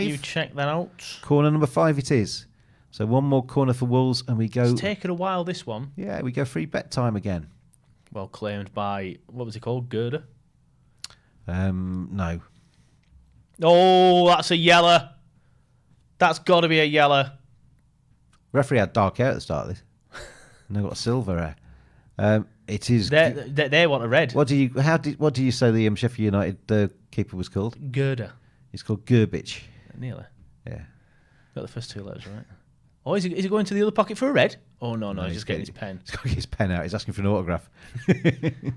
you check that out. Corner number 5 it is. So one more corner for Wolves, and we go... It's taken a while, this one. Yeah, we go free bet time again. Well claimed by, what was he called, Gerda? No. Oh, that's a yellow. That's got to be a yellow. Referee had dark hair at the start of this. And they've got silver hair. It is... They want a red. What do you say the Sheffield United keeper was called? Gerda. He's called Gerbich. Nearly. Yeah. Got the first 2 letters right. Oh, is he going to the other pocket for a red? Oh, no, he's just getting his pen. He's got his pen out. He's asking for an autograph. Can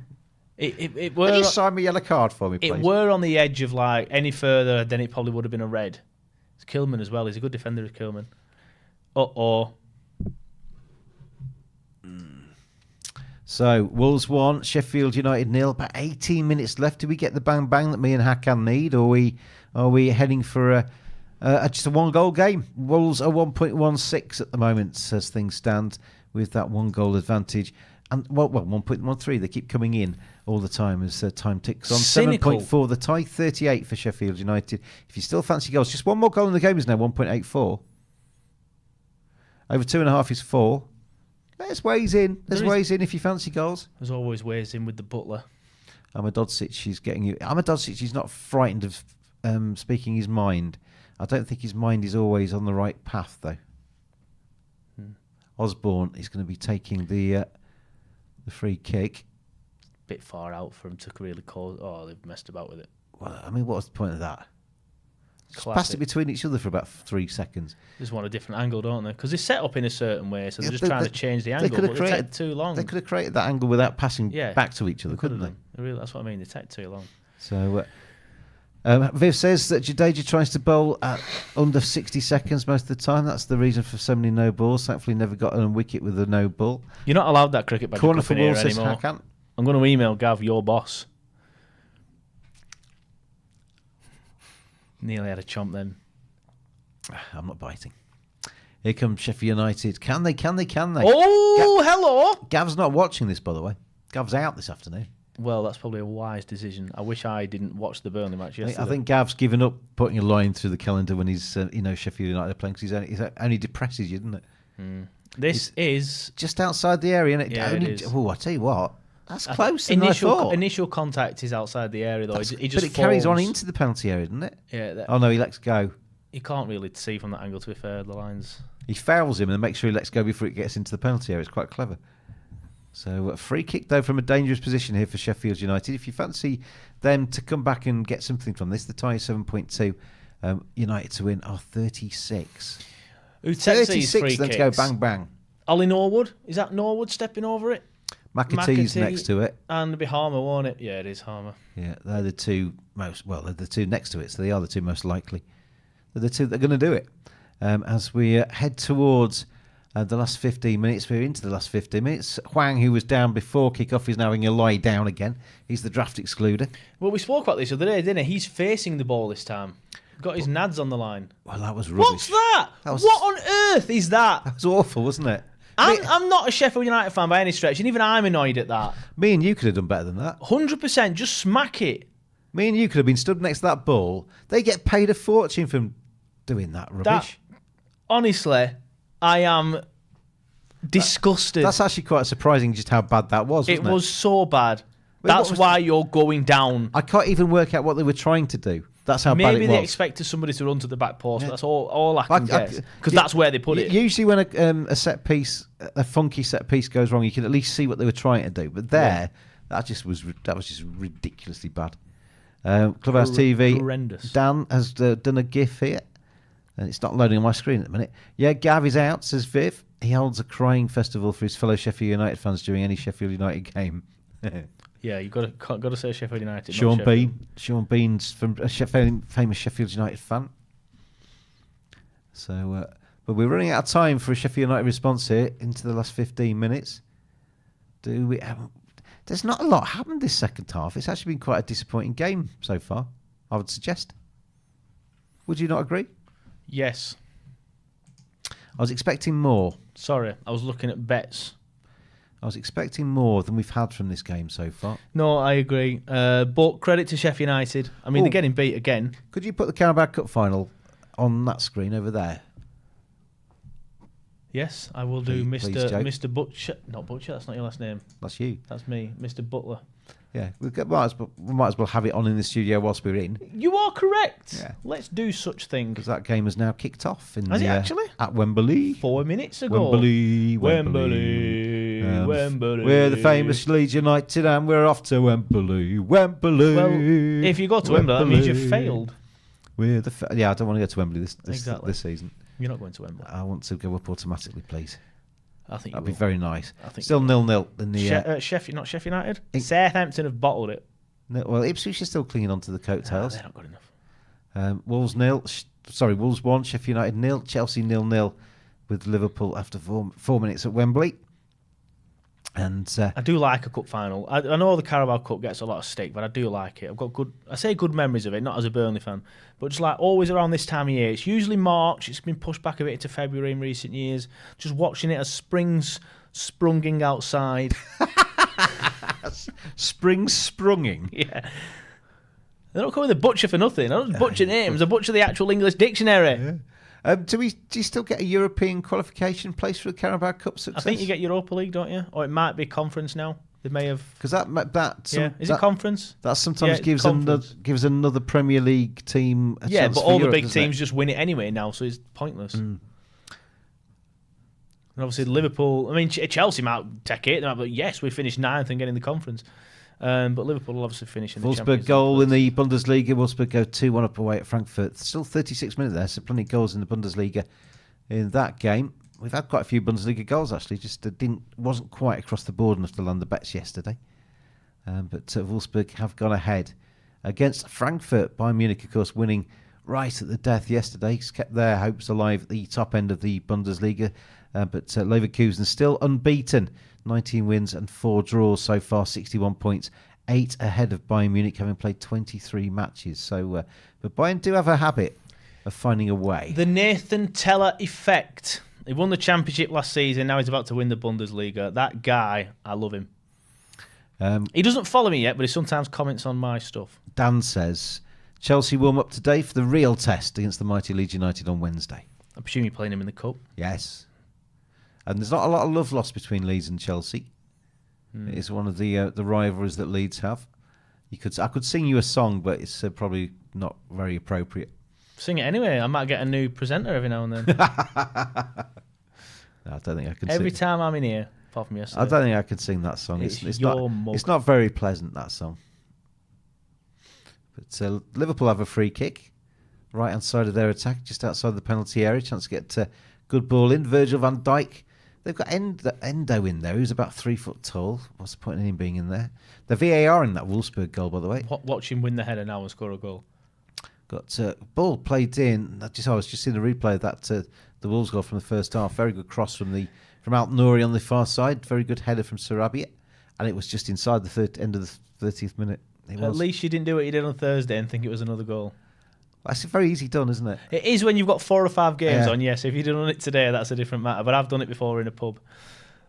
you sign me a yellow card for me, please? It were on the edge of like any further, then it probably would have been a red. It's Kilman as well. He's a good defender, Kilman. So, Wolves 1, Sheffield United 0. About 18 minutes left. Do we get the bang bang that me and Hakan need, or are we heading for just a 1-goal game? Wolves are 1.16 at the moment as things stand, with that 1-goal advantage. And 1.13. They keep coming in all the time as time ticks on. Cynical. 7.4 the tie, 38 for Sheffield United. If you still fancy goals, just one more goal in the game is now 1.84. Over 2.5 is 4. There's ways in. There's ways in if you fancy goals. There's always ways in with the butler. Amadodzic is getting you. Amadodzic is not frightened of speaking his mind. I don't think his mind is always on the right path, though. Osborne is going to be taking the free kick. Bit far out for him to really call. Oh, they've messed about with it. Well, I mean, what's the point of that? Just pass it between each other for about 3 seconds. Just want a different angle, don't they? Because they're set up in a certain way, so they're just trying to change the angle. But they take too long. They could have created that angle without passing back to each other, couldn't they? Really, that's what I mean. They take too long. So, Viv says that Jadeja tries to bowl at under 60 seconds most of the time. That's the reason for so many no balls. Thankfully, never got on wicket with a no ball. You're not allowed that cricket badge Corner for Wolves says anymore. Hakan. I'm going to email Gav, your boss. Nearly had a chomp then. I'm not biting. Here comes Sheffield United. Can they? Oh, hello! Gav's not watching this, by the way. Gav's out this afternoon. Well, that's probably a wise decision. I wish I didn't watch the Burnley match yesterday. I think Gav's given up putting a line through the calendar when he's, Sheffield United are playing, because he only depresses you, doesn't it? This is just outside the area, isn't it? Yeah, it is. Oh, I tell you what, that's closer than I thought. Initial contact is outside the area, though. He just but it carries on into the penalty area, doesn't it? Yeah. Oh no, he lets go. You can't really see from that angle, to be fair. The lines. He fouls him and makes sure he lets go before it gets into the penalty area. It's quite clever. So a free kick, though, from a dangerous position here for Sheffield United. If you fancy them to come back and get something from this, the tie is 7.2. United to win 36. Who takes these free then kicks? To go bang bang. Ollie Norwood? Is that Norwood stepping over it? McAtee's next to it. And it'll be Harmer, won't it? Yeah, it is Harmer. Yeah, they're the two they're the two next to it, so they are the two most likely. They're the two that are going to do it. As we head towards The last 15 minutes, we're into the last 15 minutes. Hwang, who was down before kick-off, is now having a lie down again. He's the draft excluder. Well, we spoke about this the other day, didn't he? He's facing the ball this time. Got his nads on the line. Well, that was rubbish. What's that? What on earth is that? That was awful, wasn't it? I'm not a Sheffield United fan by any stretch, and even I'm annoyed at that. Me and you could have done better than that. 100%, just smack it. Me and you could have been stood next to that ball. They get paid a fortune from doing that rubbish. Honestly, I am disgusted. That's actually quite surprising just how bad that was, wasn't it? It was so bad. That's why you're going down. I can't even work out what they were trying to do. That's how bad it was. Maybe they expected somebody to run to the back post. Yeah. That's all I can guess. Because that's where they put it. Usually when a set piece, a funky set piece goes wrong, you can at least see what they were trying to do. But that was just ridiculously bad. Clubhouse TV. Horrendous. Dan has done a GIF here. And it's not loading on my screen at the minute. Yeah, Gav is out, says Viv. He holds a crying festival for his fellow Sheffield United fans during any Sheffield United game. Yeah, you've got to say Sheffield United. Sean Bean. Sean Bean's from a famous Sheffield United fan. So, but we're running out of time for a Sheffield United response here into the last 15 minutes. There's not a lot happened this second half. It's actually been quite a disappointing game so far, I would suggest. Would you not agree? Yes. I was expecting more. Sorry, I was looking at bets. I was expecting more than we've had from this game so far. No, I agree. But credit to Sheffield United. I mean, they're getting beat again. Could you put the Carabao Cup final on that screen over there? Yes, I will do. Mr. Butcher. Not Butcher, that's not your last name. That's you. That's me, Mr. Butler. Yeah, we might as well have it on in the studio whilst we're in. You are correct. Yeah. Let's do such things. Because that game has now kicked off. Has it actually? At Wembley. 4 minutes ago. Wembley. We're the famous Leeds United and we're off to Wembley. Well, if you go to Wembley, that means you've failed. I don't want to go to Wembley this season. You're not going to Wembley. I want to go up automatically, please. I think that'd be very nice. I think still 0-0 in the Sheffield, not Sheffield United. Southampton have bottled it. No, well, Ipswich is still clinging on to the coattails. They're not good enough. Wolves 1, Sheffield United 0, Chelsea 0-0 with Liverpool after 4 minutes at Wembley. And I do like a cup final. I know the Carabao Cup gets a lot of stick, but I do like it. I've got good memories of it, not as a Burnley fan, but just like always around this time of year. It's usually March. It's been pushed back a bit into February in recent years. Just watching it as spring's sprunging outside. Spring sprunging? Yeah. They're not calling the butcher for nothing. I don't butcher names. I butcher the actual English dictionary. Yeah. Do you still get a European qualification place for the Carabao Cup success? I think you get Europa League, don't you? Or it might be conference now. They may have because is it conference? That sometimes gives another Premier League team a chance. But all Europe, the big teams just win it anyway now, so it's pointless. And obviously Liverpool. I mean, Chelsea might take it. They might be like, yes, we finished 9th and get in the conference. But Liverpool will obviously finish in the Champions League. Wolfsburg goal in the Bundesliga. Wolfsburg go 2-1 up away at Frankfurt. Still 36 minutes there, so plenty of goals in the Bundesliga in that game. We've had quite a few Bundesliga goals actually. Just wasn't quite across the board enough to land the bets yesterday. But Wolfsburg have gone ahead against Frankfurt. Bayern Munich, of course, winning right at the death yesterday. It's kept their hopes alive at the top end of the Bundesliga. But Leverkusen still unbeaten. 19 wins and 4 draws so far, 61 points, 8 ahead of Bayern Munich, having played 23 matches. So, but Bayern do have a habit of finding a way. The Nathan Teller effect. He won the championship last season. Now he's about to win the Bundesliga. That guy, I love him. He doesn't follow me yet, but he sometimes comments on my stuff. Dan says, Chelsea warm up today for the real test against the mighty Leeds United on Wednesday. I presume you're playing him in the Cup? Yes. And there's not a lot of love lost between Leeds and Chelsea. It is one of the rivalries that Leeds have. I could sing you a song, but it's probably not very appropriate. Sing it anyway. I might get a new presenter every now and then. No, I don't think I can. Every time I'm in here, apart from yesterday. I don't think I could sing that song. It's not very pleasant, that song. But Liverpool have a free kick, right hand side of their attack, just outside the penalty area. Chance to get good ball in. Virgil van Dijk. They've got Endo in there, who's about 3 foot tall. What's the point in him being in there? The VAR in that Wolfsburg goal, by the way. Watch him win the header now and score a goal. Got ball played in. I was just seeing the replay of that. The Wolves goal from the first half. Very good cross from Al Nouri on the far side. Very good header from Sarabia, and it was just inside the end of the 30th minute. At least you didn't do what you did on Thursday and think it was another goal. That's very easy done, isn't it? It is when you've got 4 or 5 games on. Yes, if you'd done it today, that's a different matter. But I've done it before in a pub.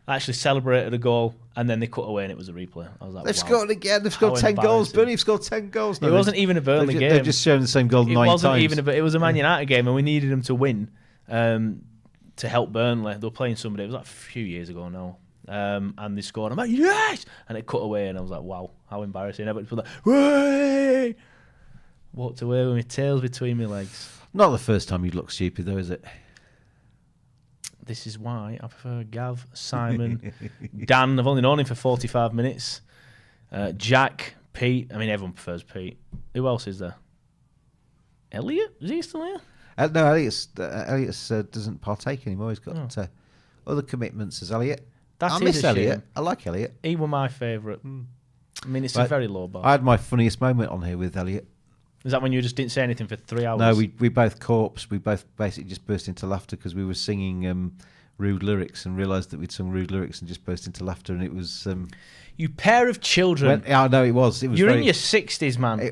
I actually celebrated a goal, and then they cut away, and it was a replay. I was like, they've wow, scored again. They've scored 10 goals. Burnley have scored 10 goals. It wasn't even a Burnley game. They've just shown the same goal 9 times. It was a Man United game, and we needed them to win to help Burnley. They were playing somebody. It was like a few years ago now. And they scored. I'm like, yes! And it cut away, and I was like, wow, how embarrassing. Everybody was like, way! Walked away with my tails between my legs. Not the first time you'd look stupid, though, is it? This is why I prefer Gav, Simon, Dan. I've only known him for 45 minutes. Jack, Pete. I mean, everyone prefers Pete. Who else is there? Elliot? Is he still here? No, Elliot doesn't partake anymore. He's got other commitments as Elliot. I miss Elliot. I like Elliot. He was my favourite. I mean, it's a very low bar. I had my funniest moment on here with Elliot. Is that when you just didn't say anything for 3 hours? No, we both corpsed. We both basically just burst into laughter because we were singing rude lyrics and realised that we'd sung rude lyrics and just burst into laughter. And it was... you pair of children. No, it was. You're in your 60s, man.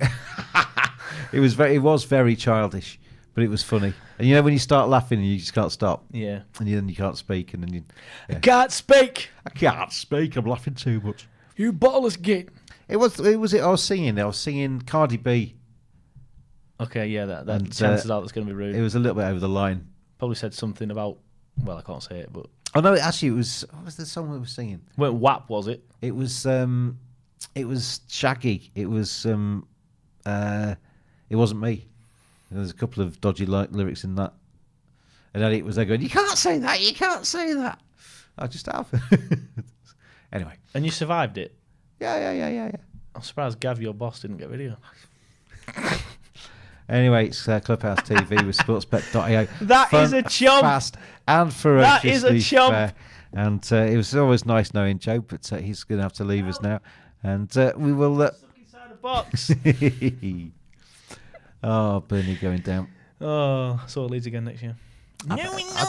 It was very childish, but it was funny. And you know when you start laughing, you just can't stop. Yeah. And then you can't speak, and then you... Yeah. I can't speak. I'm laughing too much. You bottleless git. I was singing Cardi B. Okay, yeah, that chances are that's going to be rude. It was a little bit over the line. Probably said something about... Well, I can't say it, but... Oh, no, actually, it was... What was the song we were singing? Well, WAP, was it? It was Shaggy. It was... It wasn't me. There's a couple of dodgy lyrics in that. And Elliot was there going, you can't say that, you can't say that. I just have. Anyway. And you survived it? Yeah. I'm surprised Gav, your boss, didn't get rid of you. Anyway, it's Clubhouse TV with sportsbet.io. That Fun, is a chump. Fast and ferociously That is a chump. fair. And it was always nice knowing Joe, but he's going to have to leave us now. And we will... Stuck inside a box. Oh, Burnley going down. Oh, so it Leeds again next year. I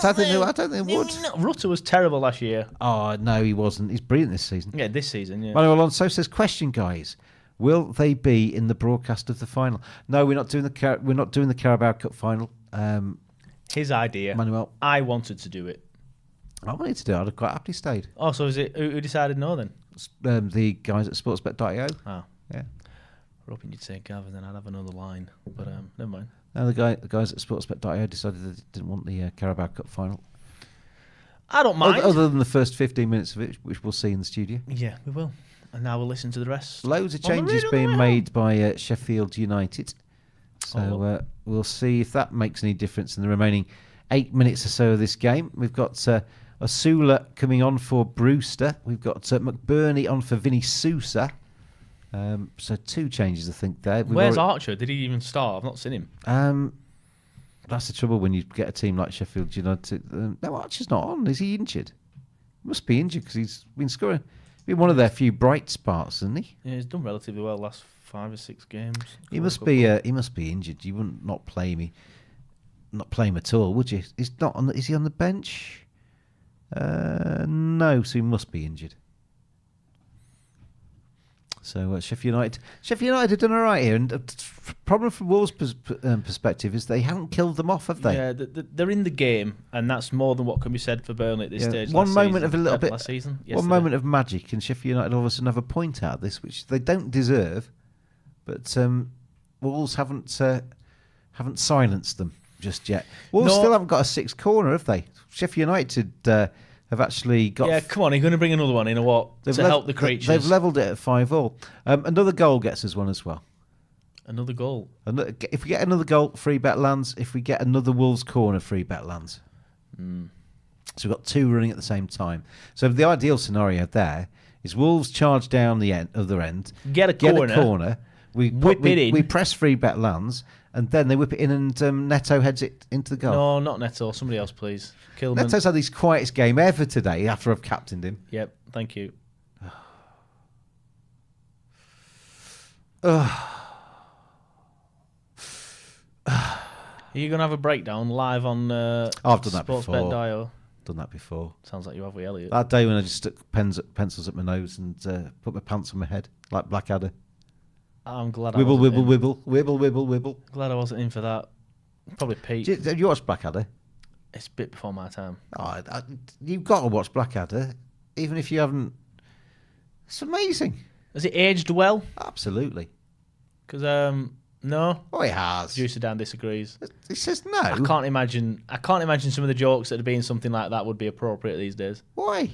don't think they would. Rutter was terrible last year. Oh, no, he wasn't. He's brilliant this season. Yeah, this season, yeah. Manuel Alonso says, question, guys. Will they be in the broadcast of the final? No, we're not doing the Carabao Cup final. His idea. Manuel. I wanted to do it. I wanted to do it. I'd have quite happily stayed. Oh, so is it who decided no then? The guys at sportsbet.io. Oh. Yeah. We're hoping you'd say Gav and then I'd have another line. But never mind. No, the guys at sportsbet.io decided they didn't want the Carabao Cup final. I don't mind. Other than the first 15 minutes of it, which we'll see in the studio. Yeah, we will. And now we'll listen to the rest. Loads of changes being made by Sheffield United. So we'll see if that makes any difference in the remaining 8 minutes or so of this game. We've got Osula coming on for Brewster. We've got McBurney on for Vinny Sousa. So 2 changes, I think, there. Where's Archer? Did he even start? I've not seen him. That's the trouble when you get a team like Sheffield United. No, Archer's not on. Is he injured? He must be injured because he's been scoring. Been one of their few bright spots, hasn't he? Yeah, he's done relatively well last 5 or 6 games. He must be injured. You wouldn't not play him at all, would you? He's not on. Is he on the bench? No, so he must be injured. So Sheffield United have done all right here, and the problem from Wolves' perspective is they haven't killed them off, have they? Yeah, they're in the game, and that's more than what can be said for Burnley at this stage. One moment of a little bit, last season, one moment of magic, and Sheffield United all of a sudden have a point out of this, which they don't deserve, but Wolves haven't silenced them just yet. Wolves still haven't got a 6th corner, have they? Sheffield United have actually got... Yeah, come on, are you going to bring another one in or what? To help the creatures. They've levelled it at 5-5. Another goal gets us one as well. Another goal? If we get another goal, free bet lands. If we get another Wolves corner, free bet lands. So we've got 2 running at the same time. So the ideal scenario there is Wolves charge down the other end. Get a corner. Whip it in. We press free bet lands. And then they whip it in and Neto heads it into the goal. No, not Neto. Somebody else, please. Kilman. Neto's had his quietest game ever today after I've captained him. Yep, thank you. Are you going to have a breakdown live on I've done that before. Sportsbet.Io? Done that before. Sounds like you have with Elliot. That day when I just stuck pencils up my nose and put my pants on my head like Blackadder. I'm glad Wibble, I wasn't wibble, in. wibble, wibble, wibble, wibble. Glad I wasn't in for that. Probably Pete. Have you watched Blackadder? It's a bit before my time. You've got to watch Blackadder, even if you haven't. It's amazing. Has it aged well? Absolutely. Because no. Oh, it has. Producer Dan disagrees. He says no. I can't imagine some of the jokes that had been something like that would be appropriate these days. Why?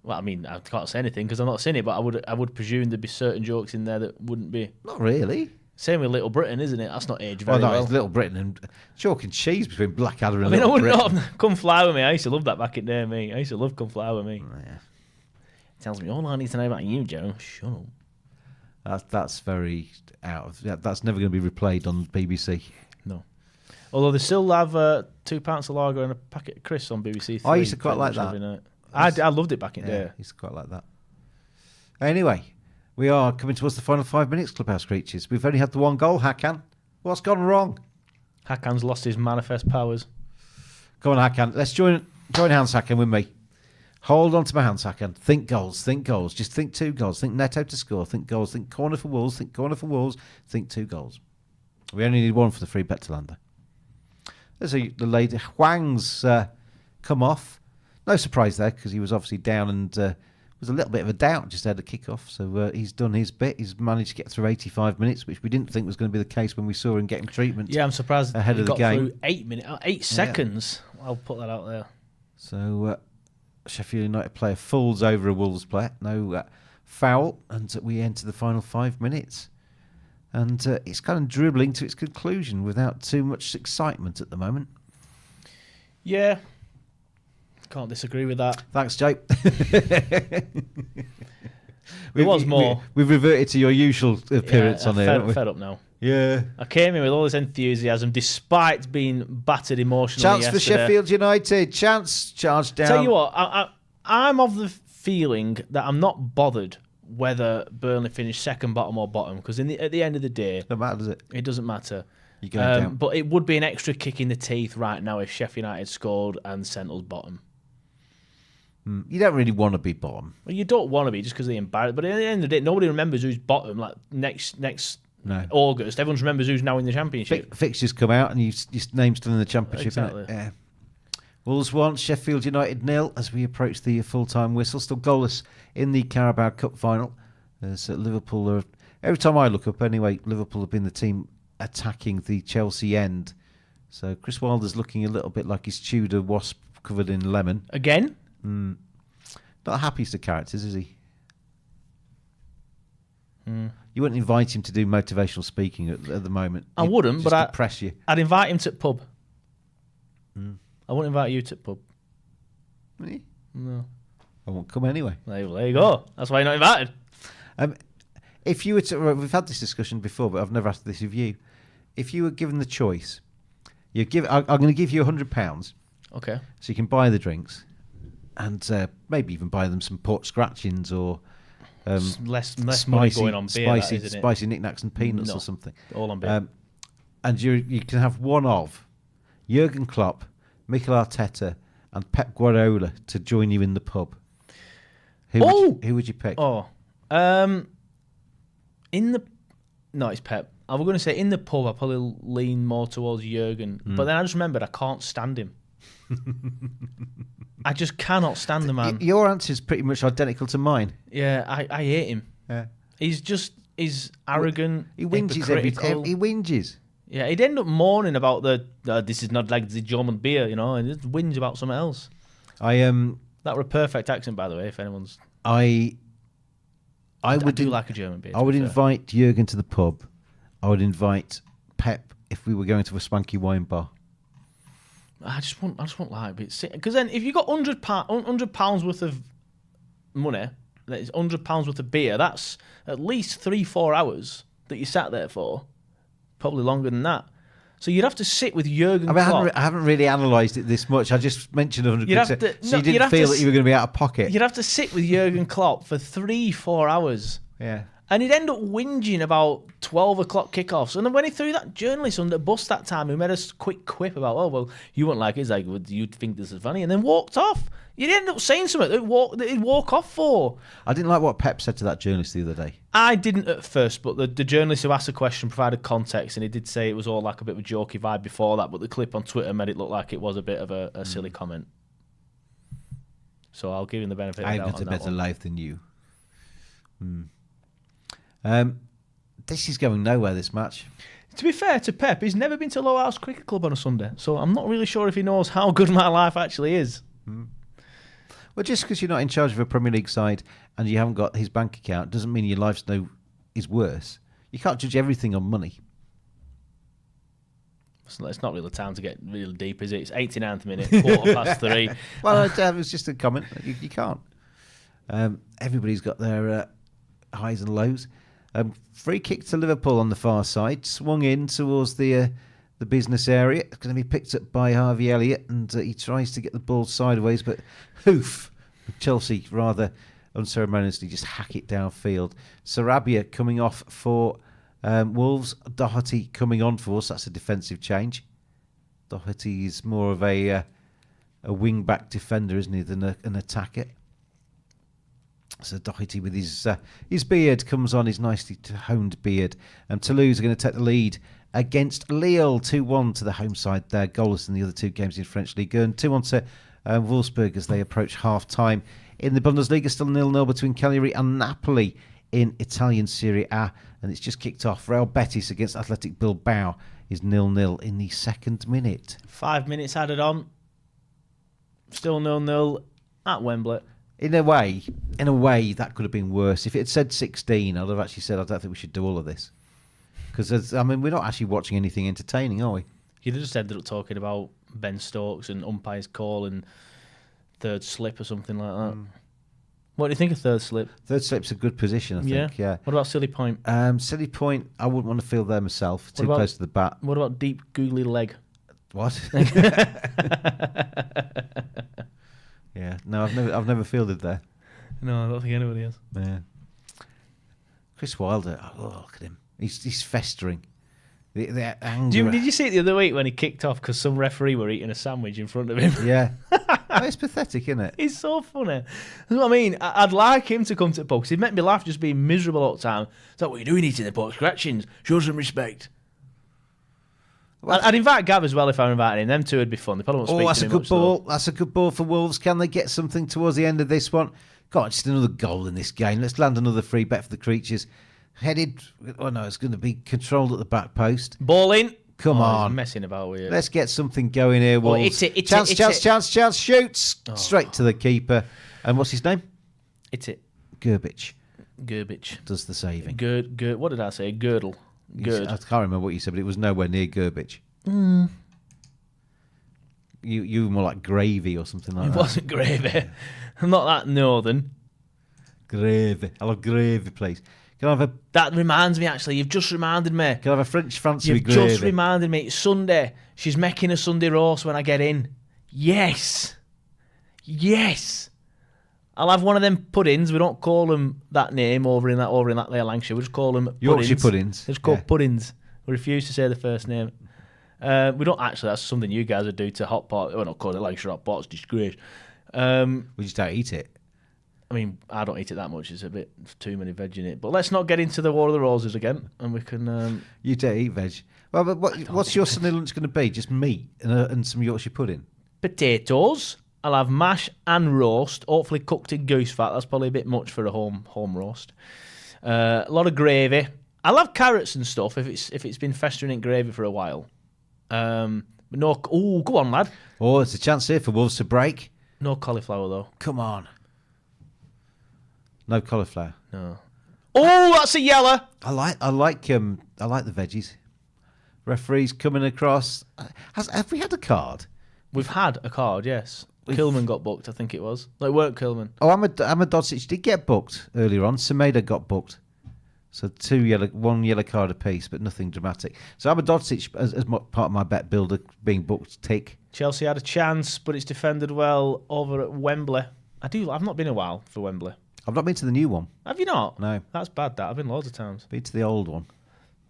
Well, I mean, I can't say anything because I've not seen it, but I would presume there'd be certain jokes in there that wouldn't be. Not really. Same with Little Britain, isn't it? That's not aged very well. It's Little Britain and chalk and cheese between Blackadder and I mean, Little Britain. I wouldn't Come Fly With Me. I used to love that back in the day, me. I used to love Come Fly With Me. Oh, yeah. Tells me all I need to know about you, Joe. Shut up. That's very out of. Yeah, that's never going to be replayed on BBC. No. Although they still have 2 pints of lager and a packet of crisps on BBC 3. I used to quite like that. Every night. I loved it back in the day. I used to quite like that. Anyway, we are coming towards the final 5 minutes, Clubhouse Creatures. We've only had the one goal, Hakan. What's gone wrong? Hakan's lost his manifest powers. Come on, Hakan. Let's join hands, Hakan, with me. Hold on to my hands, Hakan. Think goals, think goals. Just think 2 goals. Think Neto to score. Think goals. Think corner for Wolves. Think corner for Wolves. Think 2 goals. We only need 1 for the free bet to land there. There's the lady. Huang's come off. No surprise there because he was obviously down and was a little bit of a doubt just had a kick-off. So he's done his bit. He's managed to get through 85 minutes, which we didn't think was going to be the case when we saw him getting treatment. Yeah, I'm surprised ahead he of the got game. through 8 minutes, 8 seconds. I'll put that out there. So Sheffield United player falls over a Wolves player. No foul, and we enter the final 5 minutes. And it's kind of dribbling to its conclusion without too much excitement at the moment. Yeah. Can't disagree with that. Thanks, Jake. There was more. We've reverted to your usual appearance on here, haven't we? Fed up now. Yeah. I came in with all this enthusiasm despite being battered emotionally Chance for yesterday. Sheffield United. Chance, charge down. Tell you what, I'm of the feeling that I'm not bothered whether Burnley finish second bottom or bottom because at the end of the day... Doesn't matter, does it? It doesn't matter. You're going down. But it would be an extra kick in the teeth right now if Sheffield United scored and sent us bottom. You don't really want to be bottom. Well, you don't want to be just because they embarrass. But at the end of the day, nobody remembers who's bottom. Like next August, everyone remembers who's now in the Championship. Fixtures come out and your name's still in the Championship. Exactly. Isn't it? Yeah. Wolves 1, Sheffield United 0 as we approach the full-time whistle. Still goalless in the Carabao Cup final. As Liverpool are... Every time I look up, anyway, Liverpool have been the team attacking the Chelsea end. So Chris Wilder's looking a little bit like his Tudor wasp covered in lemon. Again? Not happiest of characters, is he? You wouldn't invite him to do motivational speaking at the moment. I wouldn't, but I'd press you. I'd invite him to the pub. I wouldn't invite you to the pub. Me? No. I won't come anyway. There you go. That's why you're not invited. If you were to, we've had this discussion before, but I've never asked this of you. If you were given the choice, I'm going to give you £100. Okay. So you can buy the drinks, and maybe even buy them some pork scratchings or less spicy, money going on beer. Spicy knickknacks and peanuts or something. All on beer. And you can have one of Jurgen Klopp, Mikel Arteta, and Pep Guardiola to join you in the pub. Who would you pick? It's Pep. I was going to say in the pub, I probably lean more towards Jurgen, but then I just remembered I can't stand him. I just cannot stand the man. Your answer is pretty much identical to mine. Yeah, I hate him. Yeah. He's arrogant. He whinges everything. He whinges. Yeah, he'd end up mourning about this is not like the German beer, and just whinge about something else. That were a perfect accent, by the way. If anyone's, I do like a German beer. I would invite Jurgen to the pub. I would invite Pep if we were going to a swanky wine bar. I just want like because then if you got £100 worth of money, that is £100 worth of beer. That's at least 3-4 hours that you sat there for, probably longer than that. So you'd have to sit with Jurgen Klopp. I haven't really analysed it this much. I just mentioned 100 quid. So you didn't feel that you were going to be out of pocket. You'd have to sit with Jurgen Klopp for 3-4 hours. Yeah. And he'd end up whinging about 12 o'clock kickoffs. And then when he threw that journalist under the bus that time, who made a quick quip about, oh, well, you wouldn't like it. It's like, well, you'd think this is funny. And then walked off. You'd end up saying something that he'd walk off for. I didn't like what Pep said to that journalist the other day. I didn't at first, but the journalist who asked the question provided context, and he did say it was all like a bit of a jokey vibe before that, but the clip on Twitter made it look like it was a bit of a silly comment. So I'll give him the benefit of the doubt. I've got a better life than you. This is going nowhere, this match. To be fair to Pep, he's never been to Low House Cricket Club on a Sunday, so I'm not really sure if he knows how good my life actually is. Well, just because you're not in charge of a Premier League side and you haven't got his bank account doesn't mean your life's is worse. You can't judge everything on money. It's not really time to get real deep, is it? It's 89th minute, 3:15. Well, it was just a comment. You can't. Everybody's got their highs and lows. Free kick to Liverpool on the far side, swung in towards the business area. It's going to be picked up by Harvey Elliott, and he tries to get the ball sideways, but hoof! Chelsea rather unceremoniously just hack it downfield. Sarabia coming off for Wolves. Doherty coming on for us. That's a defensive change. Doherty is more of a wing-back defender, isn't he, than an attacker. So Doherty with his beard comes on, his nicely honed beard. Toulouse are going to take the lead against Lille, 2-1 to the home side there, goalless in the other two games in French League. And 2-1 to Wolfsburg as they approach half-time. In the Bundesliga, still 0-0 between Cagliari and Napoli in Italian Serie A. And it's just kicked off. Real Betis against Athletic Bilbao is 0-0 in the second minute. 5 minutes added on. Still 0-0 at Wembley. In a way, that could have been worse. If it had said 16, I'd have actually said, I don't think we should do all of this. Because, we're not actually watching anything entertaining, are we? You'd have just ended up talking about Ben Stokes and umpire's call and third slip or something like that. What do you think of third slip? Third slip's a good position, I think, yeah. What about silly point? Silly point, I wouldn't want to feel there myself. Too close to the bat. What about deep googly leg? What? Yeah, no, I've never fielded there. No, I don't think anybody has. Yeah. Chris Wilder, look at him. He's festering. The anger. Did you see it the other week when he kicked off because some referee were eating a sandwich in front of him? Yeah. It's pathetic, isn't it? He's so funny. That's what I mean. I'd like him to come to the box. He'd make me laugh just being miserable all the time. Is that what you're doing eating the box? Scratchings. Show some respect. I'd invite Gav as well if I invited him. Them two would be fun. They probably won't speak that's to a me good much, ball. though. That's a good ball for Wolves. Can they get something towards the end of this one? God, just another goal in this game. Let's land another free bet for the Creatures. Headed. Oh no, it's going to be controlled at the back post. Ball in. Come on. He's messing about with it. Let's get something going here, Wolves. Chance, shoots. Straight to the keeper. And what's his name? It's it. Gerbich. Does the saving. What did I say? Girdle. I can't remember what you said, but it was nowhere near Gerbich. You were more like gravy or something like that. It wasn't gravy. I'm not that northern. Gravy. I love gravy, please. Can I have a... That reminds me, actually. You've just reminded me. Can I have a French fancy with gravy? You've just reminded me. It's Sunday. She's making a Sunday roast when I get in. Yes. I'll have one of them puddings. We don't call them that name over in that there Lancashire. We just call them puddings. Yorkshire puddings. They're just called puddings. We refuse to say the first name. We don't actually. That's something you guys would do to hot pot. We're not calling it Lancashire hot pot. It's disgrace. We just don't eat it. I mean, I don't eat it that much. It's a bit too many veg in it. But let's not get into the War of the Roses again, and we can. You don't eat veg. Well, but what's your Sunday lunch going to be? Just meat and some Yorkshire pudding. Potatoes. I'll have mash and roast, hopefully cooked in goose fat. That's probably a bit much for a home roast. A lot of gravy. I'll have carrots and stuff if it's been festering in gravy for a while. But no. Oh, go on, lad. Oh, it's a chance here for Wolves to break. No cauliflower though. Come on. No cauliflower. No. Oh, that's a yellow. I like the veggies. Referees coming across. Have we had a card? We've had a card, yes. Kilman got booked, I think it was. No, it weren't Kilman. Oh, Ahmedhodzic did get booked earlier on. Semedo got booked. So one yellow card apiece, but nothing dramatic. So Ahmedhodzic, as part of my bet builder, being booked, tick. Chelsea had a chance, but it's defended well over at Wembley. I've not been a while for Wembley. I've not been to the new one. Have you not? No. That's bad, that. I've been loads of times. Been to the old one.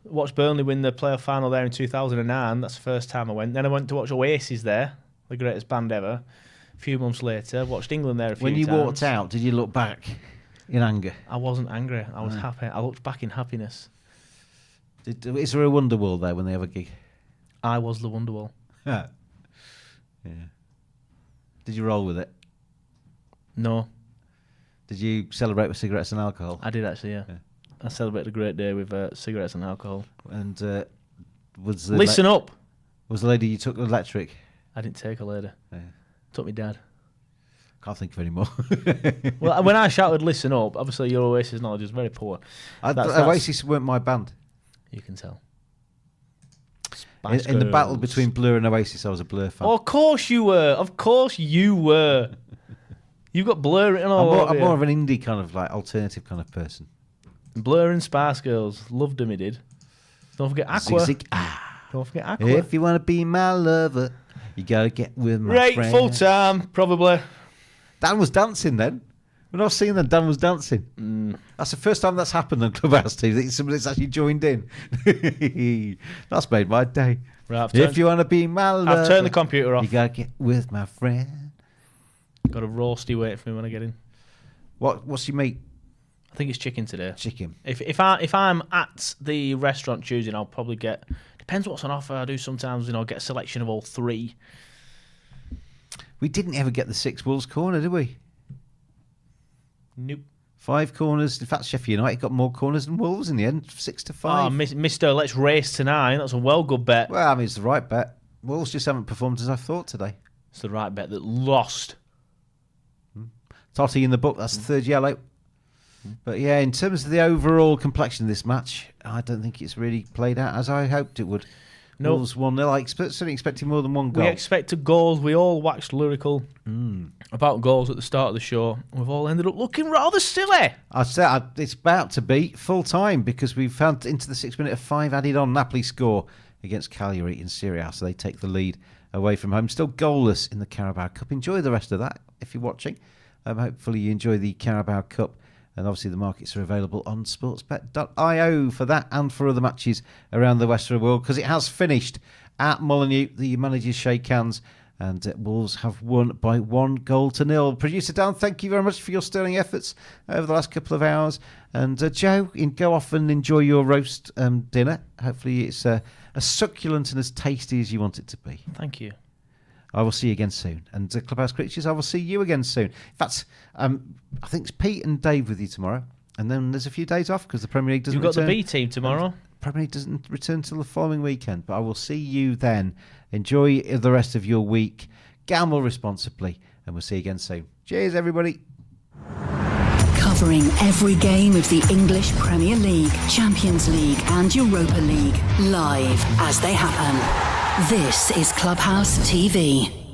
Watched Burnley win the playoff final there in 2009. That's the first time I went. Then I went to watch Oasis there, the greatest band ever. A few months later, watched England there a few times. When you walked out, did you look back in anger? I wasn't angry. I was happy. I looked back in happiness. Is there a Wonderwall there when they have a gig? I was the Wonderwall. Yeah. Did you roll with it? No. Did you celebrate with cigarettes and alcohol? I did actually, yeah. I celebrated a great day with cigarettes and alcohol. And was the Listen up! Was the lady you took electric? I didn't take a lady. Yeah. Took me dad. Can't think of any more. Well, when I shouted "listen up," obviously your Oasis knowledge is very poor. Oasis weren't my band. You can tell. In the battle between Blur and Oasis, I was a Blur fan. Oh, of course you were. Of course you were. You've got Blur written all over I'm you. more of an indie kind of like alternative kind of person. Blur and Spice Girls. Loved them, he did. Don't forget Aqua. Zig, zig, Don't forget Aqua. If you want to be my lover, you gotta get with my Right, friend. full time, probably. Dan was dancing then. When I was seeing that, Dan was dancing. That's the first time that's happened on Clubhouse TV. Somebody's actually joined in. That's made my day. Right, if you want to be my lover, I've turned the computer off. You gotta get with my friend. Got a roasty wait for me when I get in. What's your meat? I think it's chicken today. Chicken. If I'm at the restaurant choosing, I'll probably get. Depends what's on offer. I do sometimes, get a selection of all three. We didn't ever get the 6 Wolves corner, did we? Nope. 5 corners. In fact, Sheffield United got more corners than Wolves in the end, 6-5. Oh, Mister, let's race tonight. That's a well good bet. Well, I mean, it's the right bet. Wolves just haven't performed as I thought today. It's the right bet that lost. Totti in the book. That's the third yellow. But yeah, in terms of the overall complexion of this match, I don't think it's really played out as I hoped it would. No. Wolves 1-0. I certainly expected more than one goal. We expected goals. We all waxed lyrical about goals at the start of the show. We've all ended up looking rather silly. I said it's about to be full time because we've found into the 6th minute of 5 added on. Napoli score against Cagliari in Serie A, so they take the lead away from home. Still goalless in the Carabao Cup. Enjoy the rest of that if you're watching. Hopefully you enjoy the Carabao Cup. And obviously the markets are available on sportsbet.io for that and for other matches around the Western world because it has finished at Molineux. The managers shake hands and Wolves have won by 1-0. Producer Dan, thank you very much for your sterling efforts over the last couple of hours. And Joe, go off and enjoy your roast dinner. Hopefully it's as succulent and as tasty as you want it to be. Thank you. I will see you again soon. And Clubhouse Creatures, I will see you again soon. In fact, I think it's Pete and Dave with you tomorrow. And then there's a few days off because the Premier League doesn't return. You've got the B team tomorrow. Premier League doesn't return till the following weekend. But I will see you then. Enjoy the rest of your week. Gamble responsibly. And we'll see you again soon. Cheers, everybody. Covering every game of the English Premier League, Champions League and Europa League. Live as they happen. This is Clubhouse TV.